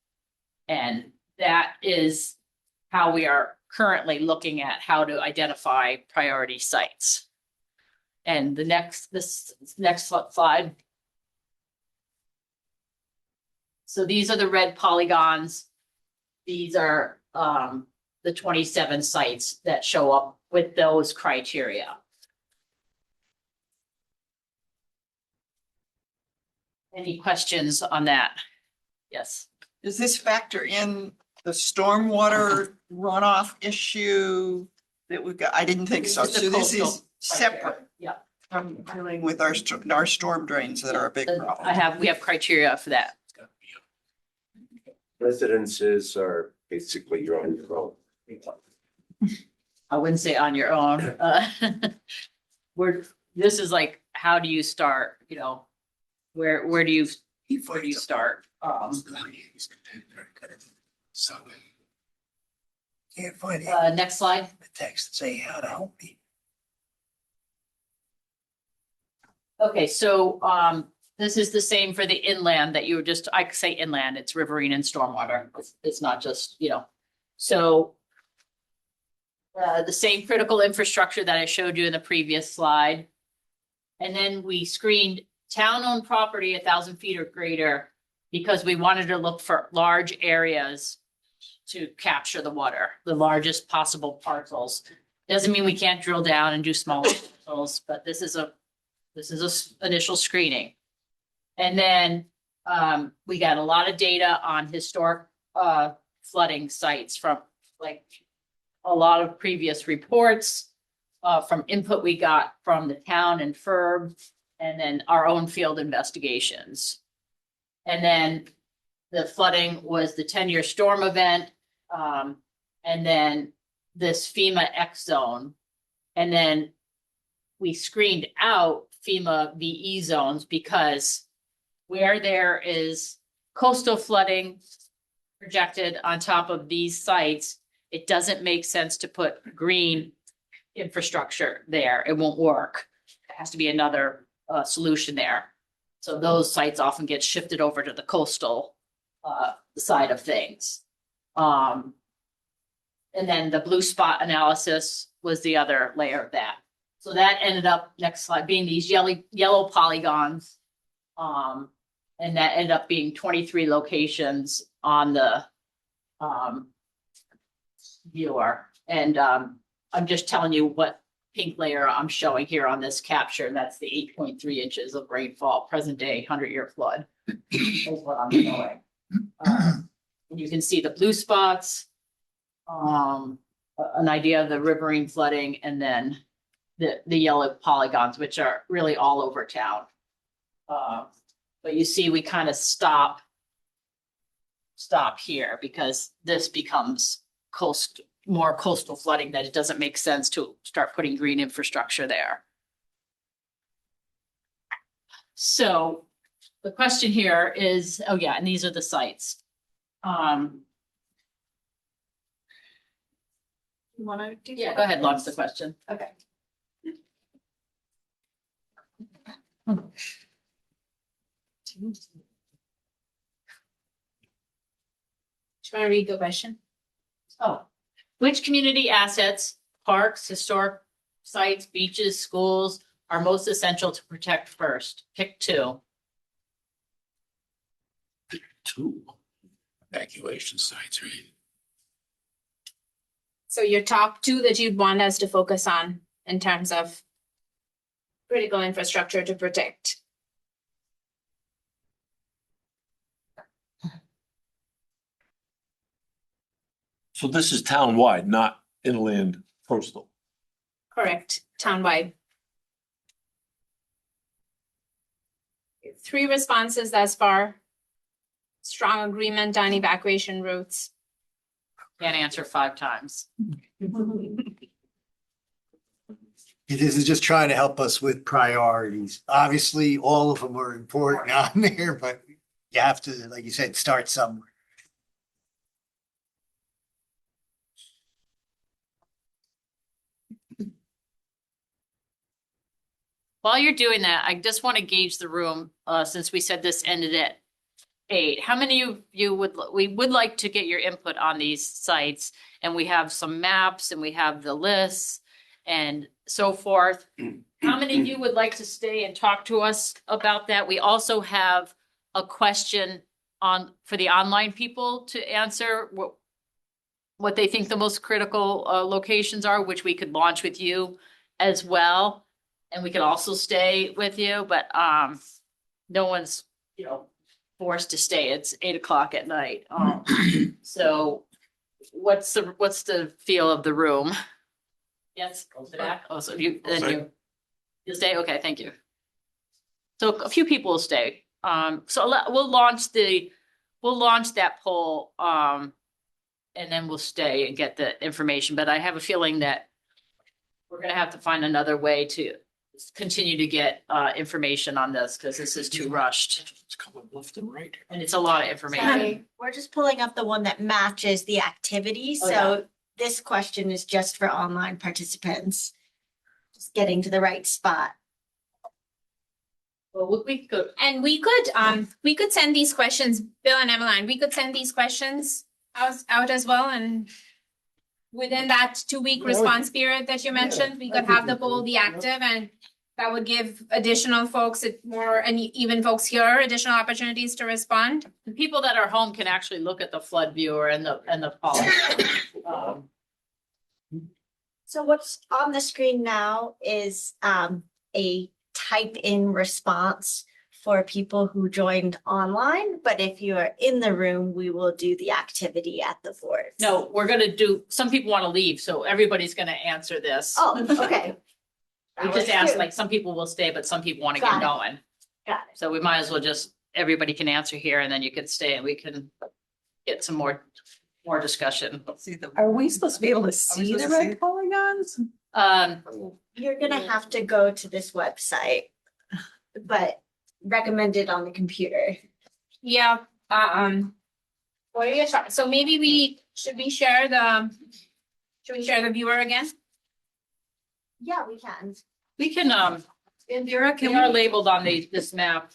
And that is how we are currently looking at how to identify priority sites. And this next slide. So these are the red polygons. these are the 27 sites that show up with those criteria. Any questions on that? Yes. Does this factor in the stormwater runoff issue that we've got? I didn't think so. This is So the this is coastal criteria. separate Yeah. from dealing with our storm drains that are a big problem. We have criteria for that. Residences are basically your own role. I wouldn't say on your own. This is like, how do you start, you know, where do you start? Can't find it. Next slide. The text say how to help me. Okay, so this is the same for the inland that you were just, I could say inland, it's riverine and stormwater. It's not just, you know, so the same critical infrastructure that I showed you in the previous slide. And then we screened town-owned property 1,000 feet or greater because we wanted to look for large areas to capture the water, the largest possible parcels. Doesn't mean we can't drill down and do smaller parcels, but this is a initial screening. And then we got a lot of data on historic flooding sites from like a lot of previous reports, from input we got from the town and FERB, and then our own field investigations. And then the flooding was the 10-year storm event, and then this FEMA X zone. And then we screened out FEMA VE zones because where there is coastal flooding projected on top of these sites, it doesn't make sense to put green infrastructure there. It won't work. It has to be another solution there. So those sites often get shifted over to the coastal side of things. And then the blue spot analysis was the other layer of that. So that ended up, next slide, being these yellow polygons. And that ended up being 23 locations on the viewer. And I'm just telling you what pink layer I'm showing here on this capture. That's the 8.3 inches of rainfall, present day 100-year flood is what I'm showing. And you can see the blue spots, an idea of the riverine flooding, and then the yellow polygons, which are really all over town. But you see, we kind of stop here because this becomes more coastal flooding, that it doesn't make sense to start putting green infrastructure there. So the question here is, oh yeah, and these are the sites. You wanna do? Yeah, go ahead, launch the question. Okay. Do you want to read the question? Oh, which community assets, parks, historic sites, beaches, schools are most essential to protect first? Pick two. Two evacuation sites, right? So your top two that you'd want us to focus on in terms of critical infrastructure to protect. So this is townwide, not inland coastal. Correct, townwide. 3 responses thus far. Strong agreement on evacuation routes. Can't answer 5 times. This is just trying to help us with priorities. Obviously, all of them are important on there, but you have to, like you said, start somewhere. While you're doing that, I just want to gauge the room, since we said this ended at 8. How many of you we would like to get your input on these sites? And we have some maps and we have the lists and so forth. How many of you would like to stay and talk to us about that? We also have a question for the online people to answer. what they think the most critical locations are, which we could launch with you as well. And we could also stay with you, but no one's, forced to stay. It's 8 o'clock at night. So what's the feel of the room? Yes, go to the back. Oh, so you'll stay? Okay, thank you. So a few people will stay. So we'll launch that poll, and then we'll stay and get the information. But I have a feeling that we're gonna have to find another way to continue to get information on this, because this is too rushed. It's coming left and right. And it's a lot of information. Sorry, we're just pulling up the one that matches the activity, Oh, so this question is just for online participants. Just getting to the right spot. Well, we could. And we could send these questions, Bill and Emmeline, we could send these questions out as well, and within that 2-week response period that you mentioned, we could have the poll be active, and that would give additional folks and even folks here, additional opportunities to respond. The people that are home can actually look at the flood viewer and the policy. So what's on the screen now is a type in response for people who joined online, but if you are in the room, we will do the activity at the board. No, some people want to leave, so everybody's gonna answer this. Oh, okay. We just asked, like, some people will stay, but some people want to get going. Got it. So we might as well everybody can answer here, and then you can stay and we can get some more discussion. Are we supposed to be able to see the red polygons? You're gonna have to go to this website, but recommended on the computer. Yeah, what are your thoughts? So maybe should we share the viewer again? Yeah, we can. We can, Indira, they are labeled on this map.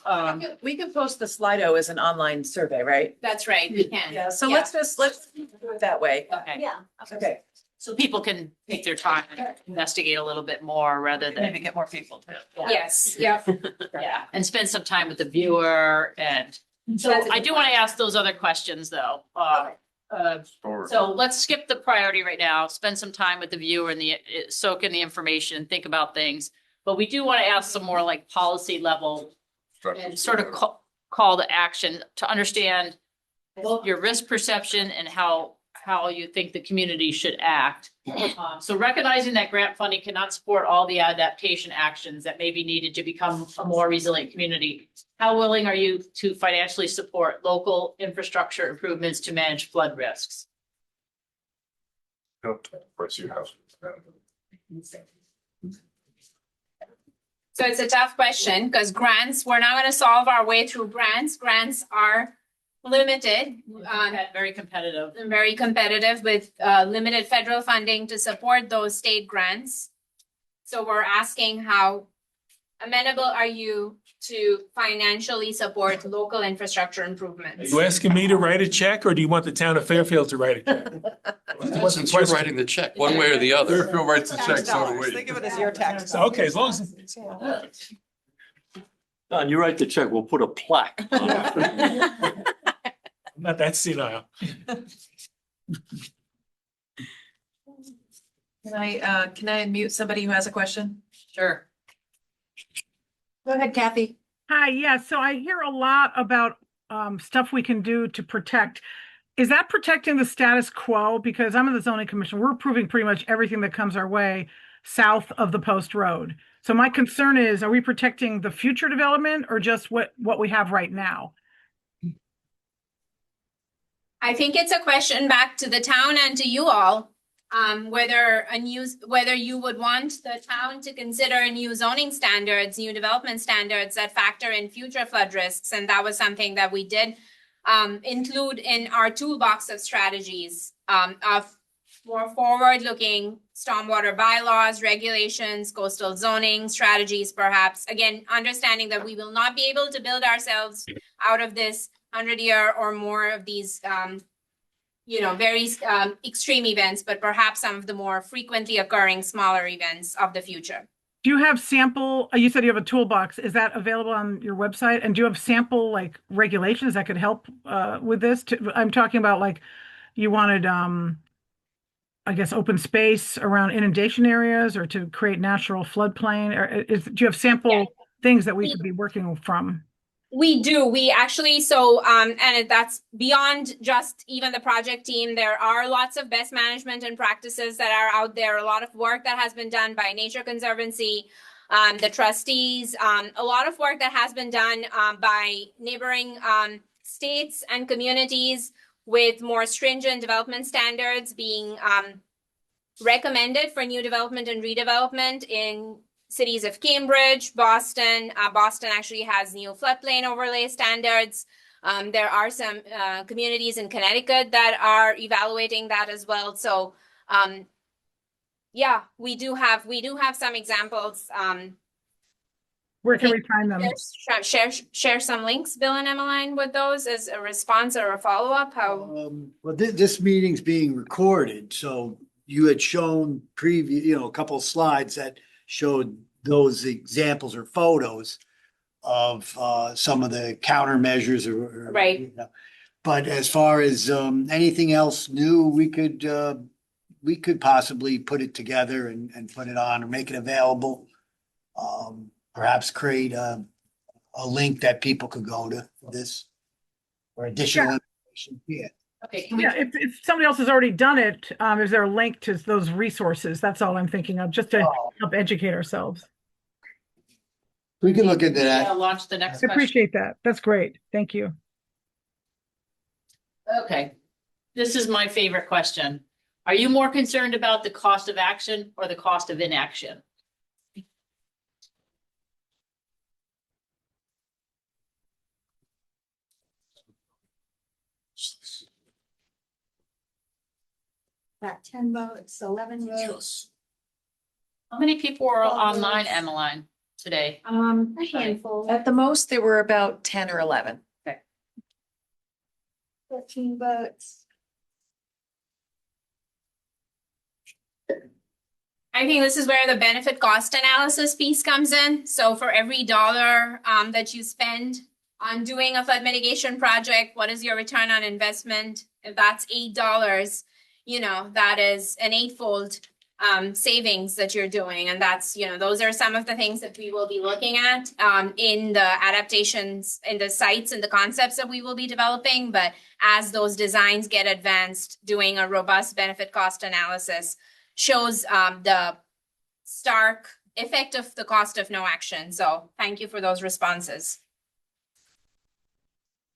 We can post the Slido as an online survey, right? That's right, we can. Yeah, so let's do it that way. Okay. Yeah. Okay. So people can take their time, and investigate a little bit more rather than. Maybe get more people too. Yes, yeah. Yeah, and spend some time with the viewer, and so I do want to ask those other questions though. So let's skip the priority right now, spend some time with the viewer and soak in the information, think about things. But we do want to ask some more like policy level and sort of call to action to understand both your risk perception and how you think the community should act. So recognizing that grant funding cannot support all the adaptation actions that may be needed to become a more resilient community. How willing are you to financially support local infrastructure improvements to manage flood risks? So it's a tough question because we're not going to solve our way through grants. Grants are limited, very competitive. Very competitive with limited federal funding to support those state grants. So we're asking, how amenable are you to financially support local infrastructure Are improvements? you asking me to write a check, or do you want the town of Fairfield to write a check? Since you're writing the check, one way or the other. Fairfield writes the check, so do we. Think of it as your tax. Okay, as long as. Don, you write the check, we'll put a plaque on it. I'm not that senile. Can I unmute somebody who has a question? Sure. Go ahead, Kathy. Hi, yeah, so I hear a lot about stuff we can do to protect. Is that protecting the status quo? Because I'm in the zoning commission. We're approving pretty much everything that comes our way south of the post road. So my concern is, are we protecting the future development or just what we have right now? I think it's a question back to the town and to you all. Whether you would want the town to consider new zoning standards, new development standards that factor in future flood risks. And that was something that we did include in our toolbox of strategies of more forward-looking stormwater bylaws, regulations, coastal zoning strategies, perhaps. Again, understanding that we will not be able to build ourselves out of this 100-year or more of these very extreme events, but perhaps some of the more frequently occurring smaller events of the future. Do you have sample, you said you have a toolbox, is that available on your website? And do you have sample like regulations that could help with this? I'm talking about like you wanted I guess, open space around inundation areas or to create natural floodplain? Or do you have sample things that we could be working from? We do. We actually, so, and that's beyond just even the project team. There are lots of best management and practices that are out there. A lot of work that has been done by Nature Conservancy, the trustees, a lot of work that has been done by neighboring states and communities with more stringent development standards being recommended for new development and redevelopment in cities of Cambridge, Boston. Boston actually has new floodplain overlay standards. There are some communities in Connecticut that are evaluating that as well. So, yeah, we do have some examples. Where can we find them? Share some links, Bill and Emmeline, with those as a response or a follow-up. How? Well, this meeting's being recorded, so you had shown a couple of slides that showed those examples or photos of some of the countermeasures or Right. you know. But as far as anything else new, we could possibly put it together and put it on or make it available. Perhaps create a link that people could go to for this or additional information. Yeah. Okay. Yeah, if somebody else has already done it, is there a link to those resources? That's all I'm thinking of, just to help educate ourselves. We can look into that. Launch the next I question. appreciate that. That's great. Thank you. Okay. This is my favorite question. Are you more concerned about the cost of action or the cost of inaction? About 10 votes, 11 votes. How many people were online, Emmeline, today? A handful. At the most, there were about 10 or 11. 13 votes. I think this is where the benefit cost analysis piece comes in. So for every dollar that you spend on doing a flood mitigation project, what is your return on investment? If that's $8, that is an eightfold savings that you're doing. And that's, those are some of the things that we will be looking at in the adaptations, in the sites and the concepts that we will be developing. But as those designs get advanced, doing a robust benefit cost analysis shows the stark effect of the cost of no action. So thank you for those responses.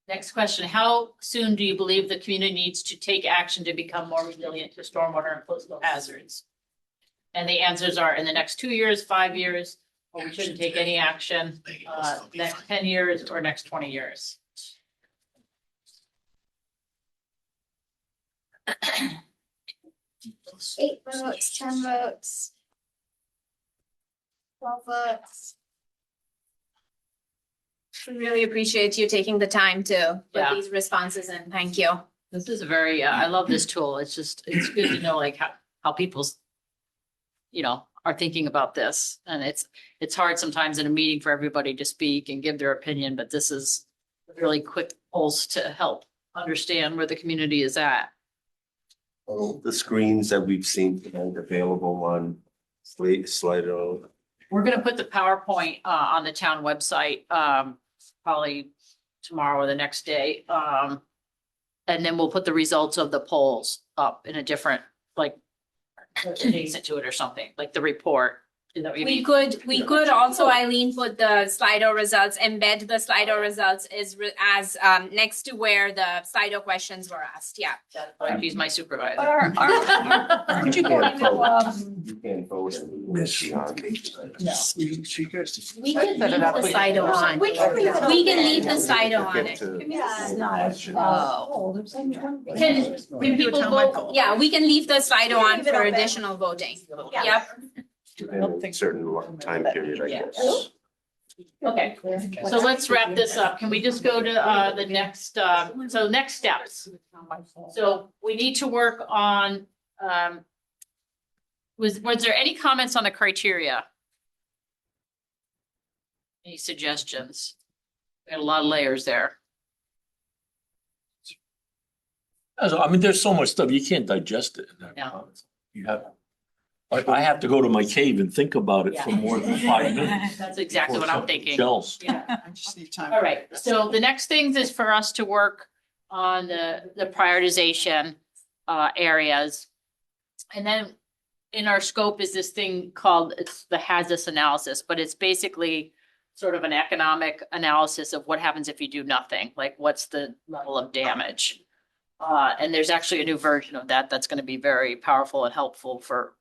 Next question. How soon do you believe the community needs to take action to become more resilient to stormwater and coastal hazards? And the answers are in the next 2 years, 5 years, or we shouldn't take any action, next 10 years or next 20 years. Eight votes, 10 votes. 12 votes. We really appreciate you taking the time to put Yeah. these responses in. Thank you. This is a very, I love this tool. It's good to know like how people's, are thinking about this. And it's hard sometimes in a meeting for everybody to speak and give their opinion, but this is a really quick pulse to help understand where the community is at. All the screens that we've seen tonight available on Slido. We're gonna put the PowerPoint on the town website probably tomorrow or the next day. And then we'll put the results of the polls up in a different, like, adjacent to it or something, like the report. Is that what you mean? We could also, Eileen, put the Slido results, embed the Slido results as next to where the Slido questions were asked. Yeah. She's my supervisor. Aren't you going to, You can't vote. We can leave the Slido on. We can leave the Slido on it. Can people vote? Yeah, we can leave the Slido on for additional voting. Yep. Within a certain time period, I guess. Okay, so let's wrap this up. Can we just go to the next, so next steps? So we need to work on, was there any comments on the criteria? Any suggestions? We had a lot of layers there. I mean, there's so much stuff, you can't digest it. Yeah. You have, I have to go to my cave and think about it for more than 5 minutes. That's exactly what I'm thinking. Shells. Yeah. I just need time. All right, so the next thing is for us to work on the prioritization areas. And then in our scope is this thing called, it's the hazardous analysis, but it's basically sort of an economic analysis of what happens if you do nothing, like what's the level of damage. And there's actually a new version of that that's going to be very powerful and helpful for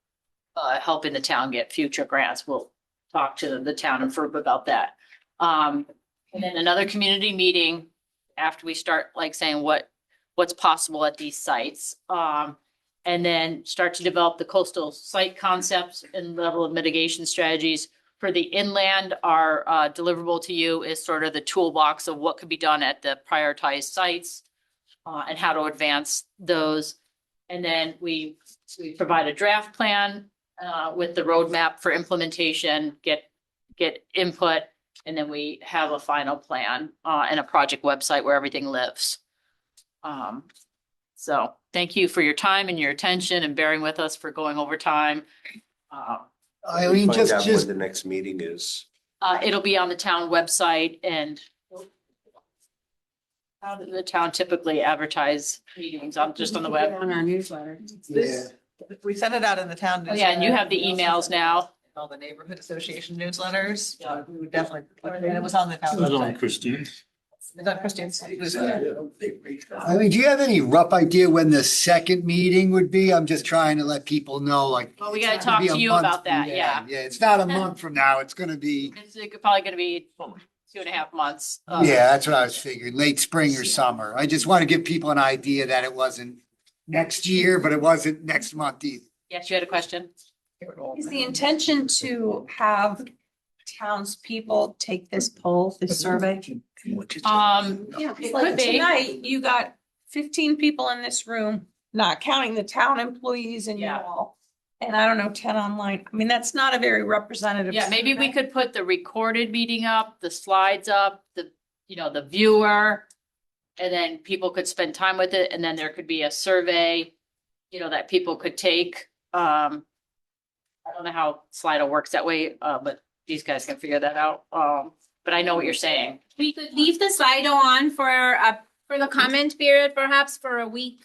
helping the town get future grants. We'll talk to the town and FERB about that. And then another community meeting after we start like saying what's possible at these sites. And then start to develop the coastal site concepts and level of mitigation strategies. For the inland, our deliverable to you is sort of the toolbox of what could be done at the prioritized sites and how to advance those. And then we provide a draft plan with the roadmap for implementation, get input, and then we have a final plan and a project website where everything lives. So thank you for your time and your attention and bearing with us for going over time. Eileen, Find out just, when the next meeting is. It'll be on the town website and how does the town typically advertise meetings? Just on the web. On our newsletter. yeah. We send it out in the town. Oh, yeah, and you have the emails now. All the neighborhood association newsletters. We would definitely, and it was on the town It was on website. Christine. It's on Christine's newsletter. Eileen, do you have any rough idea when the second meeting would be? I'm just trying to let people know, like. Well, we gotta it's gonna talk be to a you month- about that, yeah. Yeah, it's not a month from now. It's gonna be, It's probably gonna be 2.5 months. yeah, that's what I was figuring, late spring or summer. I just want to give people an idea that it wasn't next year, but it wasn't next month either. Yes, you had a question? Is the intention to have townspeople take this poll, this survey? Yeah, it Like could be. tonight, you got 15 people in this room, not counting the town employees and you Yeah. all. And I don't know, 10 online. I mean, that's not a very representative. Yeah, maybe we survey. could put the recorded meeting up, the slides up, the viewer. And then people could spend time with it, and then there could be a survey, that people could take. I don't know how Slido works that way, but these guys can figure that out. But I know what you're saying. We could leave the Slido on for the comment period, perhaps for a week.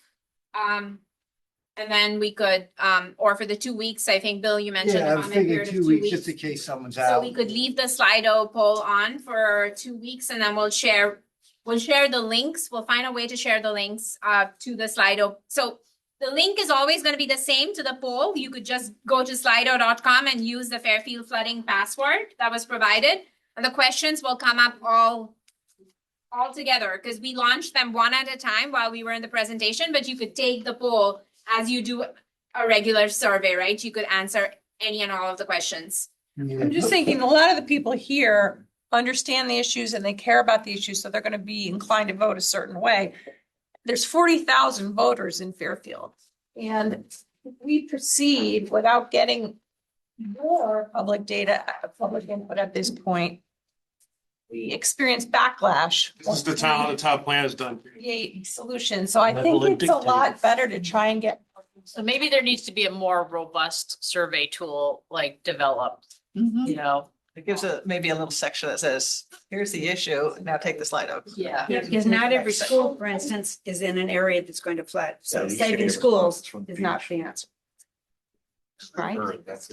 And then we could, or for the 2 weeks, I think, Bill, you mentioned Yeah, the I comment figured period of 2 weeks, just in case someone's So out. we could leave the Slido poll on for 2 weeks and then we'll share the links. We'll find a way to share the links to the Slido. So the link is always going to be the same to the poll. You could just go to slido.com and use the Fairfield flooding password that was provided. And the questions will come up all together because we launched them one at a time while we were in the presentation, but you could take the poll as you do a regular survey, right? You could answer any and all of the questions. I'm just thinking, a lot of the people here understand the issues and they care about the issues, so they're gonna be inclined to vote a certain way. There's 40,000 voters in Fairfield. And if we proceed without getting more public data, public input at this point, we experience backlash. This is the town plan is done. Create solutions. So I That think will it's a dictate. lot better to try and get. So maybe there needs to be a more robust survey tool like developed, It gives maybe a little section that says, here's the issue, now take the slide out. Yeah. Because not every school, for instance, is in an area that's going to flood. So saving schools is not the answer. Right?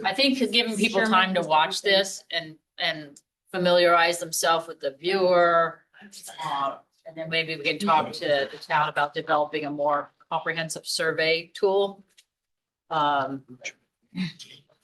I think giving people time to watch this and familiarize themselves with the viewer. And then maybe we can talk to the town about developing a more comprehensive survey tool.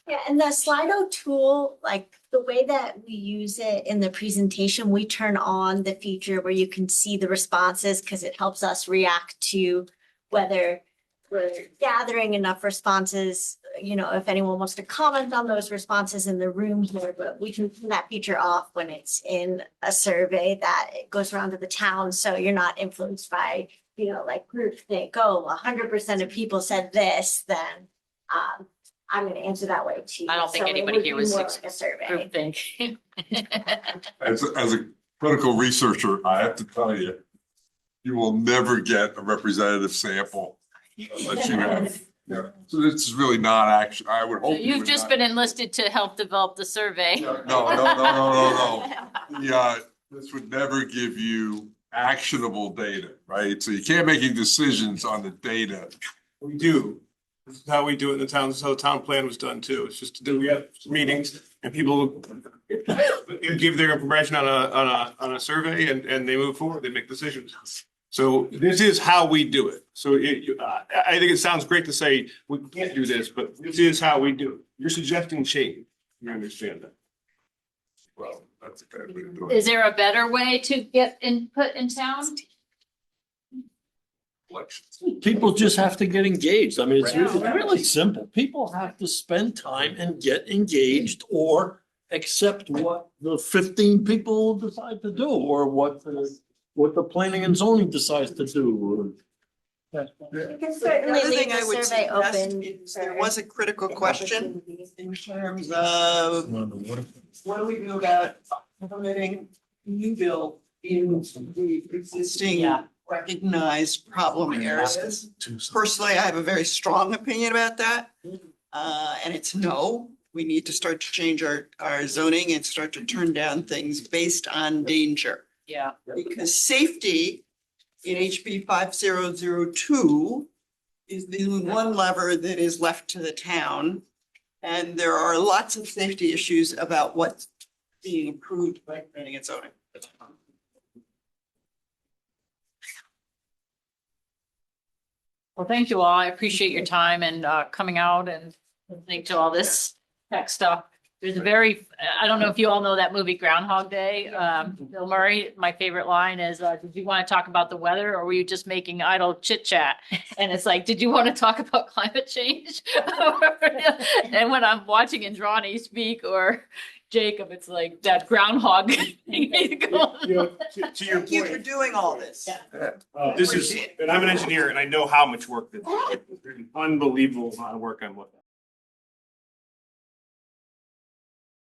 Yeah, and the Slido tool, like the way that we use it in the presentation, we turn on the feature where you can see the responses because it helps us react to whether we're gathering enough responses, if anyone wants to comment on those responses in the room here, but we can turn that feature off when it's in a survey that it goes around to the town. So you're not influenced by, like groupthink, 100% of people said this, then I'm going to answer that way too. I don't think So it anybody would here be was more like a survey. groupthink. As a political researcher, I have to tell you, you will never get a representative sample unless you have Yeah, so this is really not actually, I would hope. You've just been enlisted to help develop the survey. No. Yeah, this would never give you actionable data, right? So you can't make any decisions on the data. We do. This is how we do it in the town. This is how the town plan was done too. It's just to do, we have meetings and people give their information on a survey and they move forward, they make decisions. So this is how we do it. So I think it sounds great to say we can't do this, but this is how we do it. You're suggesting change. You understand that? Well, that's a bad way to do it. Is there a better way to get input in town? People just have to get engaged. I mean, it's really simple. People have to spend time and get engaged or accept what the 15 people decide to do or what the planning and zoning decides to do. You can certainly The other leave thing I the would survey suggest open. is there was a critical question in terms of what do we do about permitting new build in the existing recognized problem areas? Personally, I have a very strong opinion about that. And it's no, we need to start to change our zoning and start to turn down things based on danger. Yeah. Because safety in HB 5002 is the one lever that is left to the town. And there are lots of safety issues about what's being approved by planning and zoning. Well, thank you all. I appreciate your time and coming out and listening to all this tech stuff. There's a very, I don't know if you all know that movie Groundhog Day. Bill Murray, my favorite line is, did you want to talk about the weather or were you just making idle chit chat? And it's like, did you want to talk about climate change? And when I'm watching Andrani speak or Jacob, it's like that groundhog. To your Thank you for point, doing all this. this is, and I'm an engineer and I know how much work this is. There's an unbelievable amount of work on what.